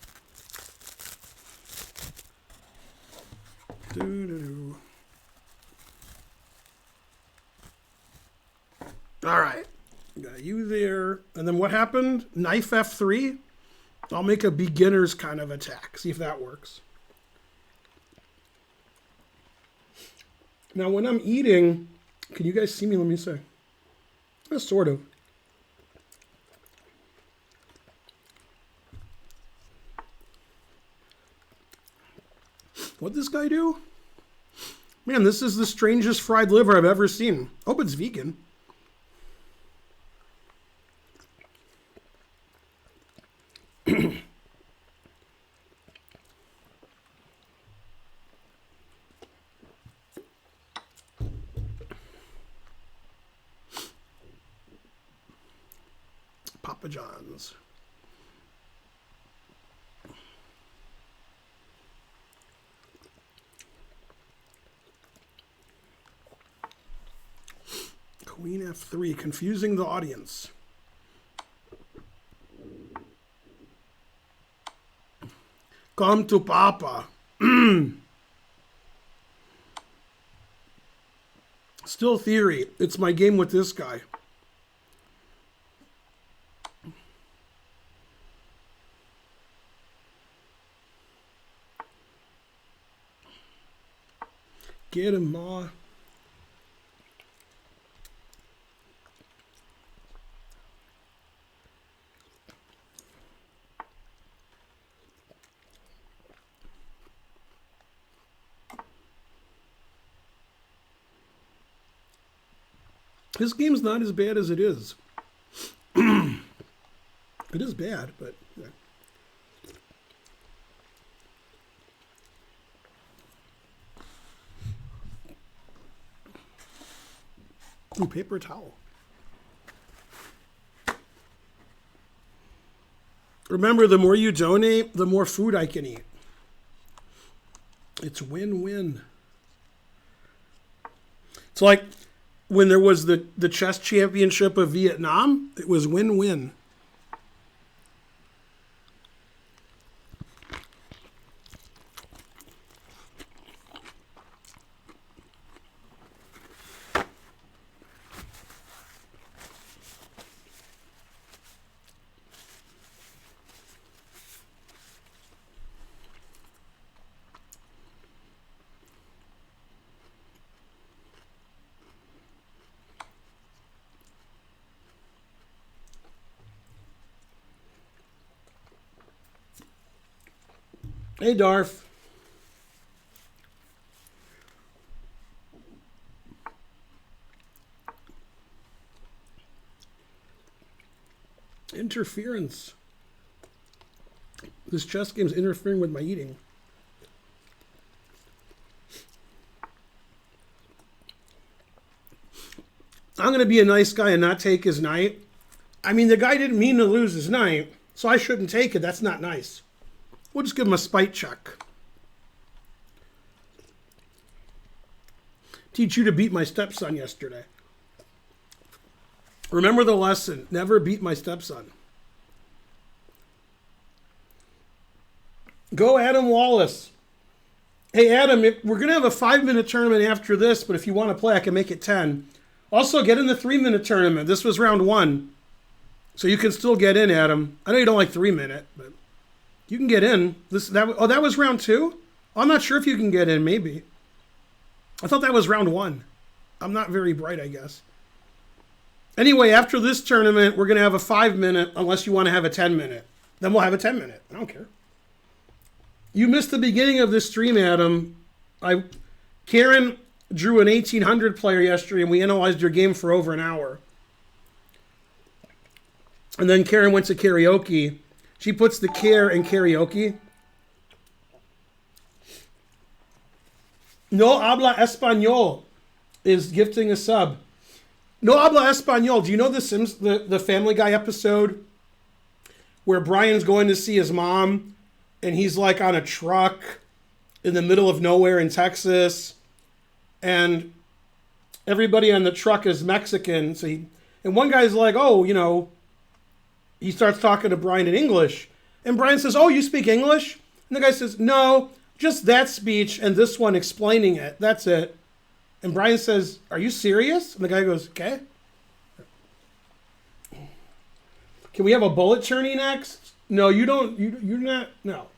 Doo-doo-doo. All right. Got you there. And then what happened? Knife F3. I'll make a beginner's kind of attack. See if that works. Now, when I'm eating, can you guys see me? Let me see. Sort of. What'd this guy do? Man, this is the strangest fried liver I've ever seen. I hope it's vegan. Papa John's. Queen F3, confusing the audience. Come to Papa. Still theory. It's my game with this guy. Get him, Ma. His game's not as bad as it is. It is bad, but... Yeah. Ooh, paper towel. Remember, the more you donate, the more food I can eat. It's win-win. It's like when there was the chess championship of Vietnam, it was win-win. Hey, Darth. Interference. This chess game's interfering with my eating. I'm going to be a nice guy and not take his knight. I mean, the guy didn't mean to lose his knight, so I shouldn't take it. That's not nice. We'll just give him a spite check. Teach you to beat my stepson yesterday. Remember the lesson. Never beat my stepson. Go Adam Wallace. Hey, Adam, we're going to have a 5-minute tournament after this, but if you want to play, I can make it 10. Also, get in the 3-minute tournament. This was round 1. So you can still get in, Adam. I know you don't like 3-minute, but you can get in. That was round 2? I'm not sure if you can get in, maybe. I thought that was round 1. I'm not very bright, I guess. Anyway, after this tournament, we're going to have a 5-minute, unless you want to have a 10-minute. Then we'll have a 10-minute. I don't care. You missed the beginning of this stream, Adam. Karen drew an 1800 player yesterday, and we analyzed your game for over an hour. And then Karen went to karaoke. She puts the care in karaoke. No habla español is gifting a sub. No habla español. Do you know the Family Guy episode where Brian's going to see his mom and he's like on a truck in the middle of nowhere in Texas and everybody on the truck is Mexican. And one guy's like, oh, he starts talking to Brian in English. And Brian says, oh, you speak English? And the guy says, no, just that speech and this one explaining it. That's it. And Brian says, are you serious? And the guy goes, okay. Can we have a bullet tourney next? No, you don't. You're not. No.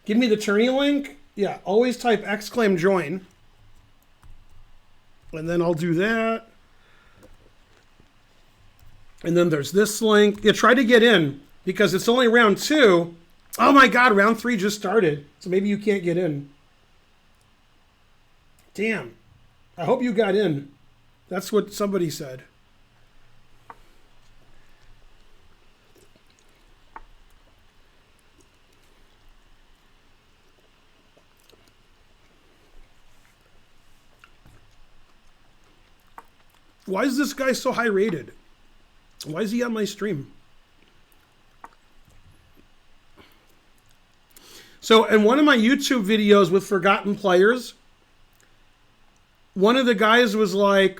Give me the tourney link. Yeah, always type !join. And then I'll do that. And then there's this link. Yeah, try to get in because it's only round 2. Oh my God, round 3 just started. So maybe you can't get in. Damn. I hope you got in. That's what somebody said. Why is this guy so high rated? Why is he on my stream? So in one of my YouTube videos with Forgotten Players, one of the guys was like,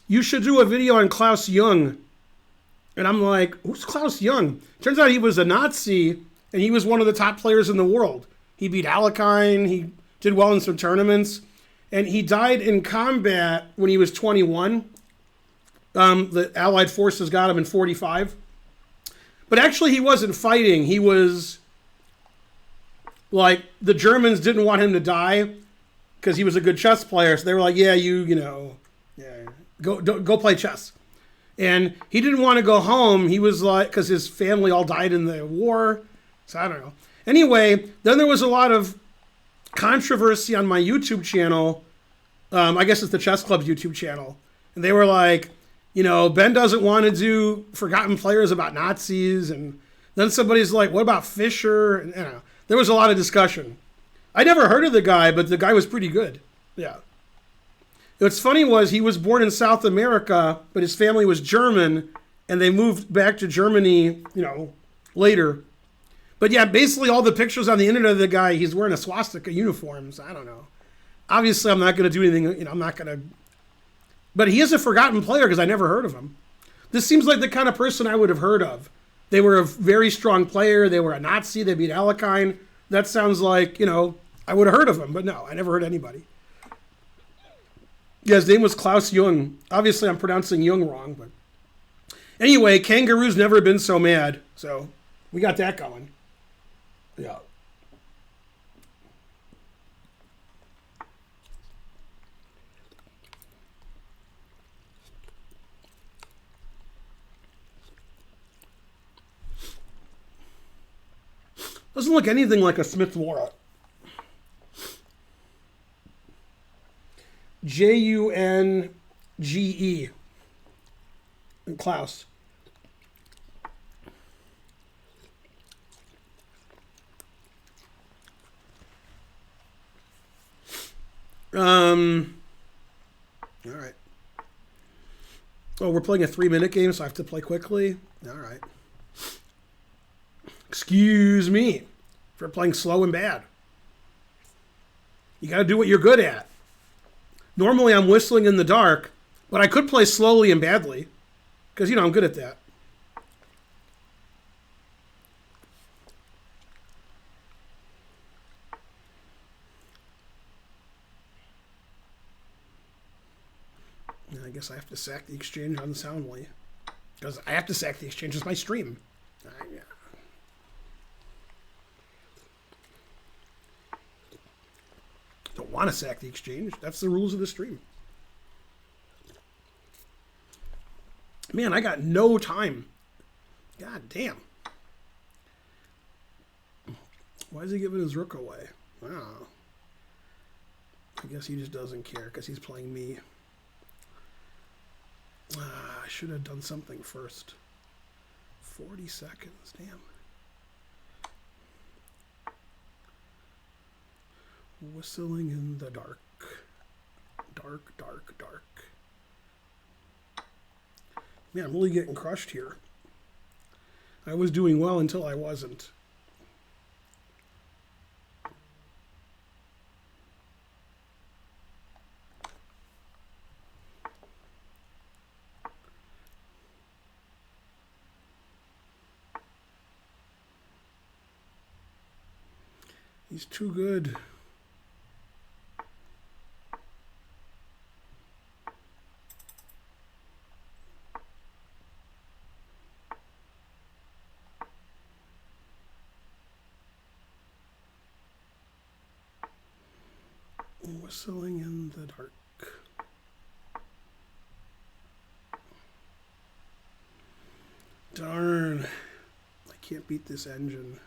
you should do a video on Klaus Jung. And I'm like, who's Klaus Jung? Turns out he was a Nazi, and he was one of the top players in the world. He beat Alekhine. He did well in some tournaments. And he died in combat when he was 21. The Allied forces got him in 45. But actually, he wasn't fighting. He was, like, the Germans didn't want him to die because he was a good chess player. So they were like, yeah, go play chess. And he didn't want to go home. He was like, because his family all died in the war. So I don't know. Anyway, then there was a lot of controversy on my YouTube channel. I guess it's the Chess Club's YouTube channel. And they were like, Ben doesn't want to do Forgotten Players about Nazis. And Then somebody's like, what about Fisher? And, you know, there was a lot of discussion. I never heard of the guy, but the guy was pretty good. Yeah. What's funny was he was born in South America, but his family was German, and they moved back to Germany, you know, later. But yeah, basically all the pictures on the internet of the guy, he's wearing a swastika uniform, so I don't know. Obviously, I'm not going to do anything, you know, I'm not going to... But he is a forgotten player because I never heard of him. This seems like the kind of person I would have heard of. They were a very strong player. They were a Nazi. They beat Alekhine. That sounds like, you know, I would have heard of him, but no, I never heard anybody. Yeah, his name was Klaus Jung. Obviously, I'm pronouncing Jung wrong, but... Anyway, Kangaroo's never been so mad, so we got that going. Yeah. Doesn't look anything like a Smith Wara. Junge. And Klaus. All right. Oh, we're playing a 3-minute game, so I have to play quickly. All right. Excuse me for playing slow and bad. You got to do what you're good at. Normally, I'm whistling in the dark, but I could play slowly and badly because, you know, I'm good at that. I guess I have to sack the exchange unsoundly. Because I have to sack the exchange as my stream. Yeah. Don't want to sack the exchange. That's the rules of the stream. Man, I got no time. God damn. Why is he giving his rook away? Wow. I guess he just doesn't care because he's playing me. I should have done something first. 40 seconds, damn. Whistling in the dark. Dark, dark, dark. Man, I'm really getting crushed here. I was doing well until I wasn't. He's too good. Whistling in the dark. Darn. I can't beat this engine.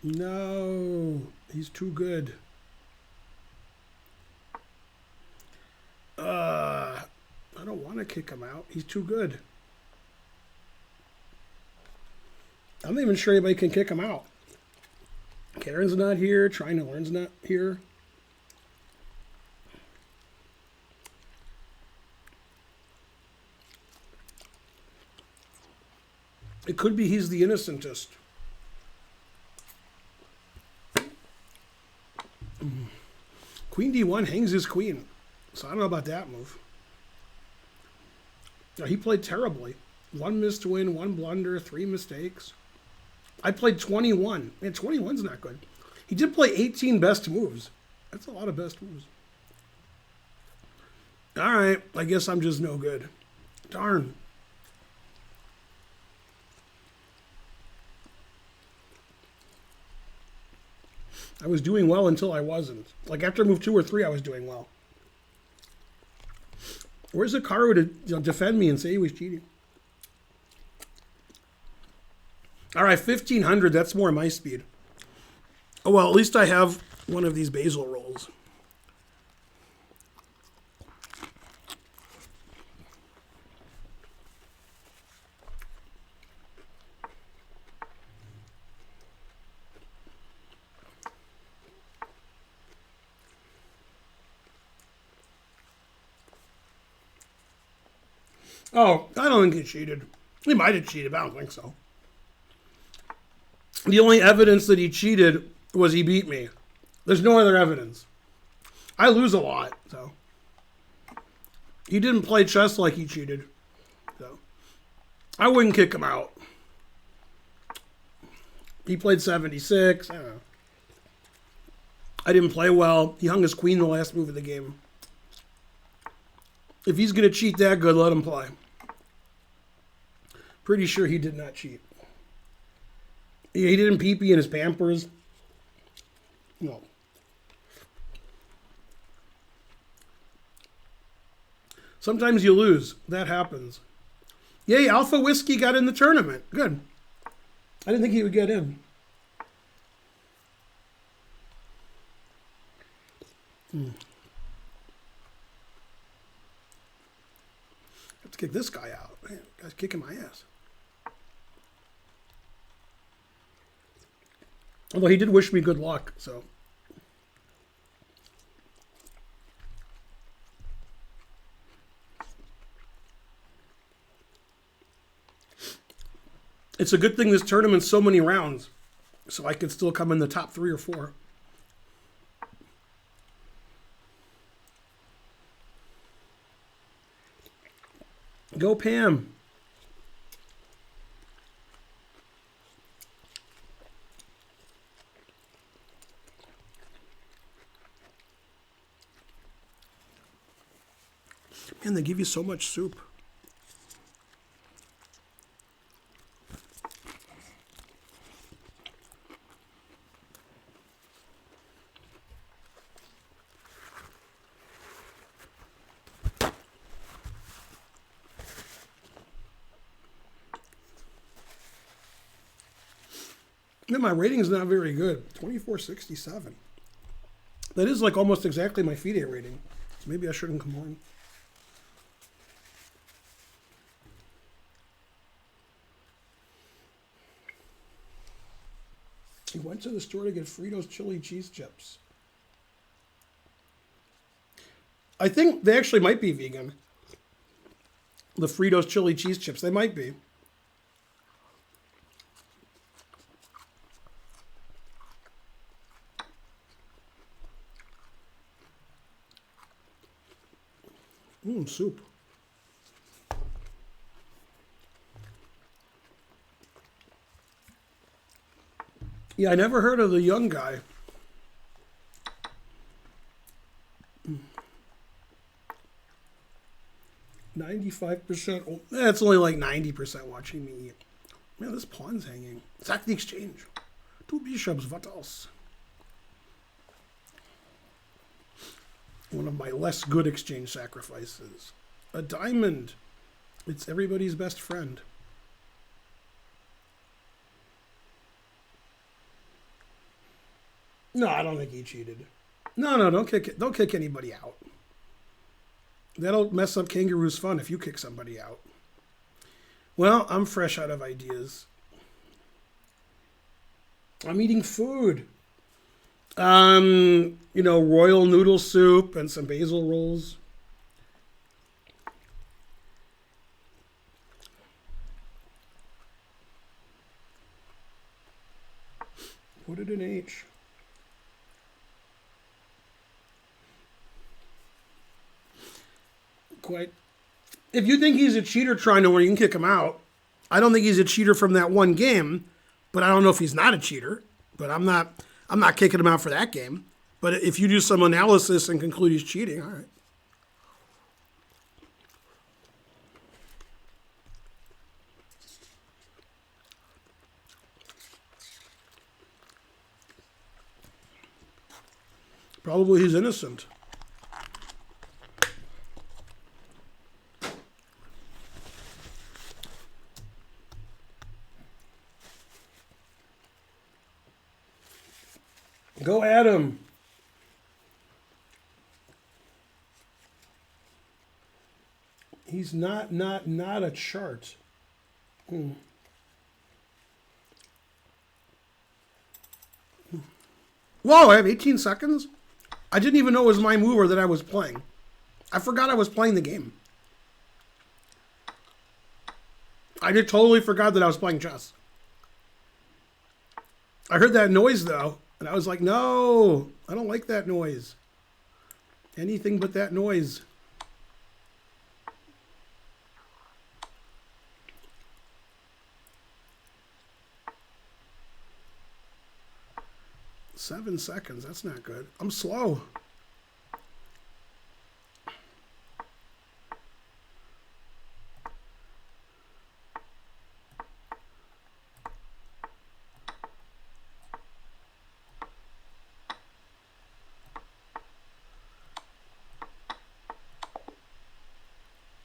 No, he's too good. I don't want to kick him out. He's too good. I'm not even sure anybody can kick him out. Karen's not here. Trying to learn's not here. It could be he's the innocentest. Queen D1 hangs his queen. So I don't know about that move. No, he played terribly. 1 missed win, 1 blunder, 3 mistakes. I played 21. Man, 21's not good. He did play 18 best moves. That's a lot of best moves. All right, I guess I'm just no good. Darn. I was doing well until I wasn't. Like after move 2 or 3, I was doing well. Where's Hikaru to defend me and say he was cheating? All right, 1500. That's more my speed. Oh, well, at least I have one of these basil rolls. Oh, I don't think he cheated. He might have cheated, but I don't think so. The only evidence that he cheated was he beat me. There's no other evidence. I lose a lot, so. He didn't play chess like he cheated. So. I wouldn't kick him out. He played 76. I don't know. I didn't play well. He hung his queen the last move of the game. If he's going to cheat that good, let him play. Pretty sure he did not cheat. He didn't pee-pee in his Pampers. No. Sometimes you lose. That happens. Yay, Alpha Whiskey got in the tournament. Good. I didn't think he would get in. Have to kick this guy out. Man, this guy's kicking my ass. Although he did wish me good luck, so. It's a good thing this tournament's so many rounds, so I can still come in the top 3 or 4. Go Pam. Man, they give you so much soup. Man, my rating's not very good. 2467. That is like almost exactly my FIDE rating. So maybe I shouldn't complain. He went to the store to get Fritos chili cheese chips. I think they actually might be vegan. The Fritos chili cheese chips, they might be. Soup. Yeah, I never heard of the young guy. Mm. 95%. That's only like 90% watching me eat. Man, this pawn's hanging. Sack the exchange. 2 bishops, what else? One of my less good exchange sacrifices. A diamond. It's everybody's best friend. No, I don't think he cheated. No, don't kick anybody out. That'll mess up Kangaroo's fun if you kick somebody out. Well, I'm fresh out of ideas. I'm eating food. Royal noodle soup and some basil rolls. Put it in H. Quite. If you think he's a cheater trying to win, you can kick him out. I don't think he's a cheater from that one game, but I don't know if he's not a cheater. But I'm not kicking him out for that game. But if you do some analysis and conclude he's cheating, all right. Probably he's innocent. Go Adam. He's not a chart. Whoa, I have 18 seconds? I didn't even know it was my move or that I was playing. I forgot I was playing the game. I just totally forgot that I was playing chess. I heard that noise though, and I was like, no, I don't like that noise. Anything but that noise. Seven seconds, that's not good. I'm slow.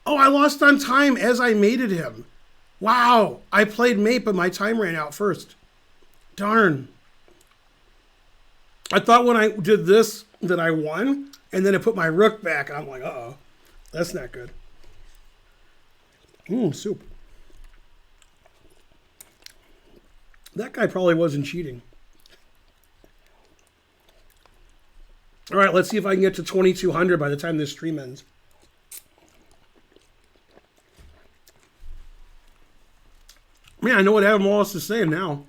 Oh, I lost on time as I mated him. Wow, I played mate, but my time ran out first. Darn. I thought when I did this that I won, and then I put my rook back, and I'm like, uh-oh, that's not good. Soup. That guy probably wasn't cheating. All right, let's see if I can get to 2,200 by the time this stream ends. Man, I know what Adam Wallace is saying now.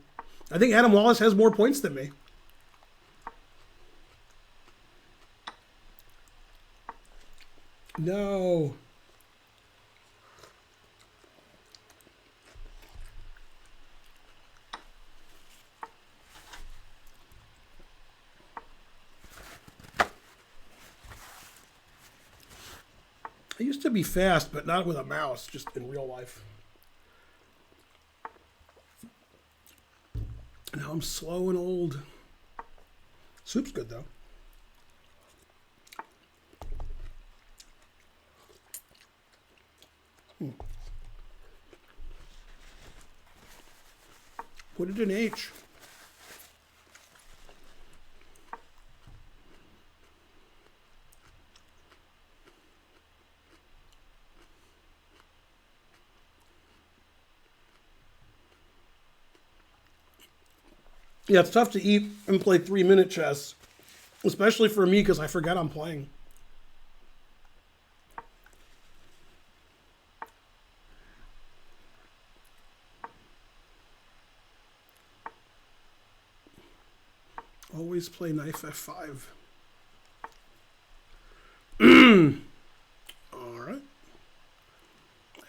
I think Adam Wallace has more points than me. No. I used to be fast, but not with a mouse, just in real life. Now I'm slow and old. Soup's good, though. Put it in H. Yeah, it's tough to eat and play 3-minute chess, especially for me because I forget I'm playing. Always play knife F5. All right.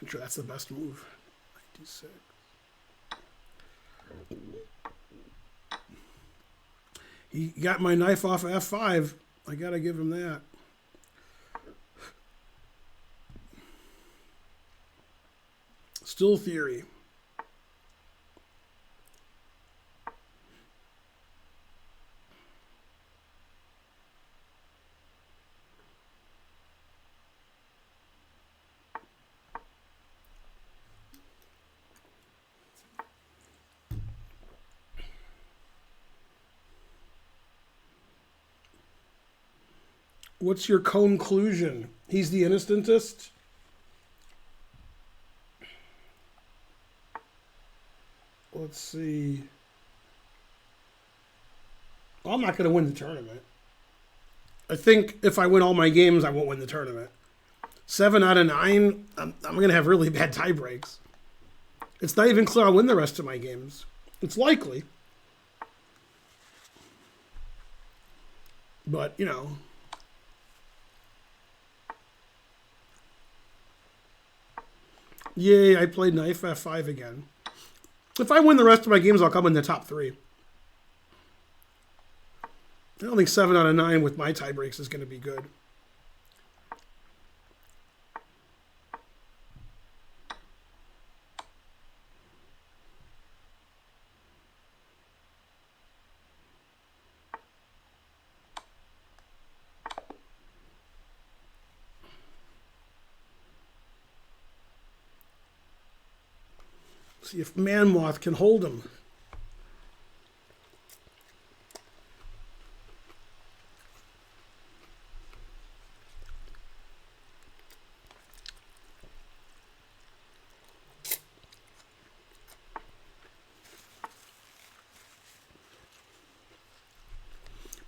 I'm sure that's the best move. 96. He got my knife off of F5. I gotta give him that. Still theory. What's your conclusion? He's the innocentist? Let's see. Well, I'm not going to win the tournament. I think if I win all my games, I won't win the tournament. 7 out of 9, I'm going to have really bad tie breaks. It's not even clear I'll win the rest of my games. It's likely. But, you know. Yay, I played knife F5 again. If I win the rest of my games, I'll come in the top 3. I don't think 7 out of 9 with my tie breaks is going to be good. See if Man Moth can hold him.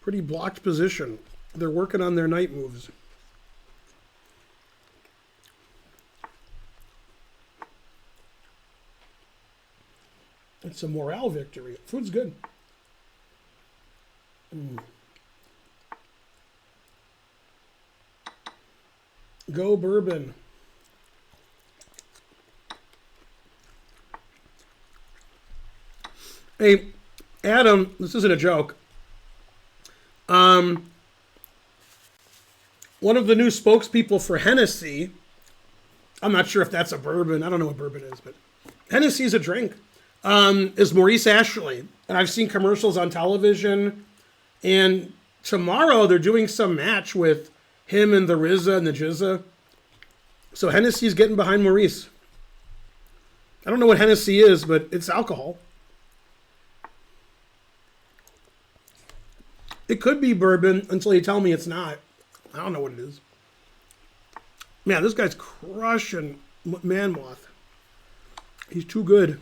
Pretty blocked position. They're working on their night moves. It's a morale victory. Food's good. Go bourbon. Hey, Adam, this isn't a joke. One of the new spokespeople for Hennessy, I'm not sure if that's a bourbon. I don't know what bourbon is, but Hennessy's a drink, is Maurice Ashley. And I've seen commercials on television. And tomorrow they're doing some match with him and the RZA and the Jizza. So Hennessy's getting behind Maurice. I don't know what Hennessy is, but it's alcohol. It could be bourbon until you tell me it's not. I don't know what it is. Man, this guy's crushing Man Moth. He's too good.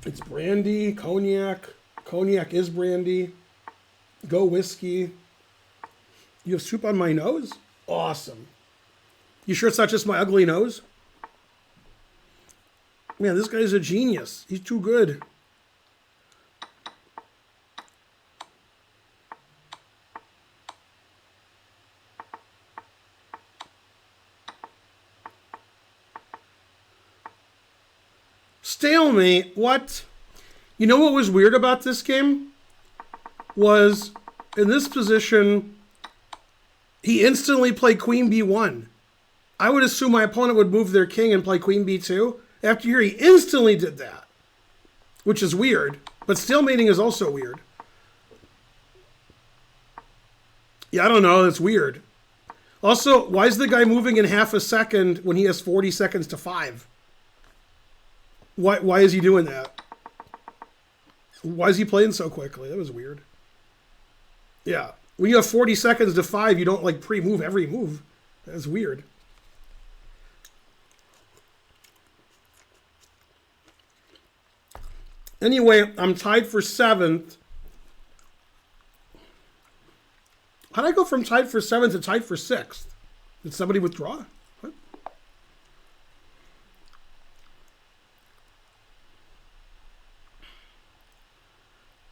It's brandy, cognac. Cognac is brandy. Go whiskey. You have soup on my nose? Awesome. You sure it's not just my ugly nose? Man, this guy's a genius. He's too good. Stalemate? What? You know what was weird about this game? Was in this position, he instantly played Queen B1. I would assume my opponent would move their king and play Queen B2. After here, he instantly did that, which is weird. But stalemating is also weird. Yeah, I don't know. That's weird. Also, why is the guy moving in half a second when he has 40 seconds to 5? Why is he doing that? Why is he playing so quickly? That was weird. Yeah. When you have 40 seconds to 5, you don't like pre-move every move. That's weird. Anyway, I'm tied for 7th. How'd I go from tied for 7th to tied for 6th? Did somebody withdraw? What?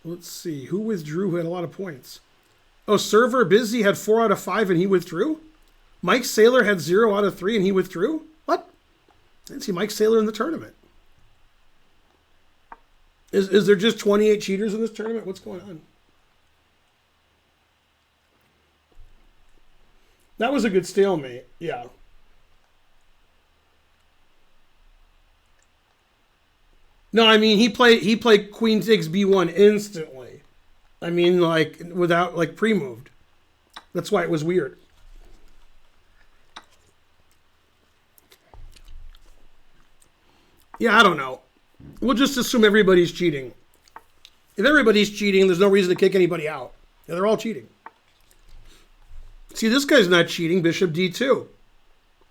Let's see. Who withdrew who had a lot of points? Oh, Server Busy had 4 out of 5 and he withdrew? Mike Saylor had 0 out of 3 and he withdrew? What? I didn't see Mike Saylor in the tournament. Is there just 28 cheaters in this tournament? What's going on? That was a good stalemate. Yeah. No, I mean he played Queen takes B1 instantly. I mean like without like pre-moved. That's why it was weird. Yeah, I don't know. We'll just assume everybody's cheating. If everybody's cheating, there's no reason to kick anybody out. Yeah, they're all cheating. See, this guy's not cheating. Bishop D2.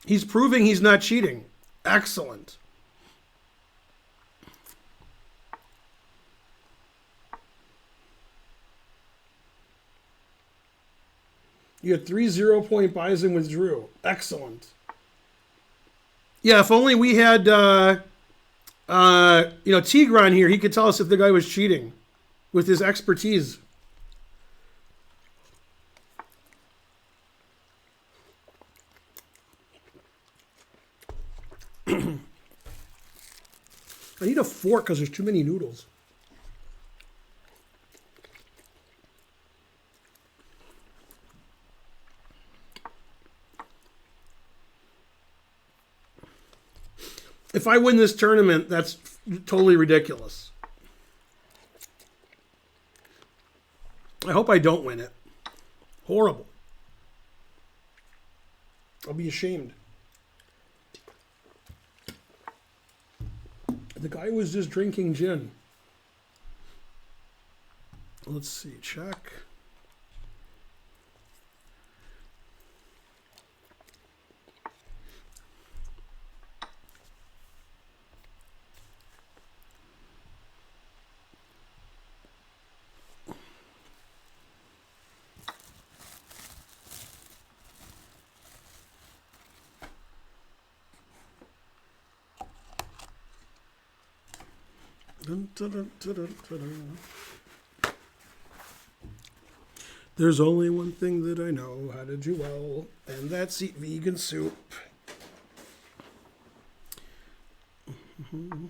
He's proving he's not cheating. Excellent. You had 3 0-point buys and withdrew. Excellent. Yeah, if only we had, Tigran here, he could tell us if the guy was cheating with his expertise. I need a fork because there's too many noodles. If I win this tournament, that's totally ridiculous. I hope I don't win it. Horrible. I'll be ashamed. The guy was just drinking gin. Let's see, check. Dun, dun, dun, dun, dun, dun. There's only one thing that I know how to do well, and that's eat vegan soup. Mm-hmm.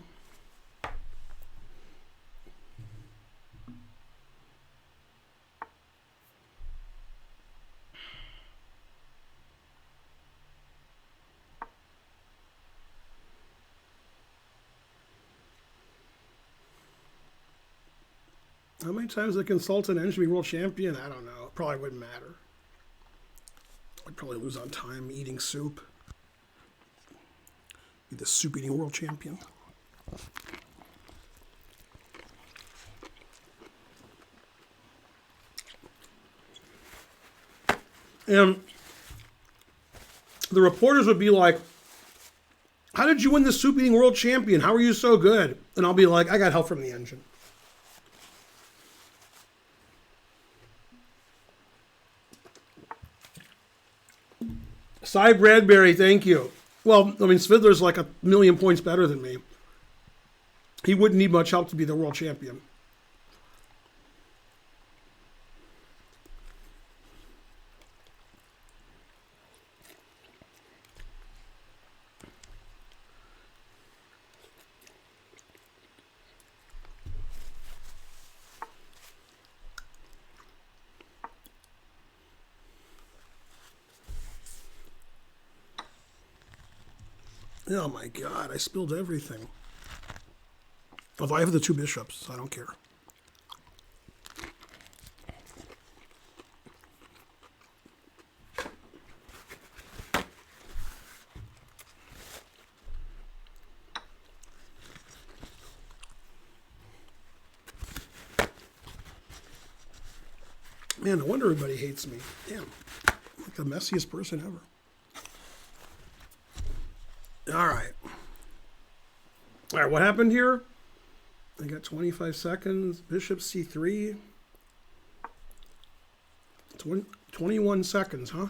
How many times a consultant and should be world champion? I don't know. It probably wouldn't matter. I'd probably lose on time eating soup. Be the soup eating world champion. And the reporters would be like, how did you win the soup eating world champion? How are you so good? And I'll be like, I got help from the engine. Cy Bradbury, thank you. Well, I mean, Svidler's like 1,000,000 points better than me. He wouldn't need much help to be the world champion. Oh my God, I spilled everything. Although I have the 2 bishops, so I don't care. Man, no wonder everybody hates me. Damn, I'm like the messiest person ever. All right. All right, what happened here? I got 25 seconds. Bishop C3. 21 seconds, huh?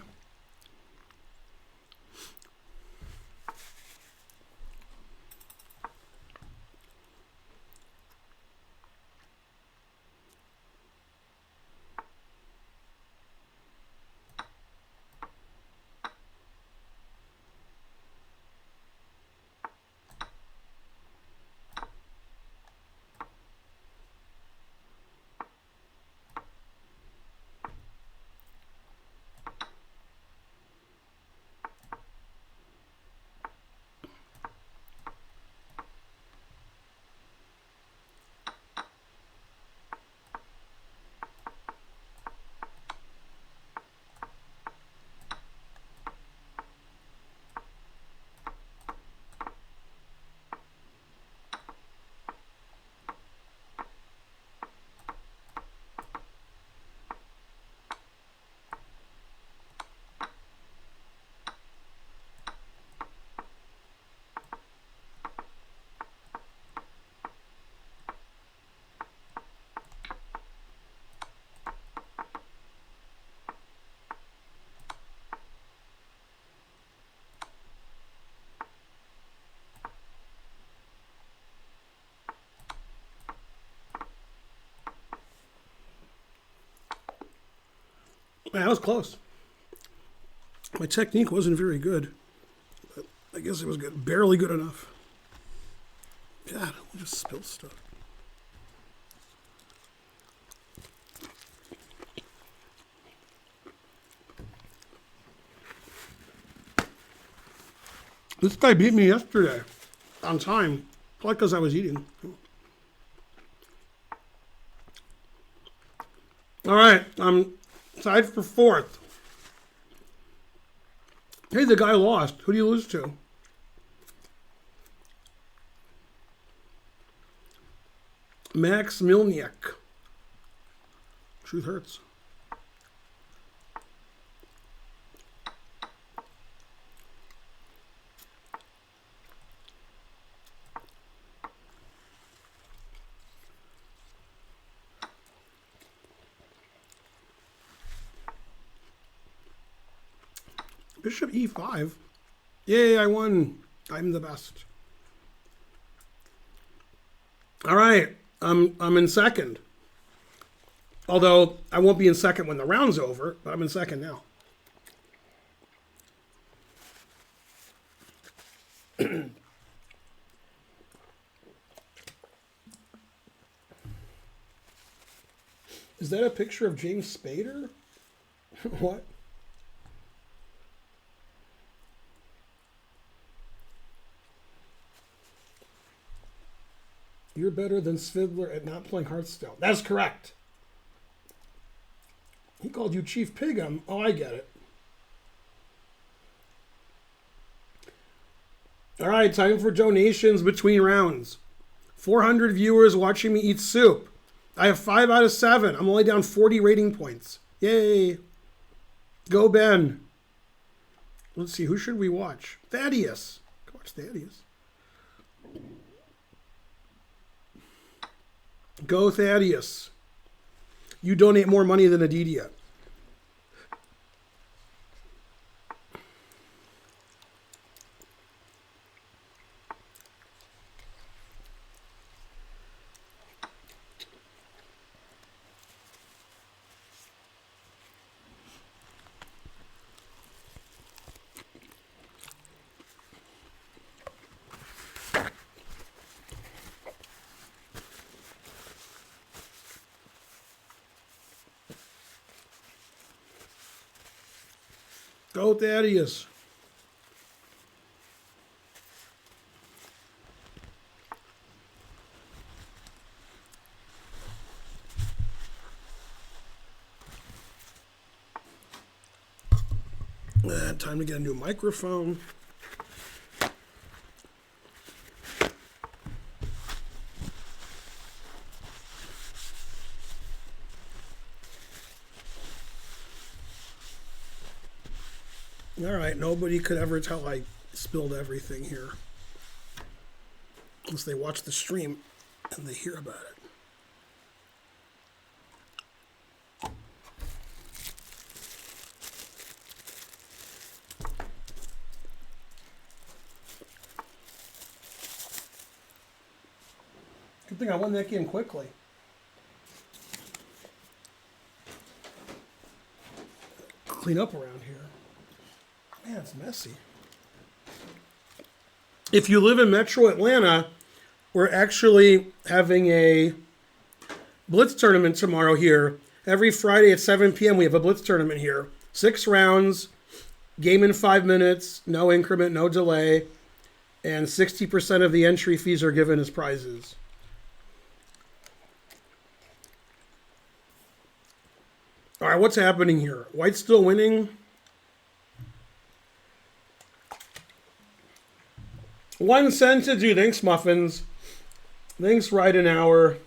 Man, that was close. My technique wasn't very good, but I guess it was good. Barely good enough. God, I just spilled stuff. This guy beat me yesterday. on time. Probably because I was eating. All right, I'm tied for 4th. Hey, the guy lost. Who do you lose to? Max Milniak. Truth hurts. Bishop e5. Yay, I won. I'm the best. All right, I'm in second. Although I won't be in second when the round's over, but I'm in second now. Is that a picture of James Spader? What? You're better than Svidler at not playing Hearthstone. That's correct. He called you Chief Pigum. Oh, I get it. All right, time for donations between rounds. 400 viewers watching me eat soup. I have 5 out of 7. I'm only down 40 rating points. Yay. Go, Ben. Let's see, who should we watch? Thaddeus. Go watch Thaddeus. Go, Thaddeus. You donate more money than Adidia. Go, Thaddeus. Time to get a new microphone. All right, nobody could ever tell I spilled everything here. Unless they watch the stream and they hear about it. Good thing I won that game quickly. Clean up around here. Man, it's messy. If you live in Metro Atlanta, we're actually having a Blitz tournament tomorrow here. Every Friday at 7 p.m. we have a Blitz tournament here. 6 rounds, game in 5 minutes, no increment, no delay, and 60% of the entry fees are given as prizes. All right, what's happening here? White's still winning. 1 cent to do. Thanks, Muffins. Thanks, Right an Hour.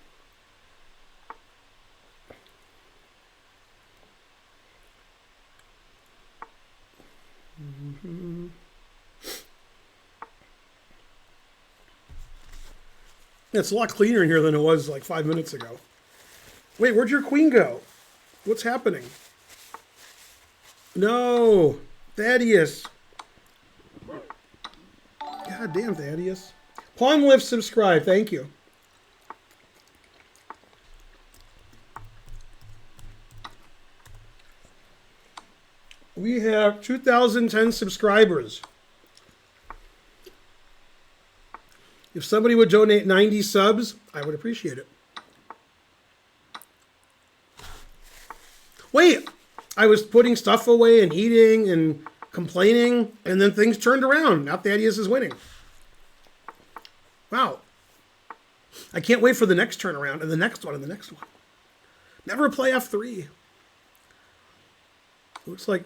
It's a lot cleaner in here than it was like 5 minutes ago. Wait, where'd your queen go? What's happening? No, Thaddeus. God damn, Thaddeus. Pawn Lift, subscribe. Thank you. We have 2,010 subscribers. If somebody would donate 90 subs, I would appreciate it. Wait, I was putting stuff away and eating and complaining, and then things turned around. Now Thaddeus is winning. Wow. I can't wait for the next turnaround and the next one and the next one. Never play F3. Looks like,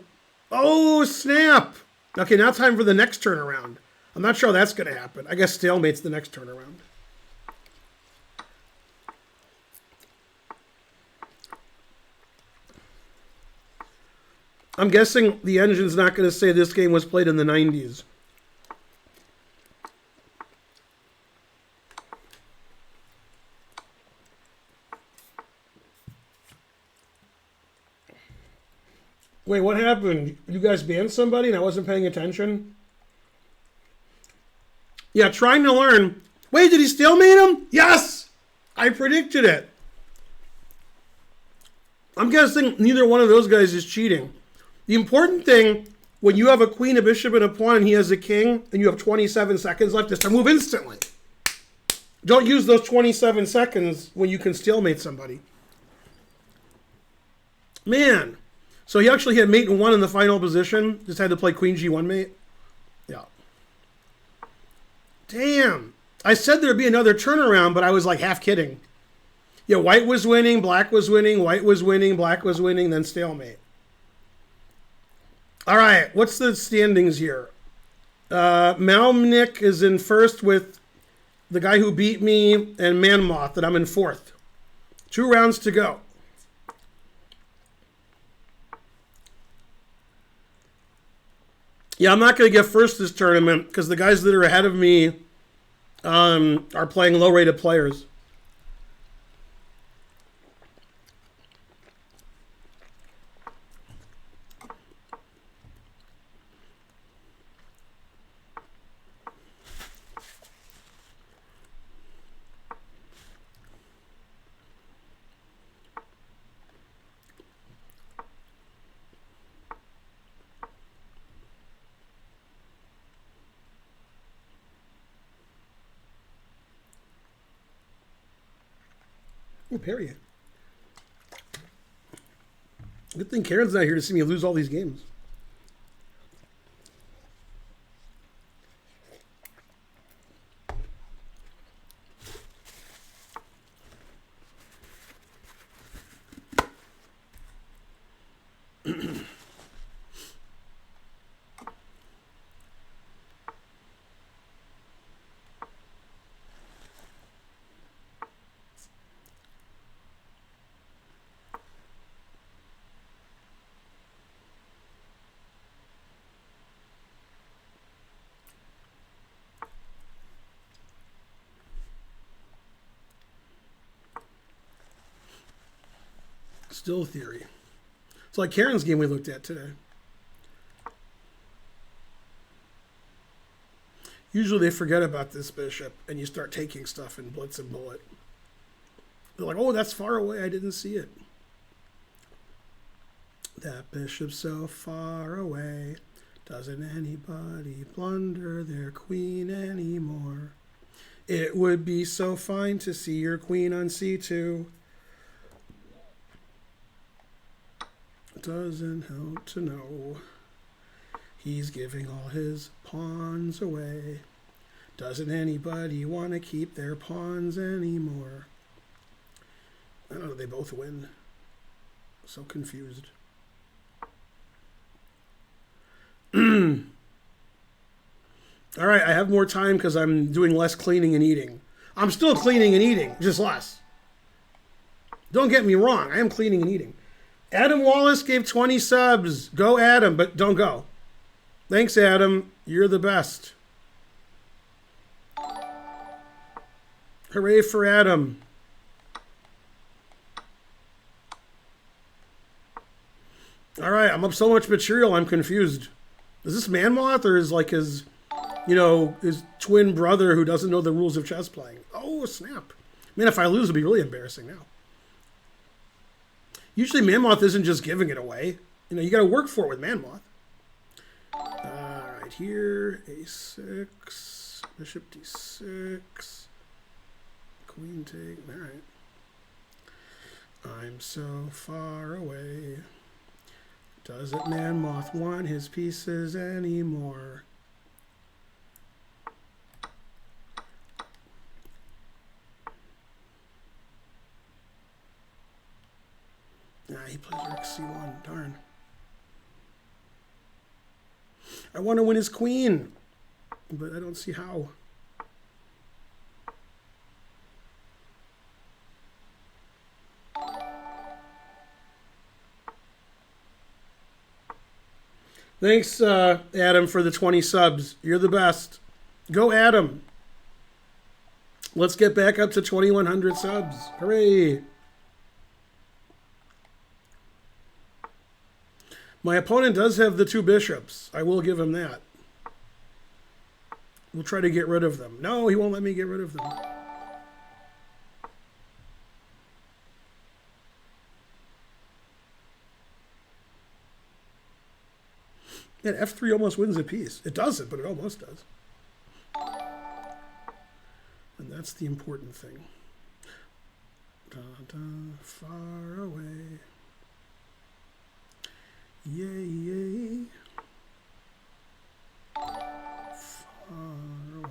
oh, snap. Okay, now time for the next turnaround. I'm not sure how that's going to happen. I guess stalemate's the next turnaround. I'm guessing the engine's not going to say this game was played in the 90s. Wait, what happened? You guys banned somebody and I wasn't paying attention? Yeah, trying to learn. Wait, did he stalemate him? Yes! I predicted it. I'm guessing neither one of those guys is cheating. The important thing, when you have a queen, a bishop, and a pawn, and he has a king, and you have 27 seconds left, is to move instantly. Don't use those 27 seconds when you can stalemate somebody. Man. So he actually had mate and one in the final position. Just had to play queen g1 mate. Yeah. Damn. I said there'd be another turnaround, but I was like half kidding. Yeah, white was winning, black was winning, white was winning, black was winning, then stalemate. All right, what's the standings here? Malmnick is in first with the guy who beat me and Manmoth, and I'm in fourth. 2 rounds to go. Yeah, I'm not going to get first this tournament because the guys that are ahead of me are playing low-rated players. Oh, Perry. Good thing Karen's not here to see me lose all these games. Still theory. It's like Karen's game we looked at today. Usually they forget about this bishop and you start taking stuff in Blitz and Bullet. They're like, oh, that's far away. I didn't see it. That bishop's so far away. Doesn't anybody blunder their queen anymore? It would be so fine to see your queen on c2. Doesn't help to know he's giving all his pawns away. Doesn't anybody want to keep their pawns anymore? I don't know, they both win. So confused. All right, I have more time because I'm doing less cleaning and eating. I'm still cleaning and eating, just less. Don't get me wrong, I am cleaning and eating. Adam Wallace gave 20 subs. Go Adam, but don't go. Thanks, Adam. You're the best. Hooray for Adam. All right, I'm up so much material, I'm confused. Is this Manmoth or is like his, his twin brother who doesn't know the rules of chess playing? Oh, snap. Man, if I lose, it'll be really embarrassing now. Usually Manmoth isn't just giving it away. You got to work for it with Manmoth. Right here, a6, bishop d6, queen take, all right. I'm so far away. Doesn't Manmoth want his pieces anymore? he plays Rick C1. Darn. I want to win his queen, but I don't see how. Thanks, Adam, for the 20 subs. You're the best. Go, Adam. Let's get back up to 2,100 subs. Hooray. My opponent does have the 2 bishops. I will give him that. We'll try to get rid of them. No, he won't let me get rid of them. Yeah, F3 almost wins a piece. It doesn't, but it almost does. And that's the important thing. Da, da, far away. Yay, yay. Far away.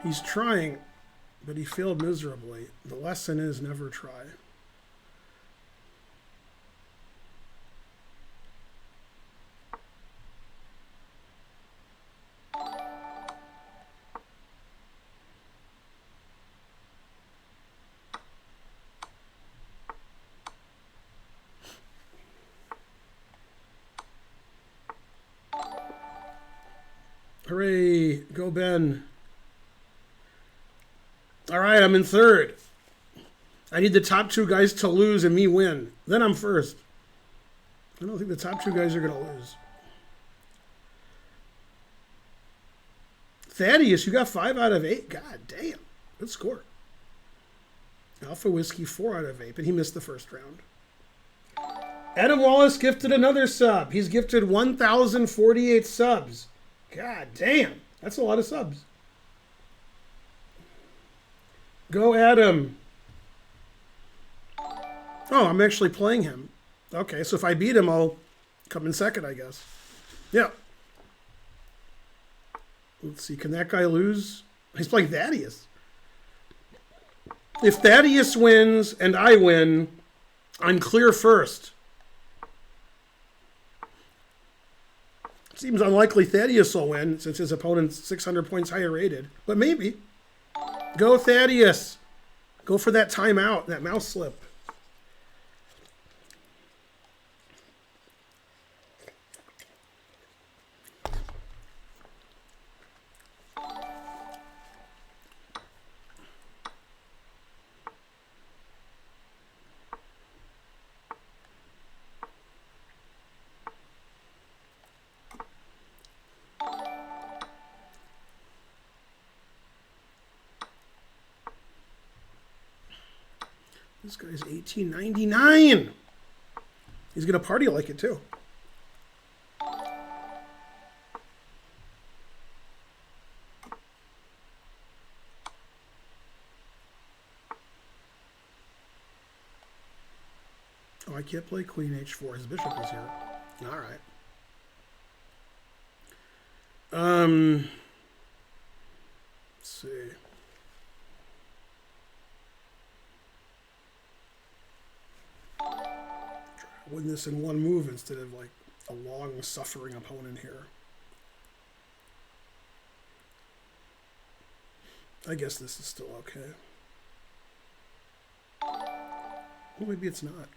He's trying, but he failed miserably. The lesson is never try. Hooray, go Ben. All right, I'm in third. I need the top 2 guys to lose and me win. Then I'm first. I don't think the top 2 guys are going to lose. Thaddeus, you got 5 out of 8. God damn. Good score. Alpha Whiskey, 4 out of 8, but he missed the first round. Adam Wallace gifted another sub. He's gifted 1,048 subs. God damn. That's a lot of subs. Go, Adam. Oh, I'm actually playing him. Okay, so if I beat him, I'll come in second, I guess. Yeah. Let's see, can that guy lose? He's playing Thaddeus. If Thaddeus wins and I win, I'm clear first. Seems unlikely Thaddeus will win since his opponent's 600 points higher rated, but maybe. Go, Thaddeus. Go for that timeout, that mouse slip. This guy's 1899. He's going to party like it, too. Oh, I can't play Queen H4. His bishop is here. All right. Let's see. Win this in one move instead of like a long suffering opponent here. I guess this is still okay. Well, maybe it's not.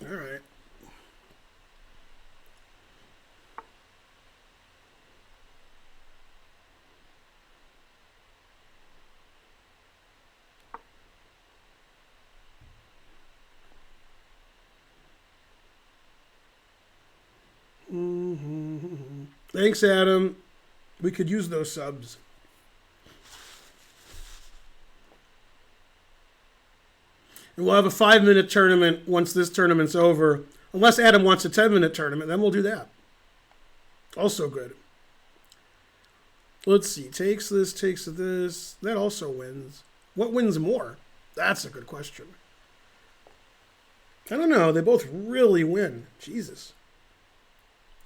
All right. Thanks, Adam. We could use those subs. And we'll have a 5-minute tournament once this tournament's over. Unless Adam wants a 10-minute tournament, then we'll do that. Also good. Let's see. Takes this, takes this. That also wins. What wins more? That's a good question. I don't know. They both really win. Jesus.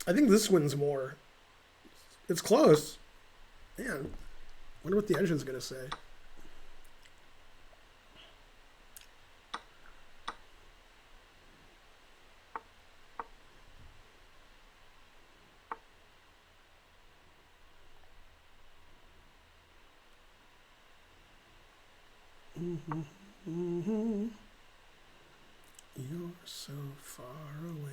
I think this wins more. It's close. Man. Wonder what the engine's going to say. You're so far away.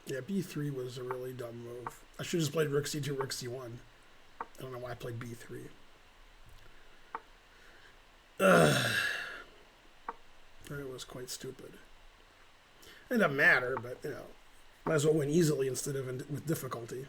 Yeah, B3 was a really dumb move. I should have just played Rook C2, Rook C1. I don't know why I played B3. That was quite stupid. It doesn't matter, but, you know, might as well win easily instead of with difficulty.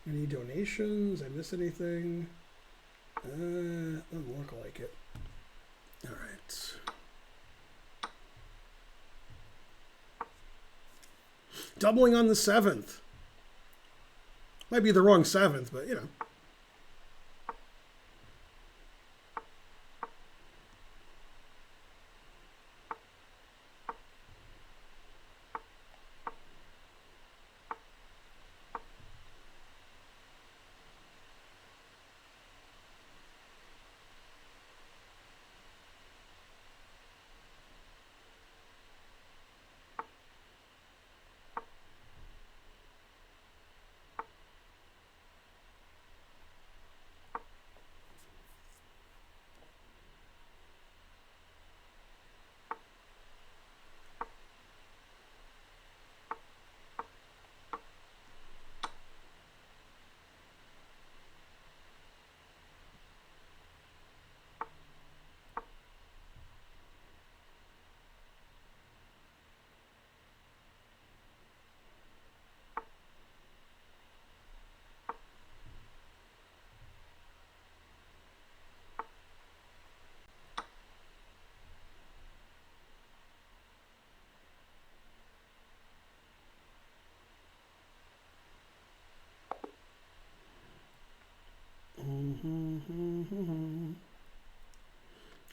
Any donations? I miss anything? Doesn't look like it. All right. Doubling on the 7th. Might be the wrong 7th, but you know.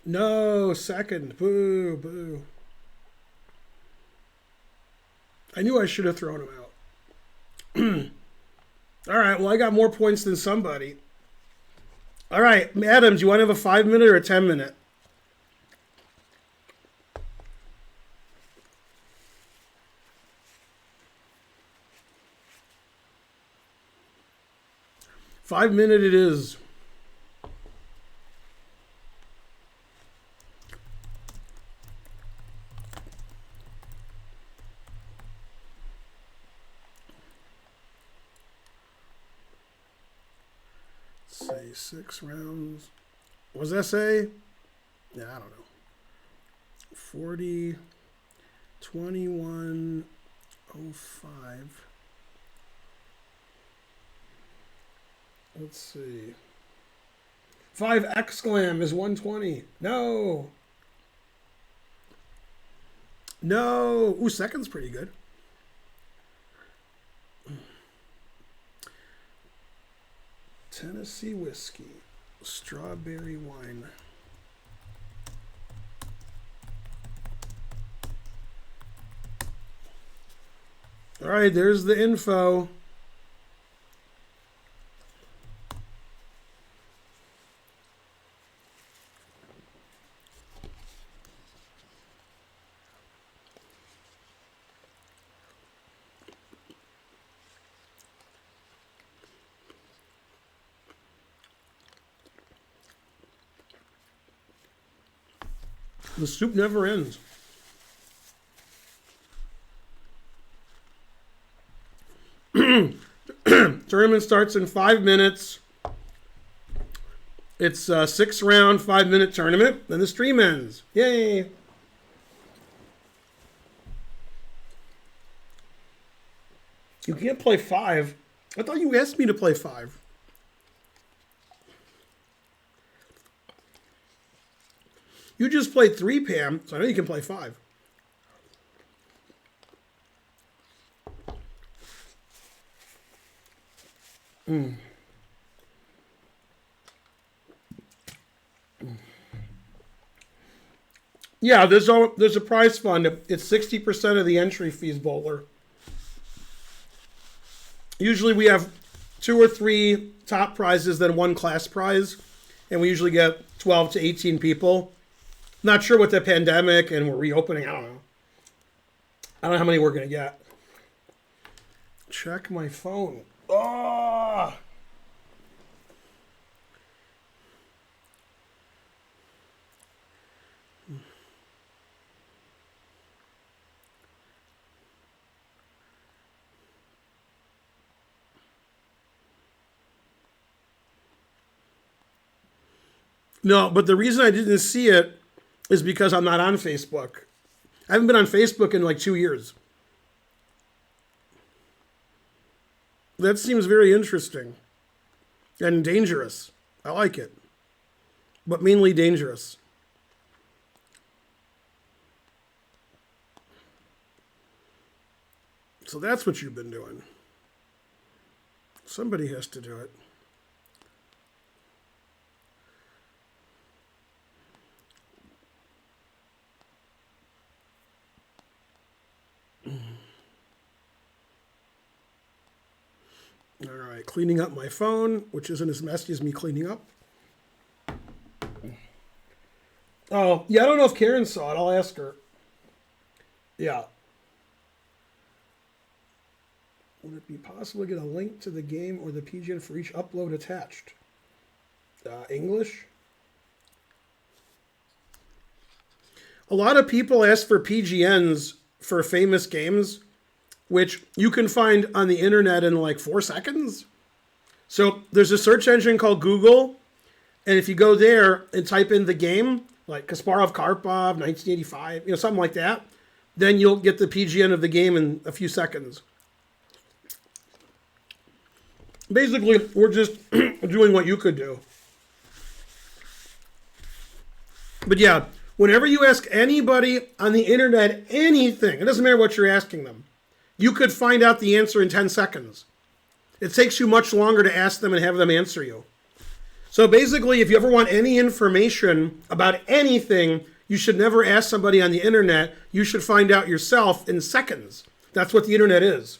No, second. Boo, boo. I knew I should have thrown him out. All right, well, I got more points than somebody. All right, Adam, do you want to have a 5-minute or a 10-minute? Five-minute it is. Say 6 rounds. What does that say? Yeah, I don't know. 40, 21, 05. Let's see. 5 exclam is 120. No. No. Ooh, second's pretty good. Tennessee whiskey. Strawberry wine. All right, there's the info. The soup never ends. Tournament starts in 5 minutes. It's a 6-round, 5-minute tournament. Then the stream ends. Yay! You can't play 5. I thought you asked me to play 5. You just played 3, Pam, so I know you can play 5. Yeah, there's a prize fund. It's 60% of the entry fees, Bowler. Usually we have 2 or 3 top prizes, then 1 class prize, and we usually get 12 to 18 people. Not sure what the pandemic and we're reopening. I don't know. I don't know how many we're going to get. Check my phone. Oh! No, but the reason I didn't see it is because I'm not on Facebook. I haven't been on Facebook in like 2 years. That seems very interesting and dangerous. I like it, but mainly dangerous. So that's what you've been doing. Somebody has to do it. All right, cleaning up my phone, which isn't as messy as me cleaning up. Oh, yeah, I don't know if Karen saw it. I'll ask her. Yeah. Would it be possible to get a link to the game or the PGN for each upload attached? English? A lot of people ask for PGNs for famous games, which you can find on the internet in like 4 seconds. So there's a search engine called Google, and if you go there and type in the game, like Kasparov Karpov, 1985, something like that, then you'll get the PGN of the game in a few seconds. Basically, we're just doing what you could do. But yeah, whenever you ask anybody on the internet anything, it doesn't matter what you're asking them, you could find out the answer in 10 seconds. It takes you much longer to ask them and have them answer you. So basically, if you ever want any information about anything, you should never ask somebody on the internet. You should find out yourself in seconds. That's what the internet is.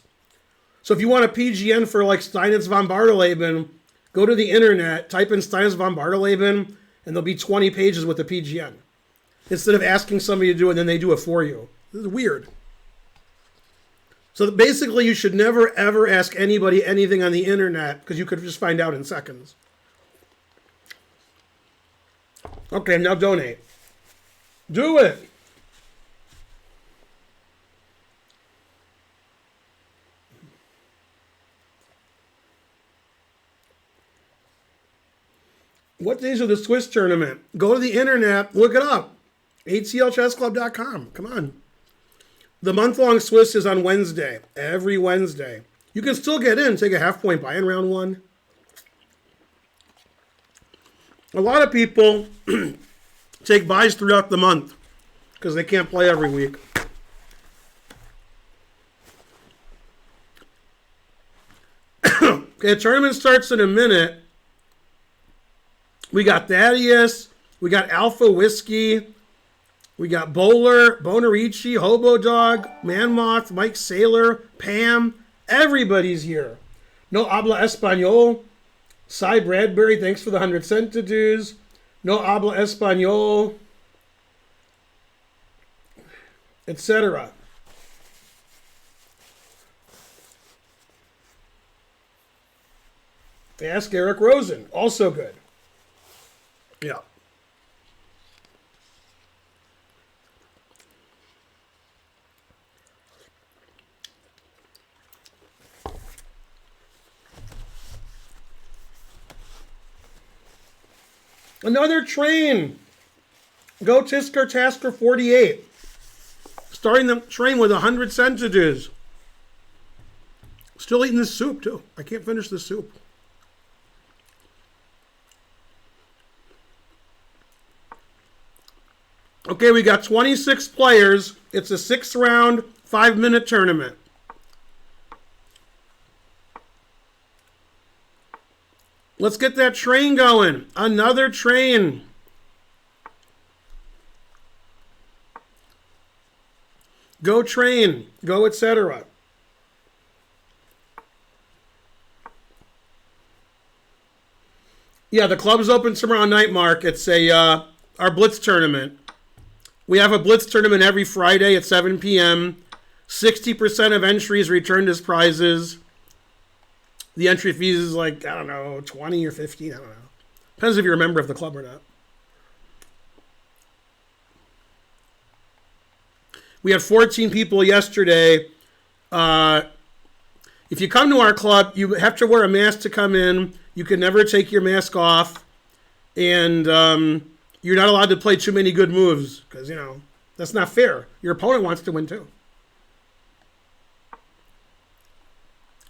So if you want a PGN for like Steinitz von Barteleben, go to the internet, type in Steinitz von Barteleben, and there'll be 20 pages with the PGN. Instead of asking somebody to do it and then they do it for you. This is weird. So basically, you should never, ever ask anybody anything on the internet because you could just find out in seconds. Okay, now donate. Do it. What days are the Swiss tournament? Go to the internet, look it up. ATLChessClub.com. Come on. The month-long Swiss is on Wednesday, every Wednesday. You can still get in, take a half-point buy in round 1. A lot of people take buys throughout the month because they can't play every week. Okay, the tournament starts in a minute. We got Thaddeus, we got Alpha Whiskey, we got Bowler, Bonarici, Hobo Dog, Manmoth, Mike Saylor, Pam. Everybody's here. No habla español. Cy Bradbury, thanks for the 100 centidues. No habla español. Etc. Ask Eric Rosen, also good. Yeah. Another train. Go Tisker Tasker 48. Starting the train with 100 sentences. Still eating this soup, too. I can't finish this soup. Okay, we got 26 players. It's a 6-round, 5-minute tournament. Let's get that train going. Another train. Go train. Go etc. Yeah, the club's open tomorrow night, Mark. It's our Blitz tournament. We have a Blitz tournament every Friday at 7 p.m. 60% of entries returned as prizes. The entry fees is like, I don't know, 20 or 15, I don't know. Depends if you're a member of the club or not. We had 14 people yesterday. If you come to our club, you have to wear a mask to come in. You can never take your mask off. And you're not allowed to play too many good moves because, you know, that's not fair. Your opponent wants to win too.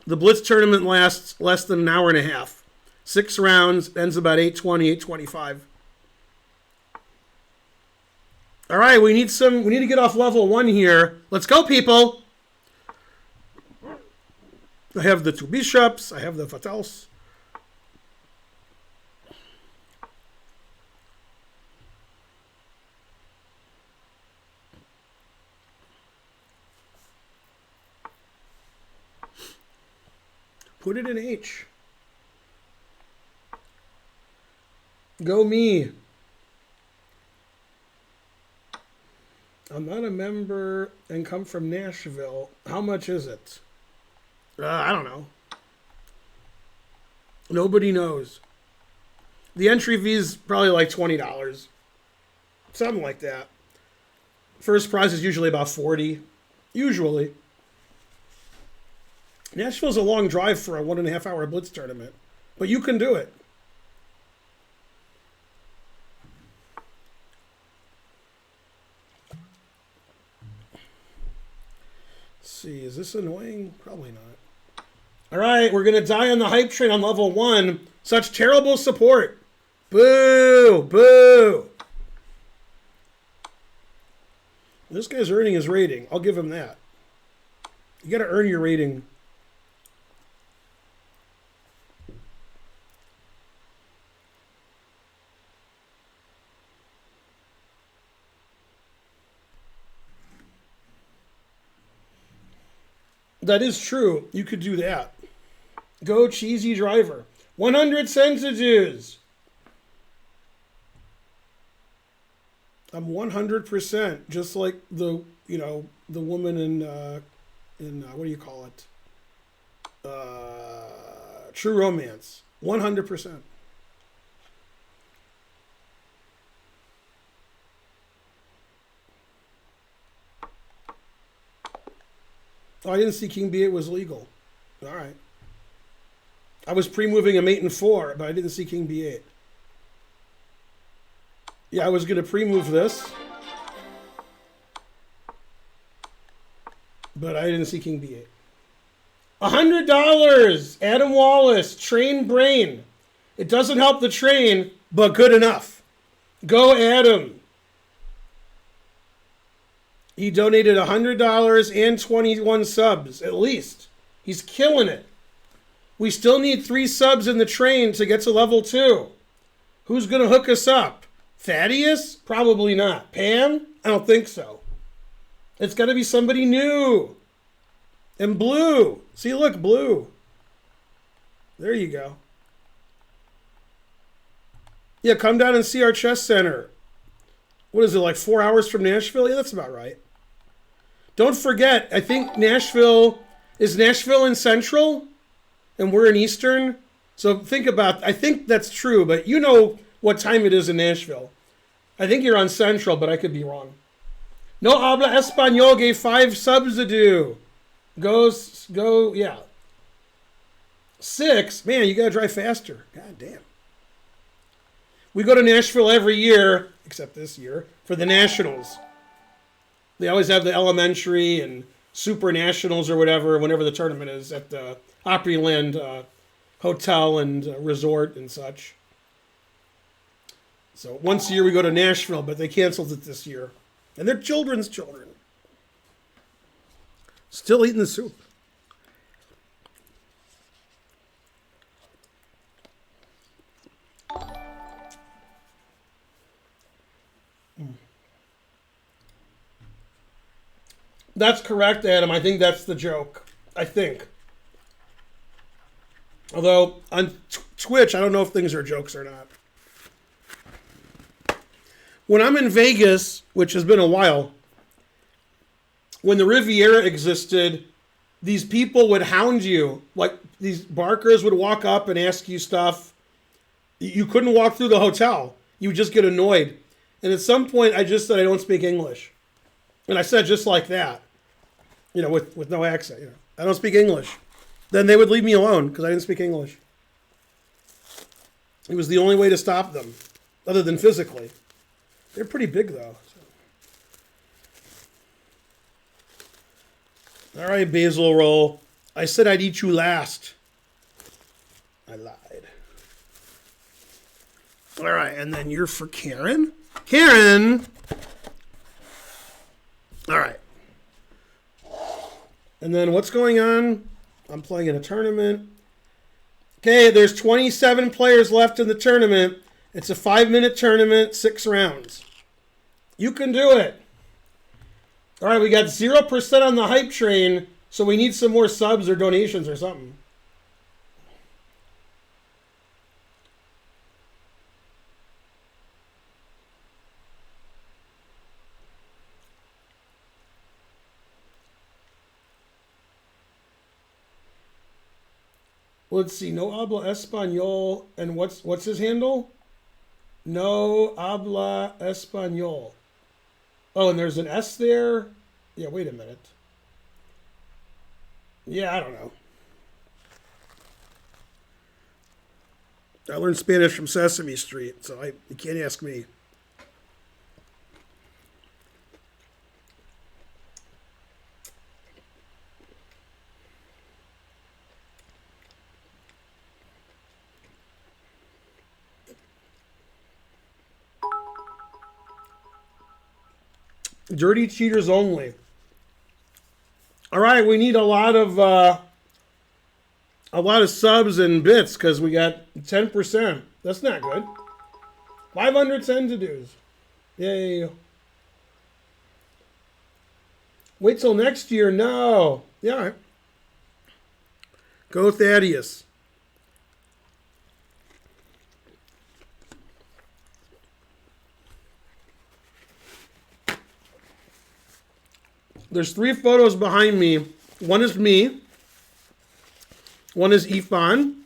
The Blitz tournament lasts less than an hour and a half. 6 rounds, ends about 8:20, 8:25. All right, we need to get off level 1 here. Let's go, people. I have the 2 bishops. I have the fatals. Put it in H. Go me. I'm not a member and come from Nashville. How much is it? I don't know. Nobody knows. The entry fee is probably like $20. Something like that. First prize is usually about $40. Usually. Nashville's a long drive for a 1.5 hour Blitz tournament. But you can do it. Let's see, is this annoying? Probably not. All right, we're going to die on the hype train on level 1. Such terrible support. Boo! Boo! This guy's earning his rating. I'll give him that. You got to earn your rating. That is true. You could do that. Go cheesy driver. 100 sentences. I'm 100%, just like the woman in what do you call it? True Romance. 100%. Oh, I didn't see King B8 was legal. All right. I was pre-moving a mate in 4, but I didn't see King B8. Yeah, I was going to pre-move this. But I didn't see King B8. $100! Adam Wallace, Train Brain. It doesn't help the train, but good enough. Go Adam. He donated $100 and 21 subs, at least. He's killing it. We still need 3 subs in the train to get to level 2. Who's going to hook us up? Thaddeus? Probably not. Pam? I don't think so. It's got to be somebody new. And Blue. See, look, Blue. There you go. Yeah, come down and see our chess center. What is it, like 4 hours from Nashville? Yeah, that's about right. Don't forget, I think Nashville in Central? And we're in Eastern? So think about, I think that's true, but you know what time it is in Nashville. I think you're on Central, but I could be wrong. No habla español gave 5 subs to do. Go, yeah. 6? Man, you gotta drive faster. God damn. We go to Nashville every year, except this year, for the Nationals. They always have the elementary and super nationals or whatever, whenever the tournament is, at the Opryland Hotel and Resort and such. So once a year we go to Nashville, but they canceled it this year. And they're children's children. Still eating the soup. That's correct, Adam. I think that's the joke. I think. Although, on Twitch, I don't know if things are jokes or not. When I'm in Vegas, which has been a while, when the Riviera existed, these people would hound you. Like, these barkers would walk up and ask you stuff. You couldn't walk through the hotel. You would just get annoyed. And at some point, I just said, I don't speak English. And I said just like that. You know, with no accent. You know, I don't speak English. Then they would leave me alone because I didn't speak English. It was the only way to stop them, other than physically. They're pretty big, though. So. All right, basil roll. I said I'd eat you last. I lied. All right, and then you're for Karen. Karen! All right. And then what's going on? I'm playing in a tournament. Okay, there's 27 players left in the tournament. It's a 5-minute tournament, 6 rounds. You can do it. All right, we got 0% on the hype train, so we need some more subs or donations or something. Let's see. No habla español. And what's his handle? No habla español. Oh, and there's an S there? Yeah, wait a minute. Yeah, I don't know. I learned Spanish from Sesame Street, so you can't ask me. Dirty cheaters only. All right, we need a lot of subs and bits because we got 10%. That's not good. 500 to-dos. Yay. Wait till next year. No. Yeah. All right. Go Thaddeus. There's 3 photos behind me. One is me. One is Ifan.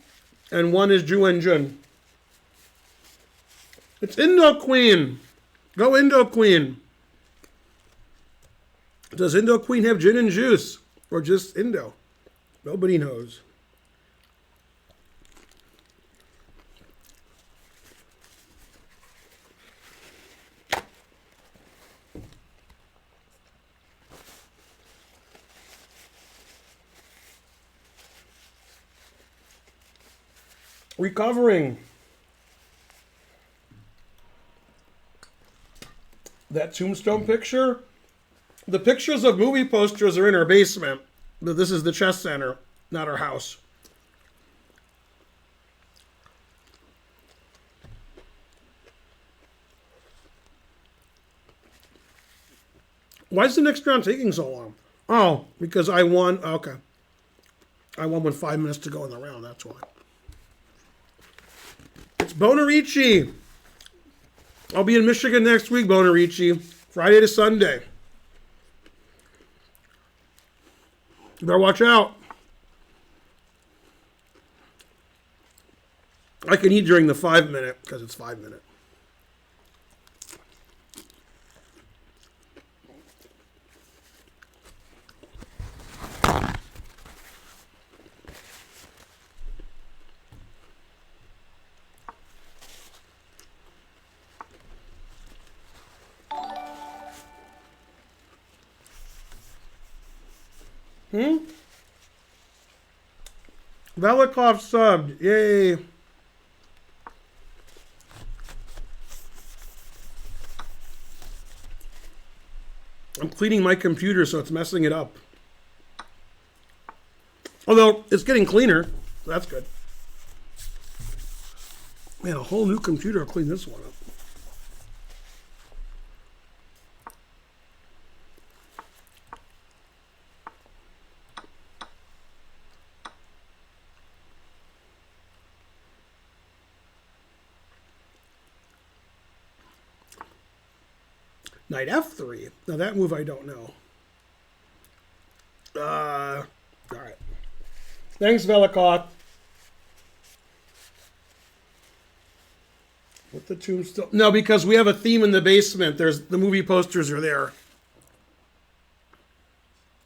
And one is Ju and Jun. It's Indo Queen. Go Indo Queen. Does Indo Queen have gin and juice? Or just Indo? Nobody knows. Recovering. That tombstone picture. The pictures of movie posters are in our basement. But this is the chess center, not our house. Why is the next round taking so long? Oh, because I won. Okay. I won with 5 minutes to go in the round. That's why. It's Bonarici. I'll be in Michigan next week, Bonarici. Friday to Sunday. You better watch out. I can eat during the 5 minute because it's 5 minute. Velikov subbed. Yay. I'm cleaning my computer, so it's messing it up. Although, it's getting cleaner. So that's good. Man, a whole new computer will clean this one up. Knight F3. Now that move I don't know. Alright. Thanks, Velikov. With the tomb still... No, because we have a theme in the basement. There's the movie posters are there.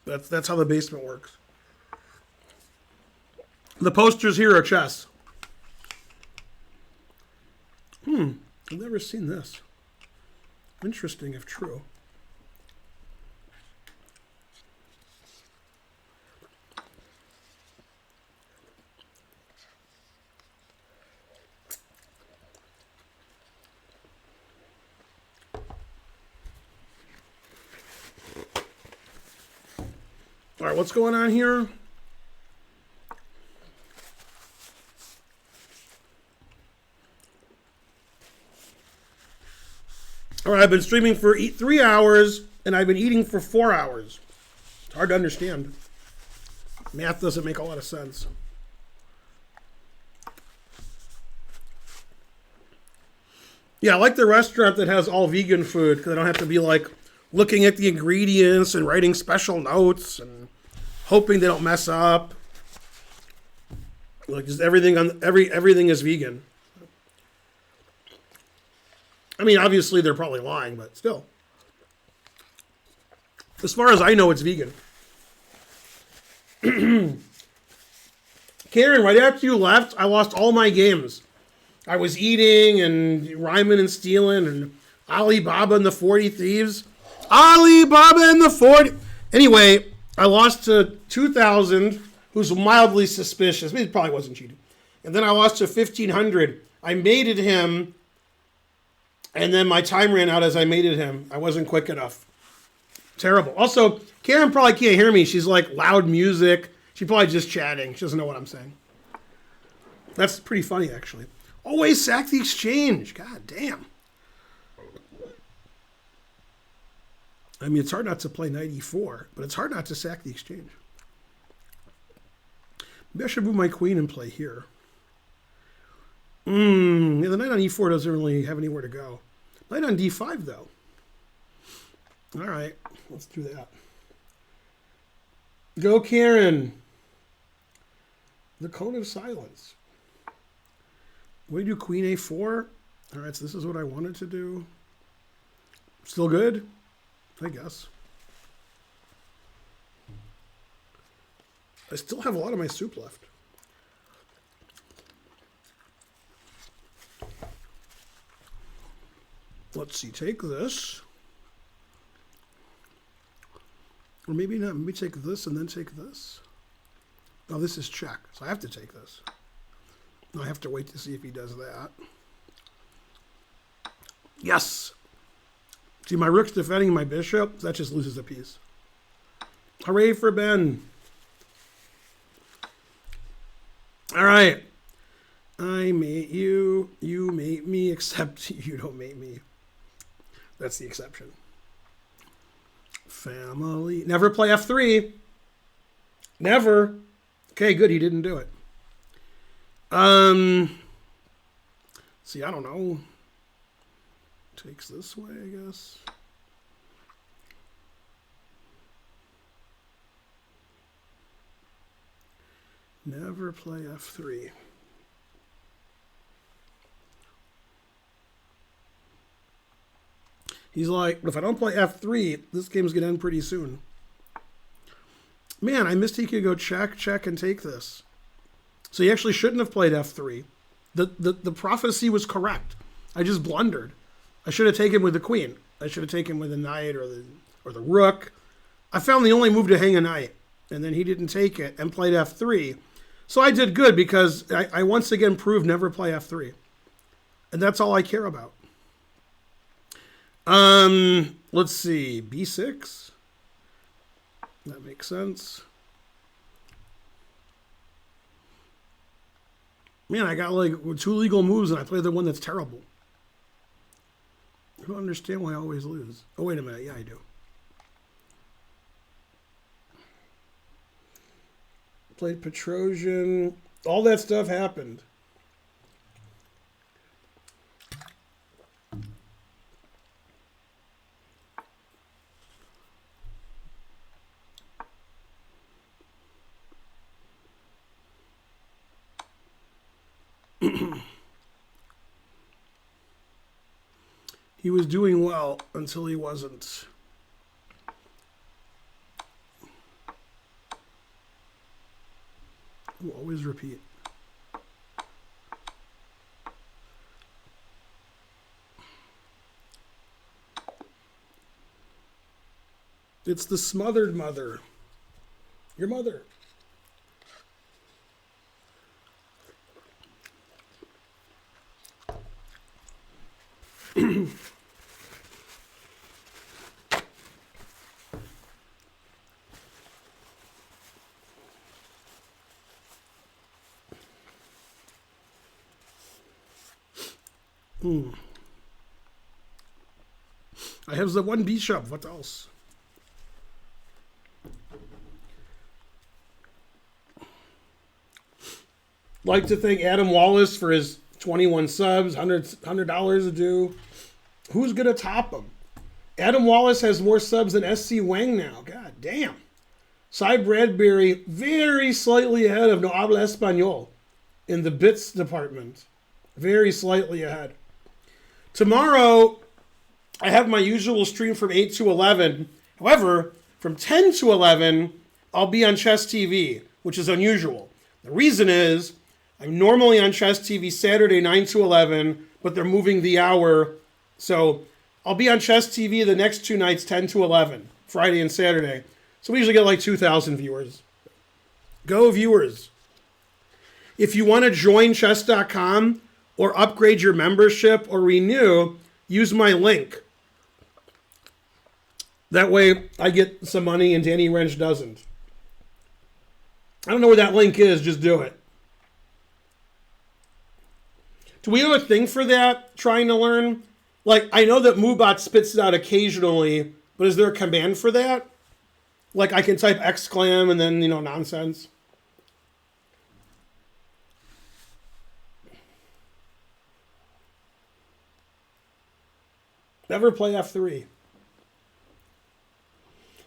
That's how the basement works. The posters here are chess. I've never seen this. Interesting if true. All right, what's going on here? All right, I've been streaming for 3 hours, and I've been eating for 4 hours. It's hard to understand. Math doesn't make a lot of sense. Yeah, I like the restaurant that has all vegan food, because I don't have to be like looking at the ingredients and writing special notes and hoping they don't mess up. Like just everything is vegan. I mean, obviously they're probably lying, but still. As far as I know, it's vegan. Karen, right after you left, I lost all my games. I was eating and rhyming and stealing and Alibaba and the 40 Thieves. Alibaba and the 40... Anyway, I lost to 2,000, who's mildly suspicious. I mean, it probably wasn't cheating. And then I lost to 1,500. I mated him... And then my time ran out as I mated him. I wasn't quick enough. Terrible. Also, Karen probably can't hear me. She's like loud music. She's probably just chatting. She doesn't know what I'm saying. That's pretty funny, actually. Always sack the exchange. God damn. I mean, it's hard not to play knight e4, but it's hard not to sack the exchange. Maybe I should move my queen and play here. Yeah, the knight on e4 doesn't really have anywhere to go. Knight on d5, though. All right, let's do that. Go, Karen. The cone of silence. We do queen a4. All right, so this is what I wanted to do. Still good? I guess. I still have a lot of my soup left. Let's see, take this. Or maybe not, maybe take this and then take this. Oh, this is check, so I have to take this. I have to wait to see if he does that. Yes! See, my rook's defending my bishop, that just loses a piece. Hooray for Ben! All right. I mate you, you mate me, except you don't mate me. That's the exception. Family. Never play f3. Never. Okay, good. He didn't do it. See, I don't know. Takes this way, I guess. Never play f3. He's like, but if I don't play f3, this game's going to end pretty soon. Man, I missed he could go check, check, and take this. So he actually shouldn't have played f3. The prophecy was correct. I just blundered. I should have taken with the queen. I should have taken with the knight or the rook. I found the only move to hang a knight. and then he didn't take it and played F3. So I did good because I once again proved never play F3. And that's all I care about. Let's see. B6. That makes sense. Man, I got like 2 legal moves and I play the one that's terrible. I don't understand why I always lose. Oh, wait a minute. Yeah, I do. Played Petrosian. All that stuff happened. He was doing well until he wasn't. Ooh, always repeat. It's the smothered mother. Your mother. I have the one bishop. What else? Like to thank Adam Wallace for his 21 subs, $100 a due. Who's going to top him? Adam Wallace has more subs than SC Wang now. God damn. Cy Bradbury, very slightly ahead of No Habla Español in the bits department. Very slightly ahead. Tomorrow, I have my usual stream from 8 to 11. However, from 10 to 11, I'll be on Chess TV, which is unusual. The reason is, I'm normally on Chess TV Saturday 9 to 11, but they're moving the hour. So I'll be on Chess TV the next 2 nights, 10 to 11, Friday and Saturday. So we usually get like 2,000 viewers. Go viewers. If you want to join chess.com or upgrade your membership or renew, use my link. That way I get some money and Danny Wrench doesn't. I don't know where that link is, just do it. Do we have a thing for that, trying to learn? Like, I know that Moobot spits it out occasionally, but is there a command for that? Like, I can type exclam and then, nonsense. Never play F3.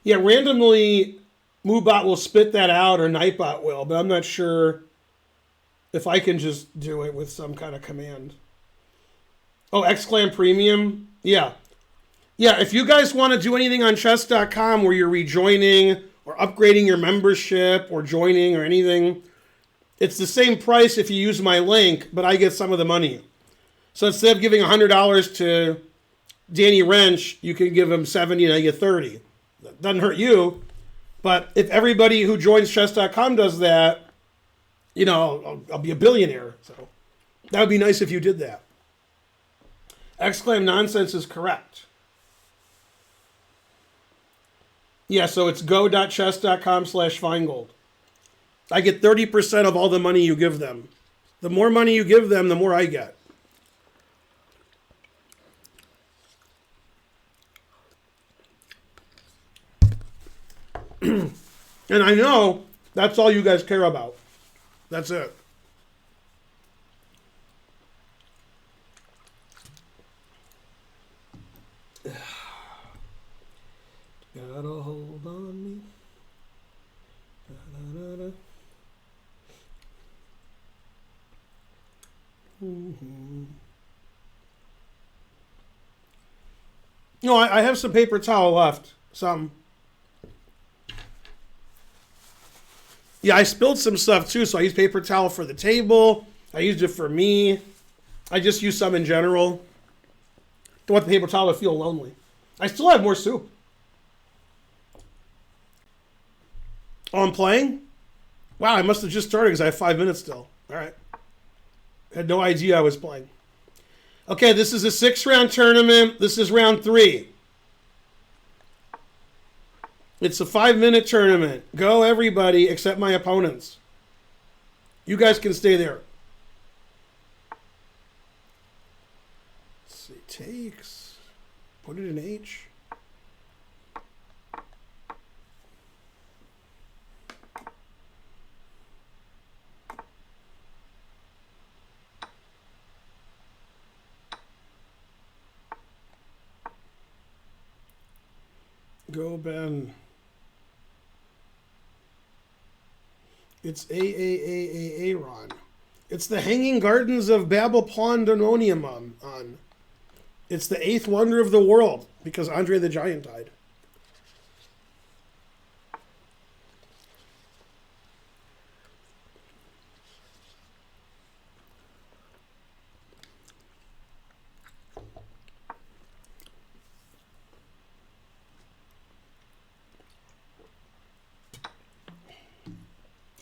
Yeah, randomly, Moobot will spit that out, or Nightbot will, but I'm not sure if I can just do it with some kind of command. Oh, exclam premium? Yeah. Yeah, if you guys want to do anything on chess.com where you're rejoining or upgrading your membership or joining or anything, it's the same price if you use my link, but I get some of the money. So instead of giving $100 to Danny Wrench, you can give him 70 and I get 30. That doesn't hurt you. But if everybody who joins chess.com does that, I'll be a billionaire. So that would be nice if you did that. Exclam nonsense is correct. Yeah, so it's go.chess.com/Feingold. I get 30% of all the money you give them. The more money you give them, the more I get. And I know that's all you guys care about. That's it. Got a hold on me. Da-da-da-da. Mm-hmm. No, I have some paper towel left. Some. Yeah, I spilled some stuff too, so I used paper towel for the table. I used it for me. I just used some in general. Don't want the paper towel to feel lonely. I still have more soup. Oh, I'm playing? Wow, I must have just started because I have 5 minutes still. All right. Had no idea I was playing. Okay, this is a 6-round tournament. This is round 3. It's a 5-minute tournament. Go, everybody, except my opponents. You guys can stay there. Let's see, takes. Put it in H. Go, Ben. It's Aaron. It's the Hanging Gardens of Babel Pandemonium on. It's the 8th wonder of the world because Andre the Giant died.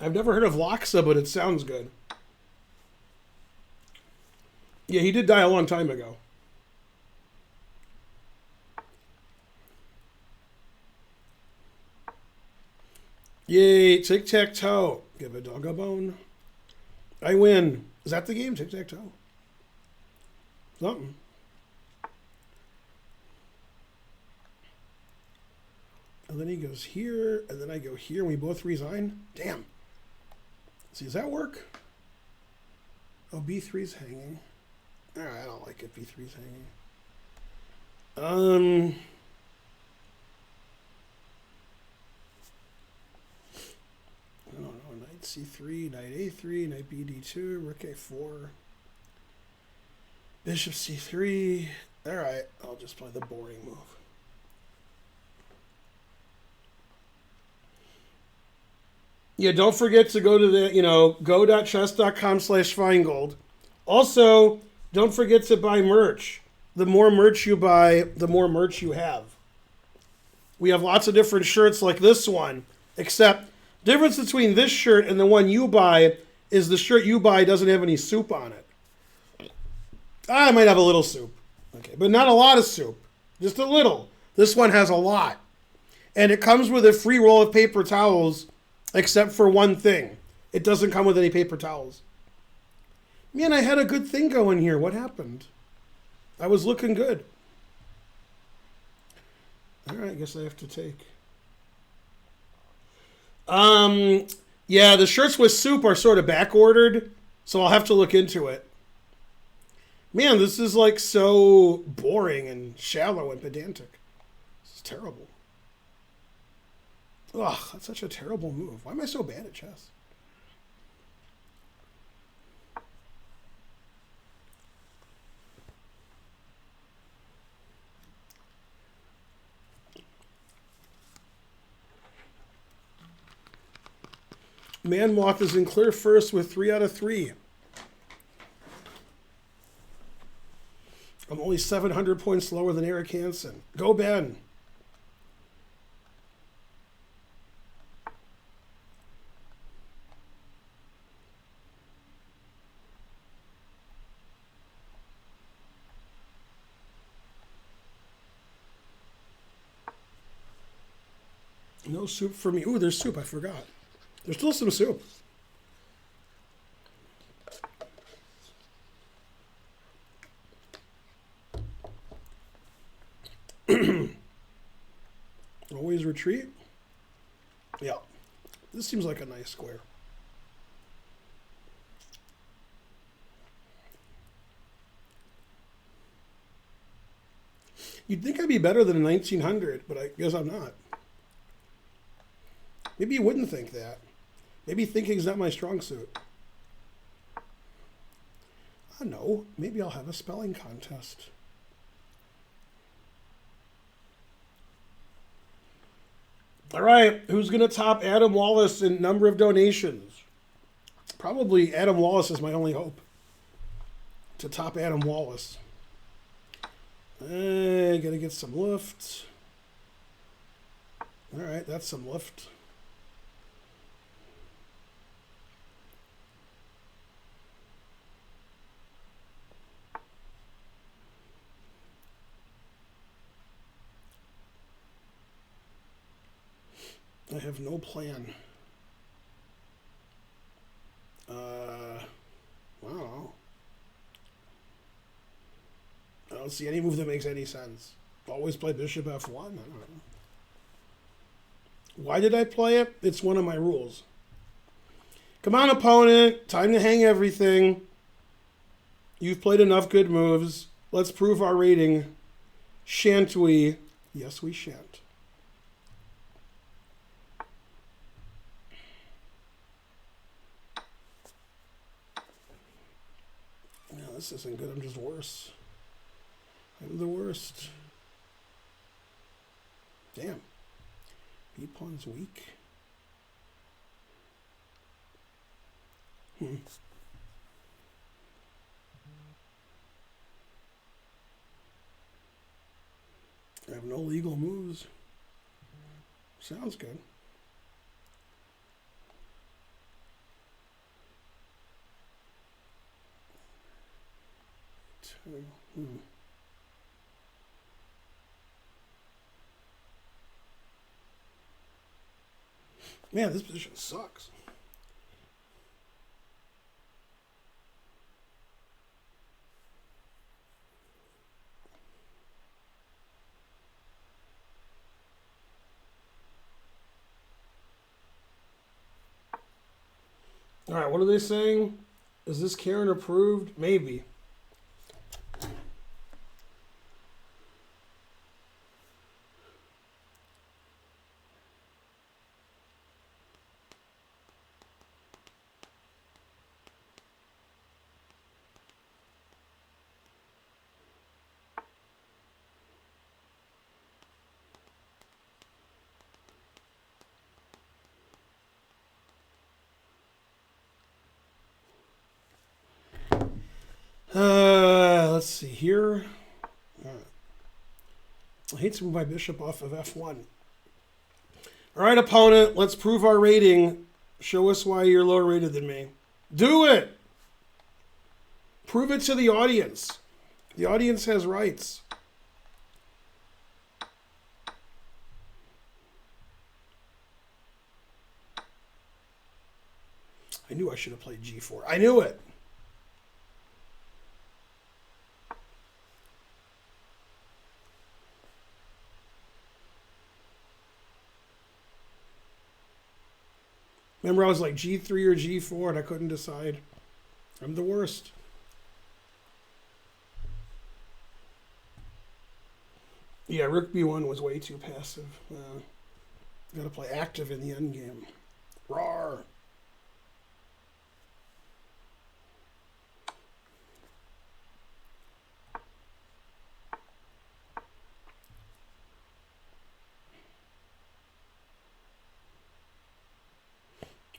I've never heard of Loxa, but it sounds good. Yeah, he did die a long time ago. Yay, tic-tac-toe. Give a dog a bone. I win. Is that the game? Tic-tac-toe. Something. And then he goes here, and then I go here, and we both resign? Damn. See, does that work? Oh, B3's hanging. I don't like it. B3's hanging. I don't know. Knight C3, Knight A3, Knight BD2, Rook A4, Bishop C3. All right, I'll just play the boring move. Yeah, don't forget to go to the, go.chess.com/Feingold. Also, don't forget to buy merch. The more merch you buy, the more merch you have. We have lots of different shirts like this one, except difference between this shirt and the one you buy is the shirt you buy doesn't have any soup on it. I might have a little soup. Okay, but not a lot of soup. Just a little. This one has a lot. And it comes with a free roll of paper towels, except for one thing. It doesn't come with any paper towels. Man, I had a good thing going here. What happened? I was looking good. All right, I guess I have to take. Yeah, the shirts with soup are sort of back-ordered, so I'll have to look into it. Man, this is like so boring and shallow and pedantic. This is terrible. Ugh, that's such a terrible move. Why am I so bad at chess? Manmoth is in clear first with 3 out of 3. I'm only 700 points lower than Eric Hansen. Go, Ben. No soup for me. Ooh, there's soup. I forgot. There's still some soup. Always retreat. Yeah. This seems like a nice square. You'd think I'd be better than a 1900, but I guess I'm not. Maybe you wouldn't think that. Maybe thinking's not my strong suit. I know. Maybe I'll have a spelling contest. All right. Who's going to top Adam Wallace in number of donations? Probably Adam Wallace is my only hope to top Adam Wallace. I got to get some lift. All right. That's some lift. I have no plan. Wow. I don't see any move that makes any sense. Always play bishop f1? I don't know. Why did I play it? It's one of my rules. Come on, opponent. Time to hang everything. You've played enough good moves. Let's prove our rating. Shan't we? Yes, we shan't. No, this isn't good. I'm just worse. I'm the worst. Damn. B-pawn's weak. I have no legal moves. Sounds good. Man, this position sucks. All right, what are they saying? Is this Karen approved? Maybe. Let's see here. I hate to move my bishop off of f1. All right, opponent, let's prove our rating. Show us why you're lower rated than me. Do it! Prove it to the audience. The audience has rights. I knew I should have played g4. I knew it. Remember, I was like G3 or G4, and I couldn't decide. I'm the worst. Yeah, Rook B1 was way too passive. Got to play active in the endgame. Rawr.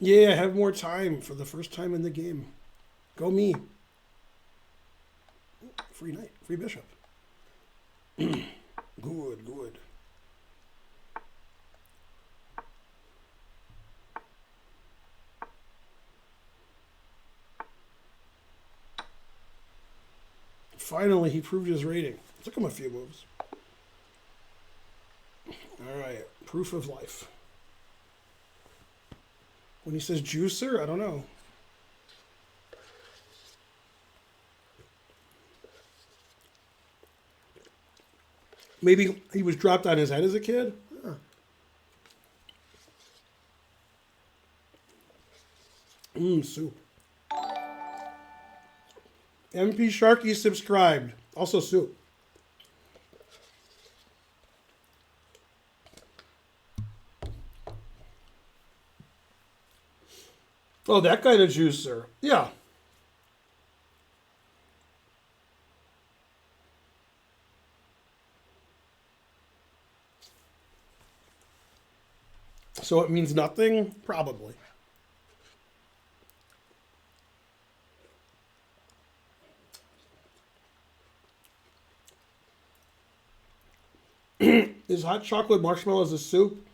Yeah, I have more time for the first time in the game. Go me. Free knight, free bishop. Good, good. Finally, he proved his rating. Took him a few moves. All right, proof of life. When he says juicer, I don't know. Maybe he was dropped on his head as a kid? Huh. Soup. MP Sharky subscribed. Also soup. Oh, that kind of juicer. Yeah. So it means nothing? Probably. Is hot chocolate marshmallows a soup?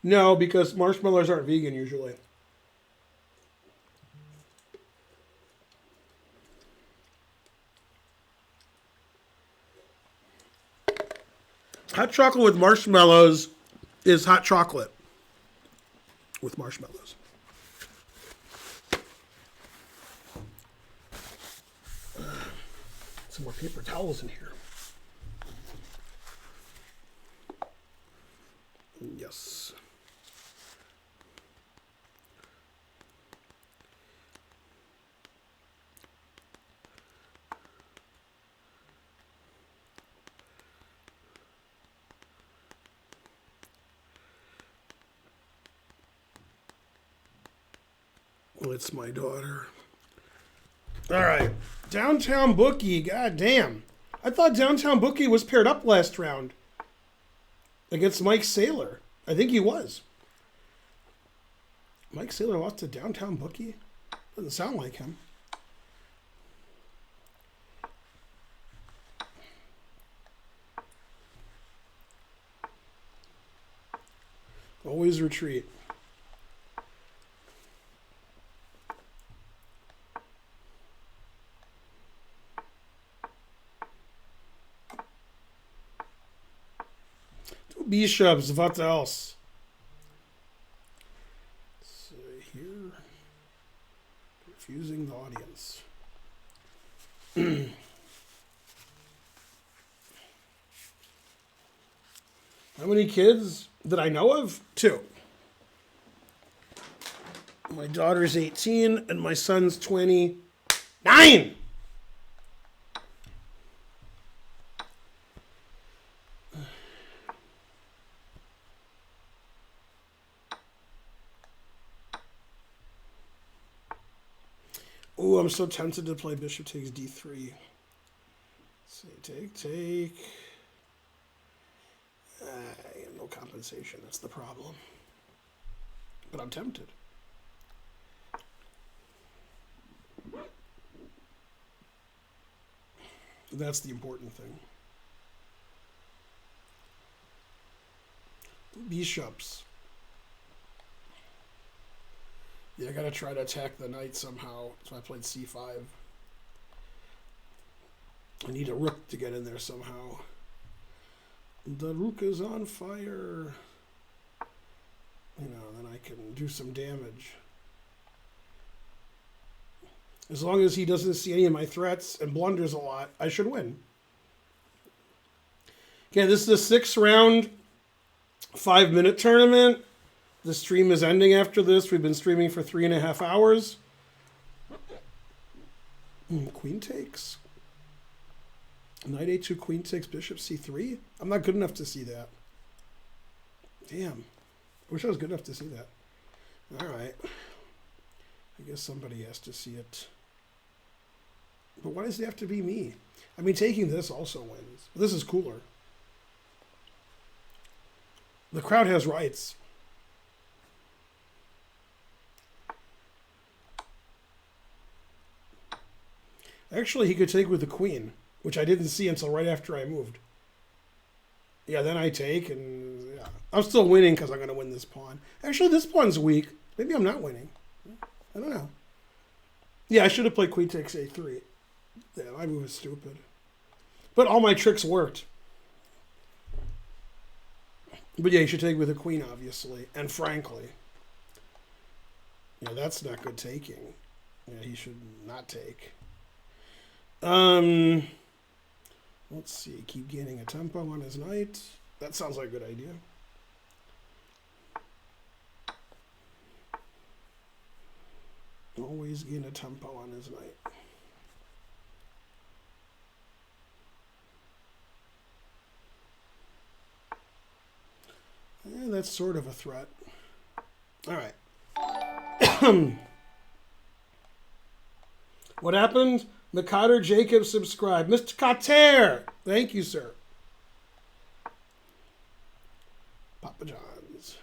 No, because marshmallows aren't vegan usually. Hot chocolate with marshmallows is hot chocolate. with marshmallows. Some more paper towels in here. Yes. Well, it's my daughter. All right. Downtown Bookie. God damn. I thought Downtown Bookie was paired up last round against Mike Saylor. I think he was. Mike Saylor lost to Downtown Bookie? Doesn't sound like him. Always retreat. Bishops, what else? Let's see here. Confusing the audience. How many kids that I know of? 2. My daughter's 18 and my son's 29. Ooh, I'm so tempted to play bishop takes d3. Say take. No compensation, that's the problem. But I'm tempted. That's the important thing. Bishops. Yeah, I gotta try to attack the knight somehow. So I played c5. I need a rook to get in there somehow. The rook is on fire. You know, then I can do some damage. As long as he doesn't see any of my threats and blunders a lot, I should win. Okay, this is the 6th round, 5-minute tournament. The stream is ending after this. We've been streaming for 3.5 hours. Queen takes. Knight a2, queen takes, bishop c3. I'm not good enough to see that. Damn. I wish I was good enough to see that. All right. I guess somebody has to see it. But why does it have to be me? I mean, taking this also wins. This is cooler. The crowd has rights. Actually, he could take with the queen, which I didn't see until right after I moved. Yeah, then I take, and yeah. I'm still winning because I'm going to win this pawn. Actually, this pawn's weak. Maybe I'm not winning. I don't know. Yeah, I should have played queen takes a3. Yeah, my move is stupid. But all my tricks worked. But yeah, you should take with a queen, obviously. And frankly. Yeah, that's not good taking. Yeah, he should not take. Let's see. Keep gaining a tempo on his knight. That sounds like a good idea. Always gain a tempo on his knight. Yeah, that's sort of a threat. All right. What happened? McCotter Jacob subscribed. Mr. Cotter! Thank you, sir. Papa John's.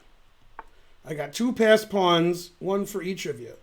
I got 2 passed pawns, 1 for each of you.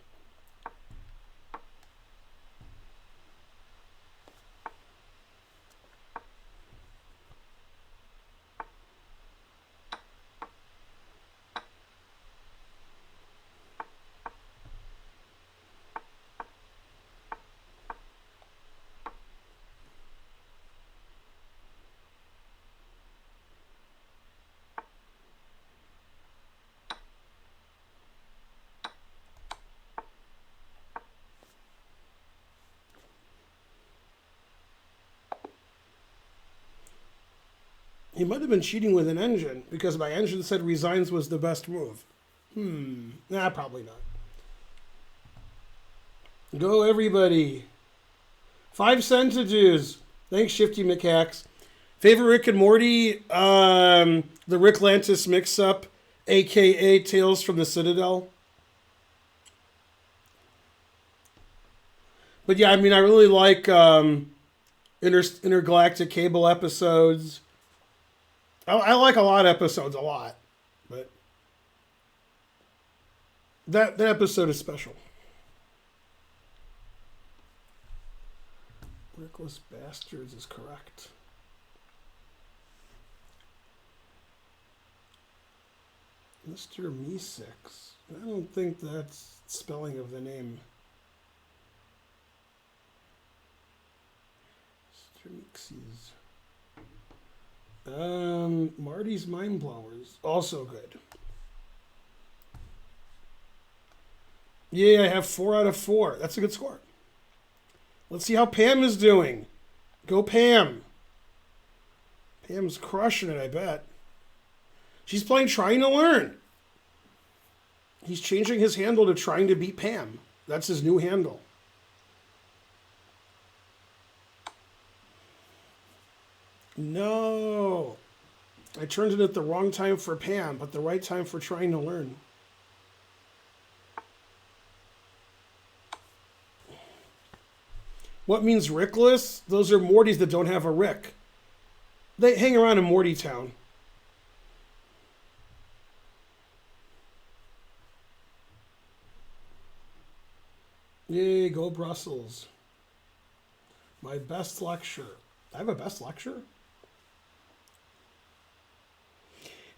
He might have been cheating with an engine because my engine said resigns was the best move. Nah, probably not. Go, everybody. 5 centages. Thanks, Shifty McHacks. Favorite Rick and Morty? The Rick Lantis mix-up, a.k.a. Tales from the Citadel. But yeah, I mean, I really like intergalactic cable episodes. I like a lot of episodes, a lot. But that episode is special. Rickless Bastards is correct. Mr. Meesix. I don't think that's spelling of the name. Mr. Meeksies. Marty's Mind Blowers. Also good. Yeah, I have 4 out of 4. That's a good score. Let's see how Pam is doing. Go Pam. Pam's crushing it, I bet. She's playing Trying to Learn. He's changing his handle to Trying to Beat Pam. That's his new handle. No. I turned it at the wrong time for Pam, but the right time for Trying to Learn. What means Rickless? Those are Mortys that don't have a Rick. They hang around in Morty Town. Yay, go Brussels. My best lecture. I have a best lecture?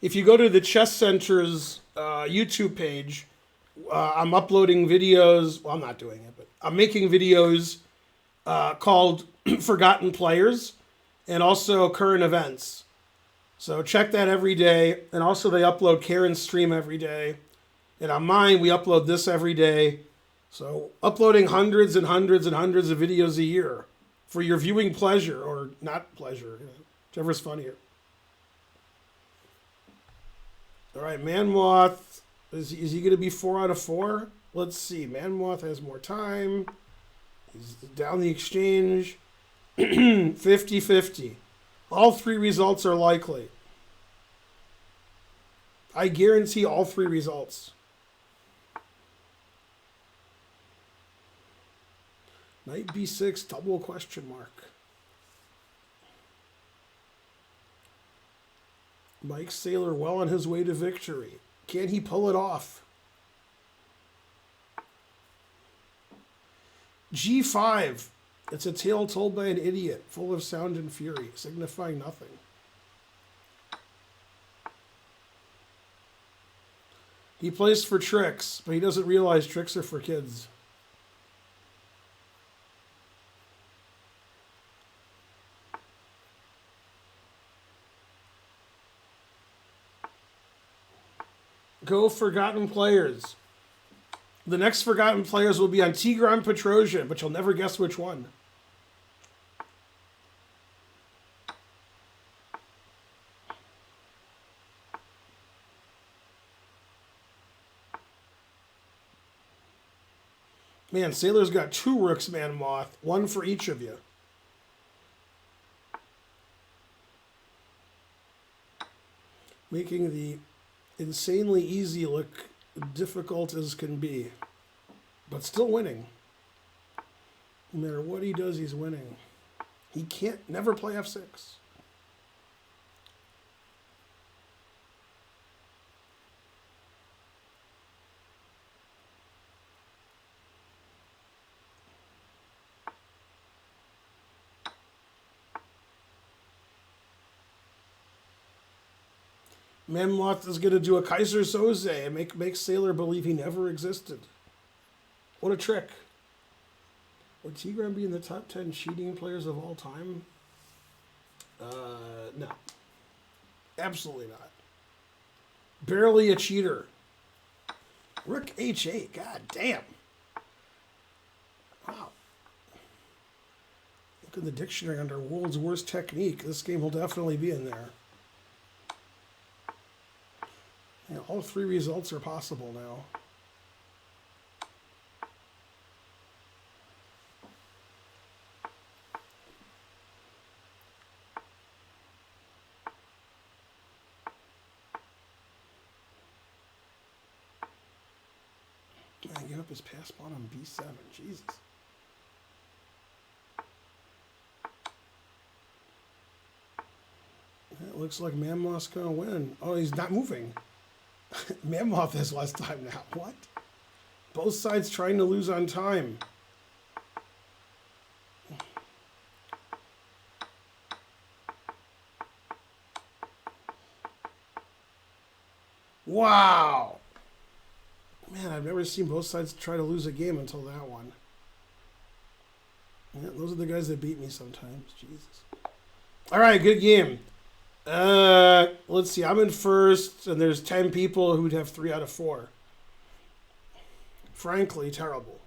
If you go to the Chess Center's YouTube page, I'm uploading videos. Well, I'm not doing it, but I'm making videos called Forgotten Players and also current events. So check that every day. And also they upload Karen's stream every day. And on mine, we upload this every day. So uploading hundreds and hundreds and hundreds of videos a year for your viewing pleasure or not pleasure, whichever's funnier. All right, Manmoth, is he going to be 4 out of 4? Let's see. Manmoth has more time. He's down the exchange. 50-50. All 3 results are likely. I guarantee all 3 results. Knight b6, double question mark. Mike Saylor well on his way to victory. Can he pull it off? G5. It's a tale told by an idiot, full of sound and fury, signifying nothing. He plays for tricks, but he doesn't realize tricks are for kids. Go Forgotten Players. The next Forgotten Players will be on Tigran Petrosian, but you'll never guess which one. Man, Sailor's got 2 Rooks, Manmoth. 1 for each of you. Making the insanely easy look difficult as can be, but still winning. No matter what he does, he's winning. He can't never play f6. Manmoth is going to do a Kaiser Soze and make Sailor believe he never existed. What a trick. Would Tigran be in the top 10 cheating players of all time? No. Absolutely not. Barely a cheater. Rook H8. God damn. Wow. Look in the dictionary under world's worst technique. This game will definitely be in there. all three results are possible now. Man, give up his pass pawn on b7. Jesus. It looks like Mammoth's going to win. Oh, he's not moving. Mammoth has less time now. What? Both sides trying to lose on time. Wow. Man, I've never seen both sides try to lose a game until that one. Yeah, those are the guys that beat me sometimes. Jesus. All right, good game. Let's see. I'm in first, and there's 10 people who'd have 3 out of 4. Frankly, terrible.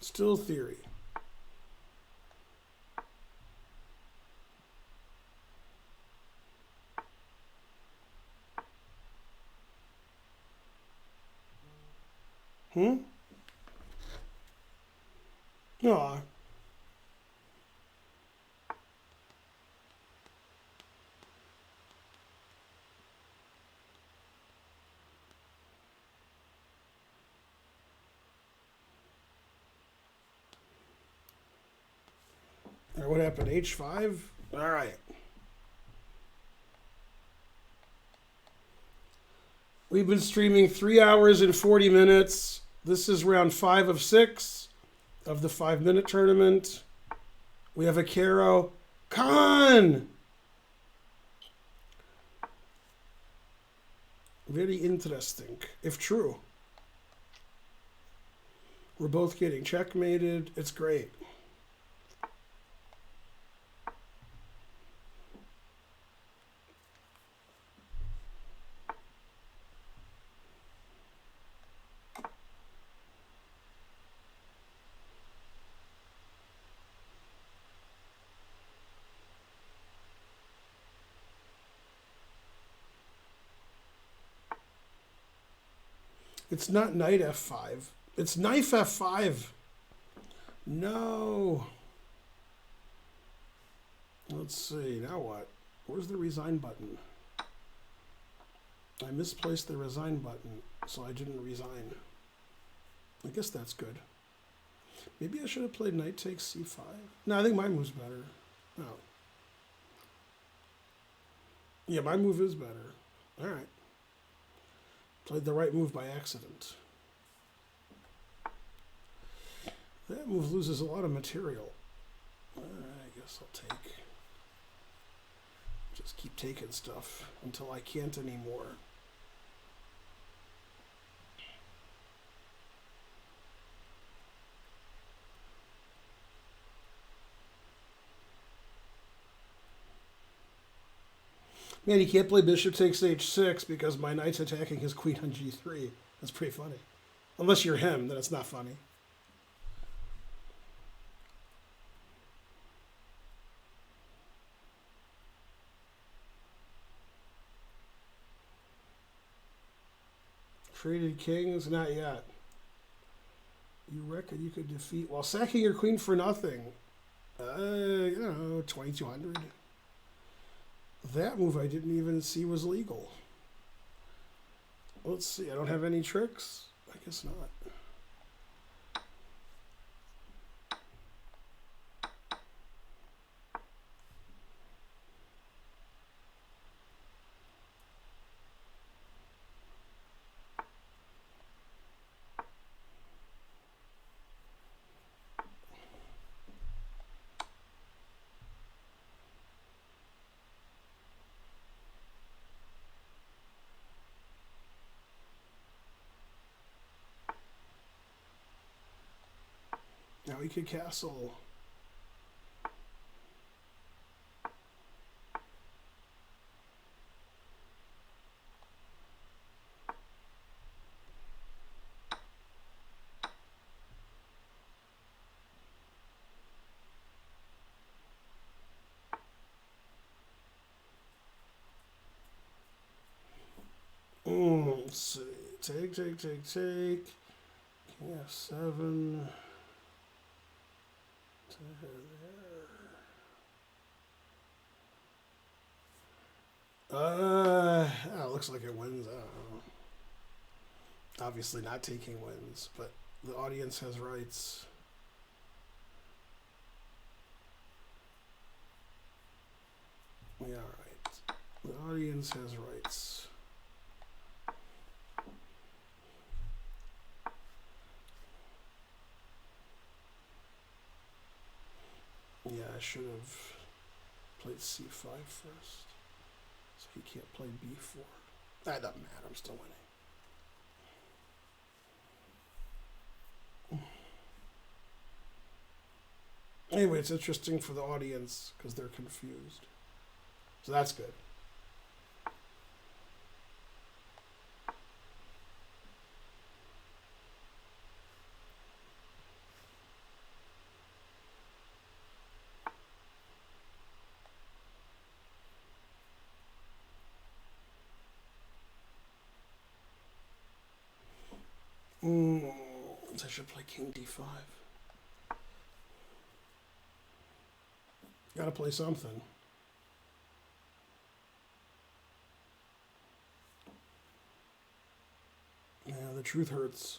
Still theory. Aw. Or what happened? H5? All right. We've been streaming 3 hours and 40 minutes. This is round 5 of 6 of the 5-minute tournament. We have a Caro. Khan! Very interesting, if true. We're both getting checkmated. It's great. It's not knight f5. It's knife f5. No. Let's see. Now what? Where's the resign button? I misplaced the resign button, so I didn't resign. I guess that's good. Maybe I should have played knight takes c5. No, I think my move's better. No. Yeah, my move is better. All right. Played the right move by accident. That move loses a lot of material. I guess I'll take. Just keep taking stuff until I can't anymore. Man, you can't play bishop takes h6 because my knight's attacking his queen on g3. That's pretty funny. Unless you're him, then it's not funny. Traded kings? Not yet. You reckon you could defeat while sacking your queen for nothing? 2200. That move I didn't even see was legal. Let's see. I don't have any tricks? I guess not. Now we could castle. Let's see. Take. King F7. Looks like it wins. I don't know. Obviously not taking wins, but the audience has rights. Yeah, right. The audience has rights. Yeah, I should have played c5 first. So he can't play b4. That doesn't matter. I'm still winning. Anyway, it's interesting for the audience because they're confused. So that's good. I should play king d5. Gotta play something. Yeah, the truth hurts.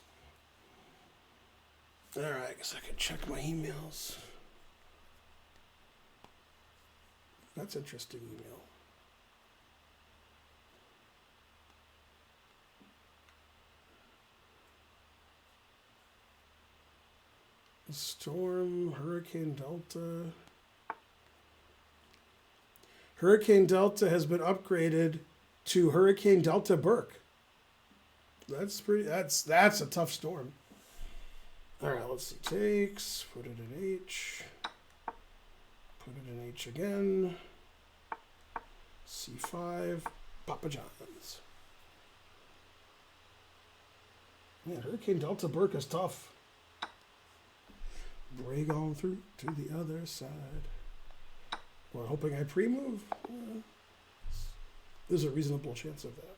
Alright, I guess I can check my emails. That's interesting email. Storm, Hurricane Delta. Hurricane Delta has been upgraded to Hurricane Delta Burke. That's a tough storm. All right, let's see. Takes, put it in H. Put it in H again. C5, Papa John's. Man, Hurricane Delta Burke is tough. Break on through to the other side. Well, hoping I pre-move. There's a reasonable chance of that.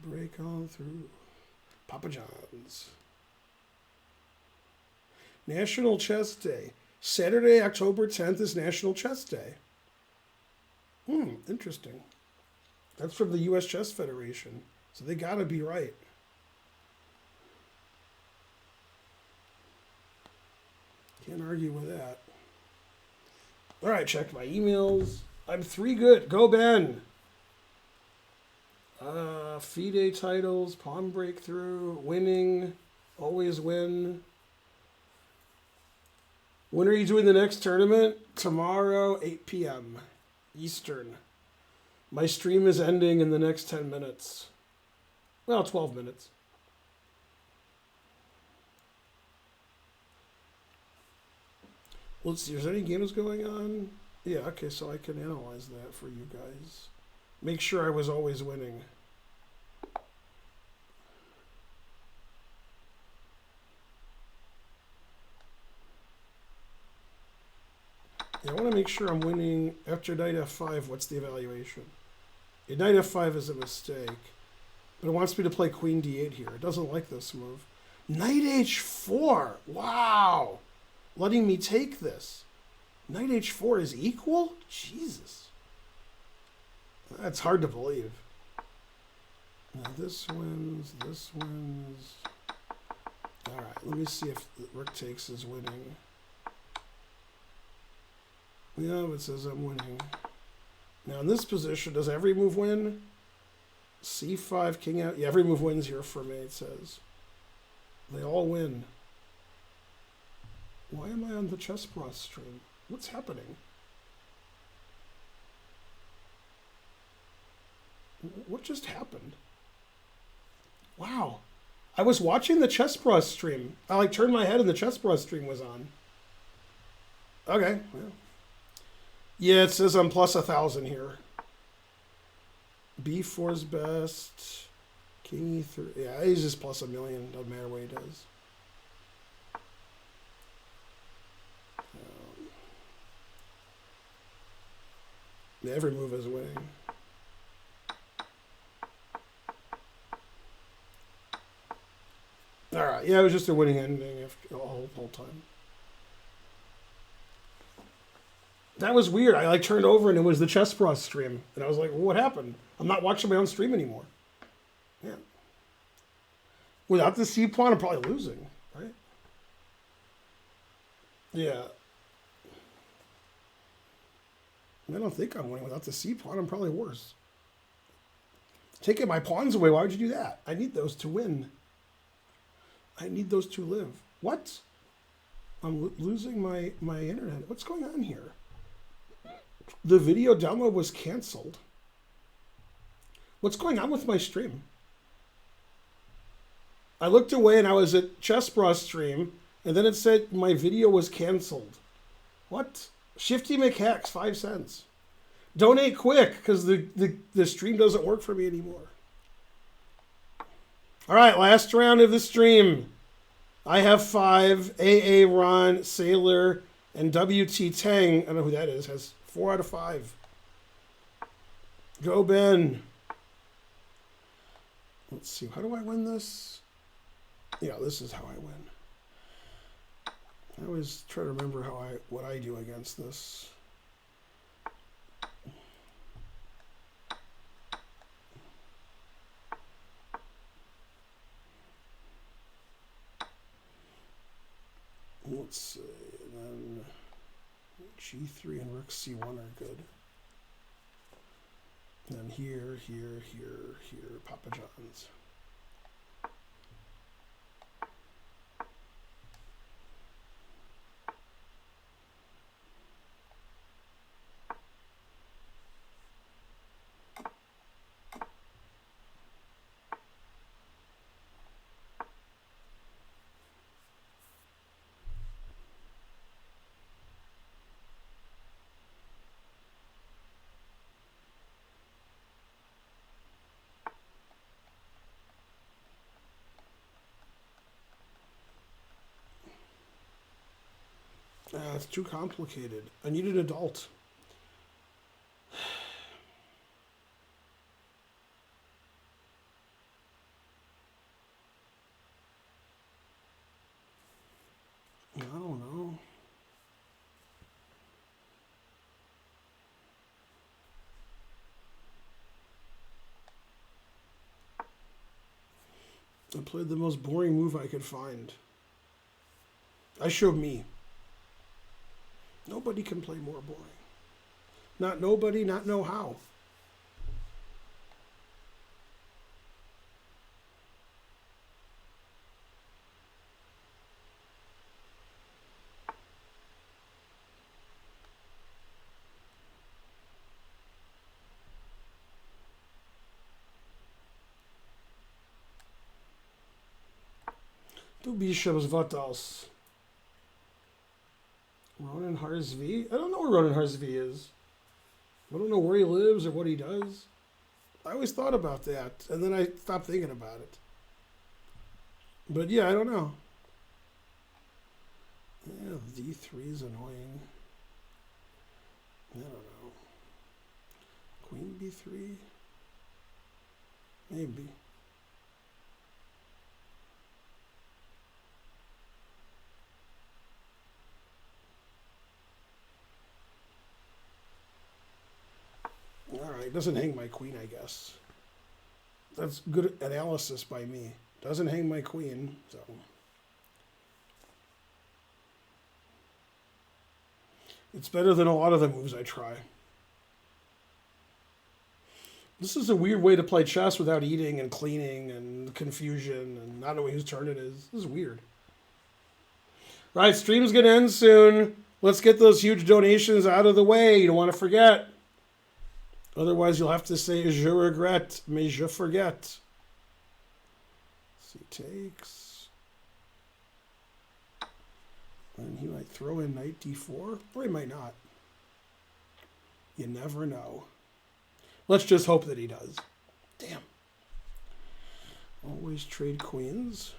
Break on through. Papa John's. National Chess Day. Saturday, October 10th is National Chess Day. Interesting. That's from the U.S. Chess Federation. So they gotta be right. Can't argue with that. All right, check my emails. I'm 3 good. Go Ben. FIDE titles, pawn breakthrough, winning, always win. When are you doing the next tournament? Tomorrow, 8 p.m. Eastern. My stream is ending in the next 10 minutes. Well, 12 minutes. Let's see, is there any games going on? Yeah, okay, so I can analyze that for you guys. Make sure I was always winning. Yeah, I want to make sure I'm winning. After knight f5, what's the evaluation? Yeah, knight f5 is a mistake. But it wants me to play queen d8 here. It doesn't like this move. Knight h4! Wow! Letting me take this. Knight h4 is equal? Jesus. That's hard to believe. Now this wins, this wins. Alright, let me see if rook takes is winning. Yeah, it says I'm winning. Now in this position, does every move win? C5, king out. Yeah, every move wins here for me, it says. They all win. Why am I on the Chess Plus stream? What's happening? What just happened? Wow. I was watching the Chess Bros stream. I like turned my head and the Chess Bros stream was on. Okay. Yeah, it says I'm plus 1,000 here. B4's best. King E3. Yeah, he's just plus 1,000,000. Doesn't matter what he does. Every move is winning. All right. Yeah, it was just a winning ending after the whole time. That was weird. I like turned over and it was the Chess Bros stream, and I was like, well, "What happened? I'm not watching my own stream anymore." Yeah. Without the C pawn, I'm probably losing, right? Yeah. I don't think I'm winning without the C pawn. I'm probably worse. Taking my pawns away. Why would you do that? I need those to win. I need those to live. What? I'm losing my internet. What's going on here? The video download was canceled. What's going on with my stream? I looked away and I was at Chess Bros stream, and then it said my video was canceled. What? Shifty McHacks, 5 cents. Donate quick, because the stream doesn't work for me anymore. All right, last round of the stream. I have 5. AA Ron, Sailor, and WT Tang, I don't know who that is, has 4 out of 5. Go, Ben. Let's see, how do I win this? Yeah, this is how I win. I always try to remember what I do against this. Let's see, and then G3 and Rook C1 are good. And then here, Papa John's. It's too complicated. I need an adult. I don't know. I played the most boring move I could find. I showed me. Nobody can play more boring. Not nobody, not know how. Du bishops, what else? Ronan Harzvi? I don't know where Ronan Harzvi is. I don't know where he lives or what he does. I always thought about that, and then I stopped thinking about it. But yeah, I don't know. Yeah, D3 is annoying. I don't know. Queen B3? Maybe. Alright, doesn't hang my queen, I guess. That's good analysis by me. Doesn't hang my queen, so. It's better than a lot of the moves I try. This is a weird way to play chess without eating and cleaning and confusion and not knowing whose turn it is. This is weird. Right, stream's going to end soon. Let's get those huge donations out of the way. You don't want to forget. Otherwise, you'll have to say, je regrette, mais je forget. He takes. And he might throw in knight d4, or he might not. You never know. Let's just hope that he does. Damn. Always trade queens.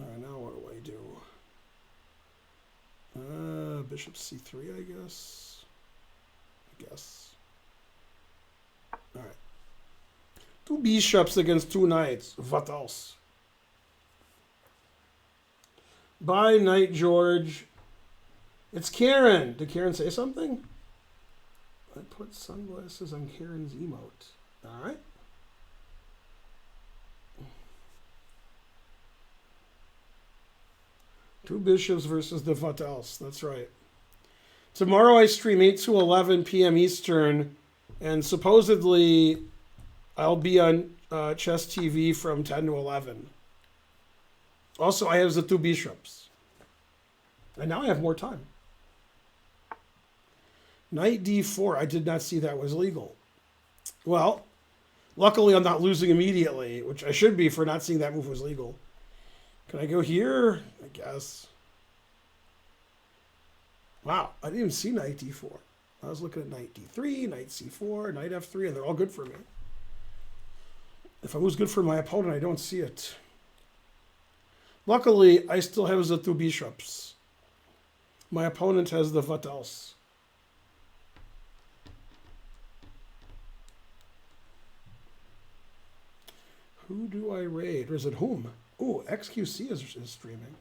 All right, now what do? Bishop c3, I guess. All right. 2 bishops against 2 knights. What else? Bye, Knight George. It's Karen. Did Karen say something? I put sunglasses on Karen's emote. All right. Two bishops versus the what else? That's right. Tomorrow I stream 8 to 11 p.m. Eastern, and supposedly I'll be on Chess TV from 10 to 11. Also, I have the 2 bishops. And now I have more time. Knight d4. I did not see that was legal. Well, luckily I'm not losing immediately, which I should be for not seeing that move was legal. Can I go here? I guess. Wow, I didn't even see knight d4. I was looking at knight d3, knight c4, knight f3, and they're all good for me. If I was good for my opponent, I don't see it. Luckily, I still have the 2 bishops. My opponent has the what else. Who do I raid? Or is it whom? Oh, XQC is streaming.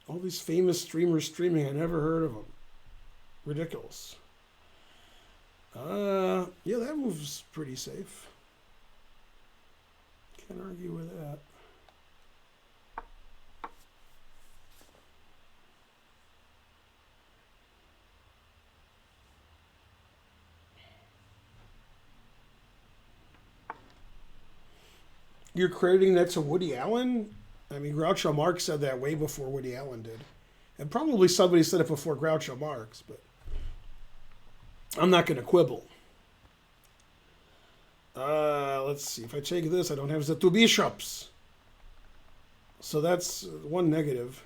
All these famous streamers streaming. I never heard of them. Ridiculous. Yeah, that move's pretty safe. Can't argue with that. You're crediting that to Woody Allen? I mean, Groucho Marx said that way before Woody Allen did. And probably somebody said it before Groucho Marx, but I'm not going to quibble. Let's see. If I take this, I don't have the 2 bishops. So that's one negative.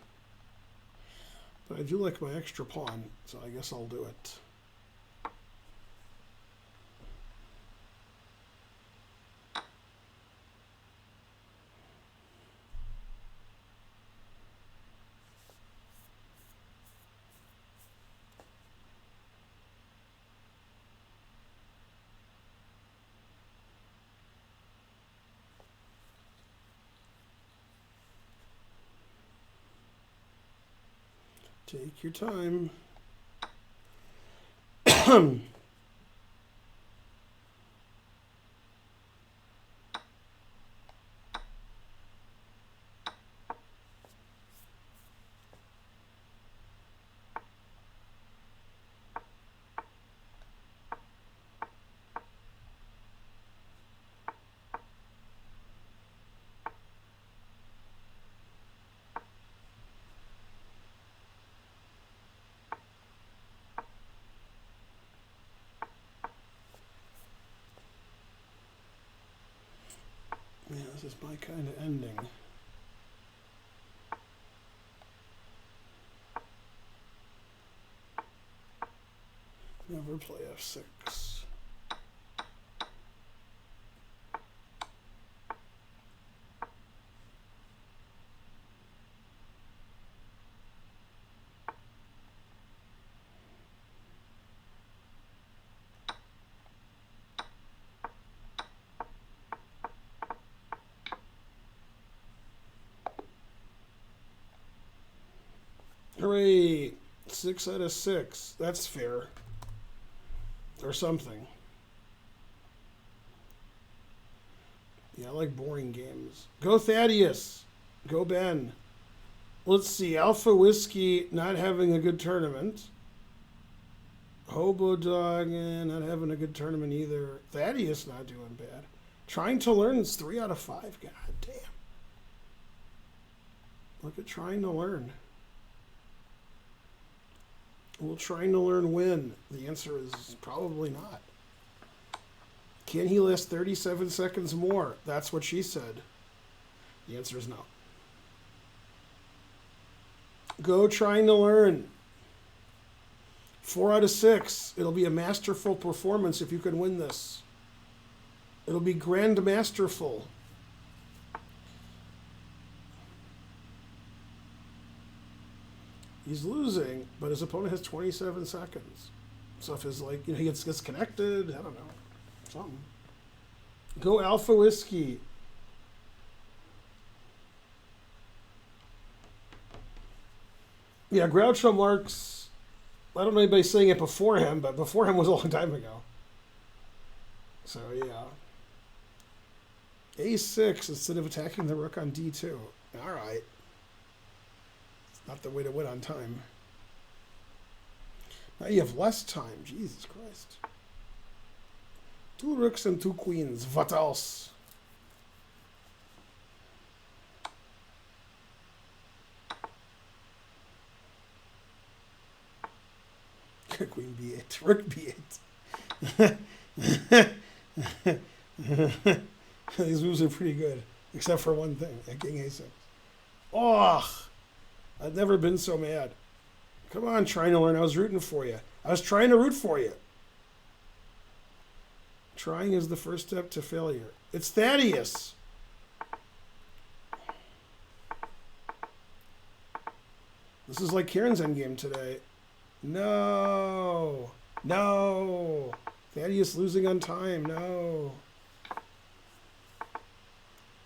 But I do like my extra pawn, so I guess I'll do it. Take your time. Yeah, this is my kind of ending. Never play f6. Hooray! 6 out of 6. That's fair. Or something. Yeah, I like boring games. Go Thaddeus! Go Ben. Let's see. Alpha Whiskey not having a good tournament. Hobo Dog not having a good tournament either. Thaddeus not doing bad. Trying to Learn is 3 out of 5. God damn. Look at Trying to Learn. Will trying to learn win? The answer is probably not. Can he last 37 seconds more? That's what she said. The answer is no. Go trying to learn. 4 out of 6. It'll be a masterful performance if you can win this. It'll be grand masterful. He's losing, but his opponent has 27 seconds. So if his, like, he gets connected, I don't know, something. Go Alpha Whiskey. Yeah, Groucho Marx, I don't know anybody saying it before him, but before him was a long time ago. So, yeah. A6 instead of attacking the rook on D2. All right. Not the way to win on time. Now you have less time. Jesus Christ. 2 rooks and 2 queens. What else? Queen B8. Rook B8. These moves are pretty good. Except for one thing. At King A6. Oh! I've never been so mad. Come on, trying to learn. I was rooting for you. I was trying to root for you. Trying is the first step to failure. It's Thaddeus. This is like Karen's endgame today. No. No. Thaddeus losing on time. No.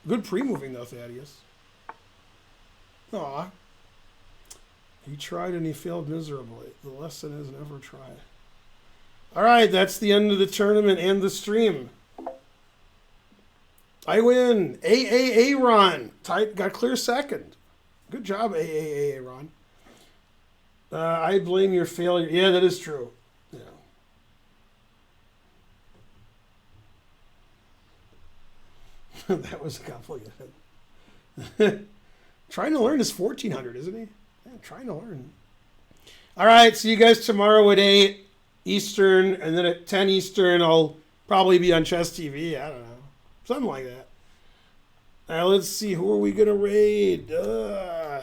Good pre-moving, though, Thaddeus. Aw. He tried and he failed miserably. The lesson is never try. All right, that's the end of the tournament and the stream. I win. AAA Ron. Got clear second. Good job, AAA Ron. I blame your failure. Yeah, that is true. Yeah. That was complicated. Trying to learn is 1400, isn't he? Yeah, trying to learn. All right, see you guys tomorrow at 8 Eastern, and then at 10 Eastern, I'll probably be on Chess TV. I don't know. Something like that. All right, let's see. Who are we going to raid? No.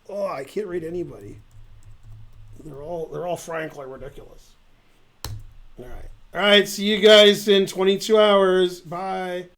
Oh, I can't raid anybody. They're all frankly ridiculous. All right. All right, see you guys in 22 hours. Bye.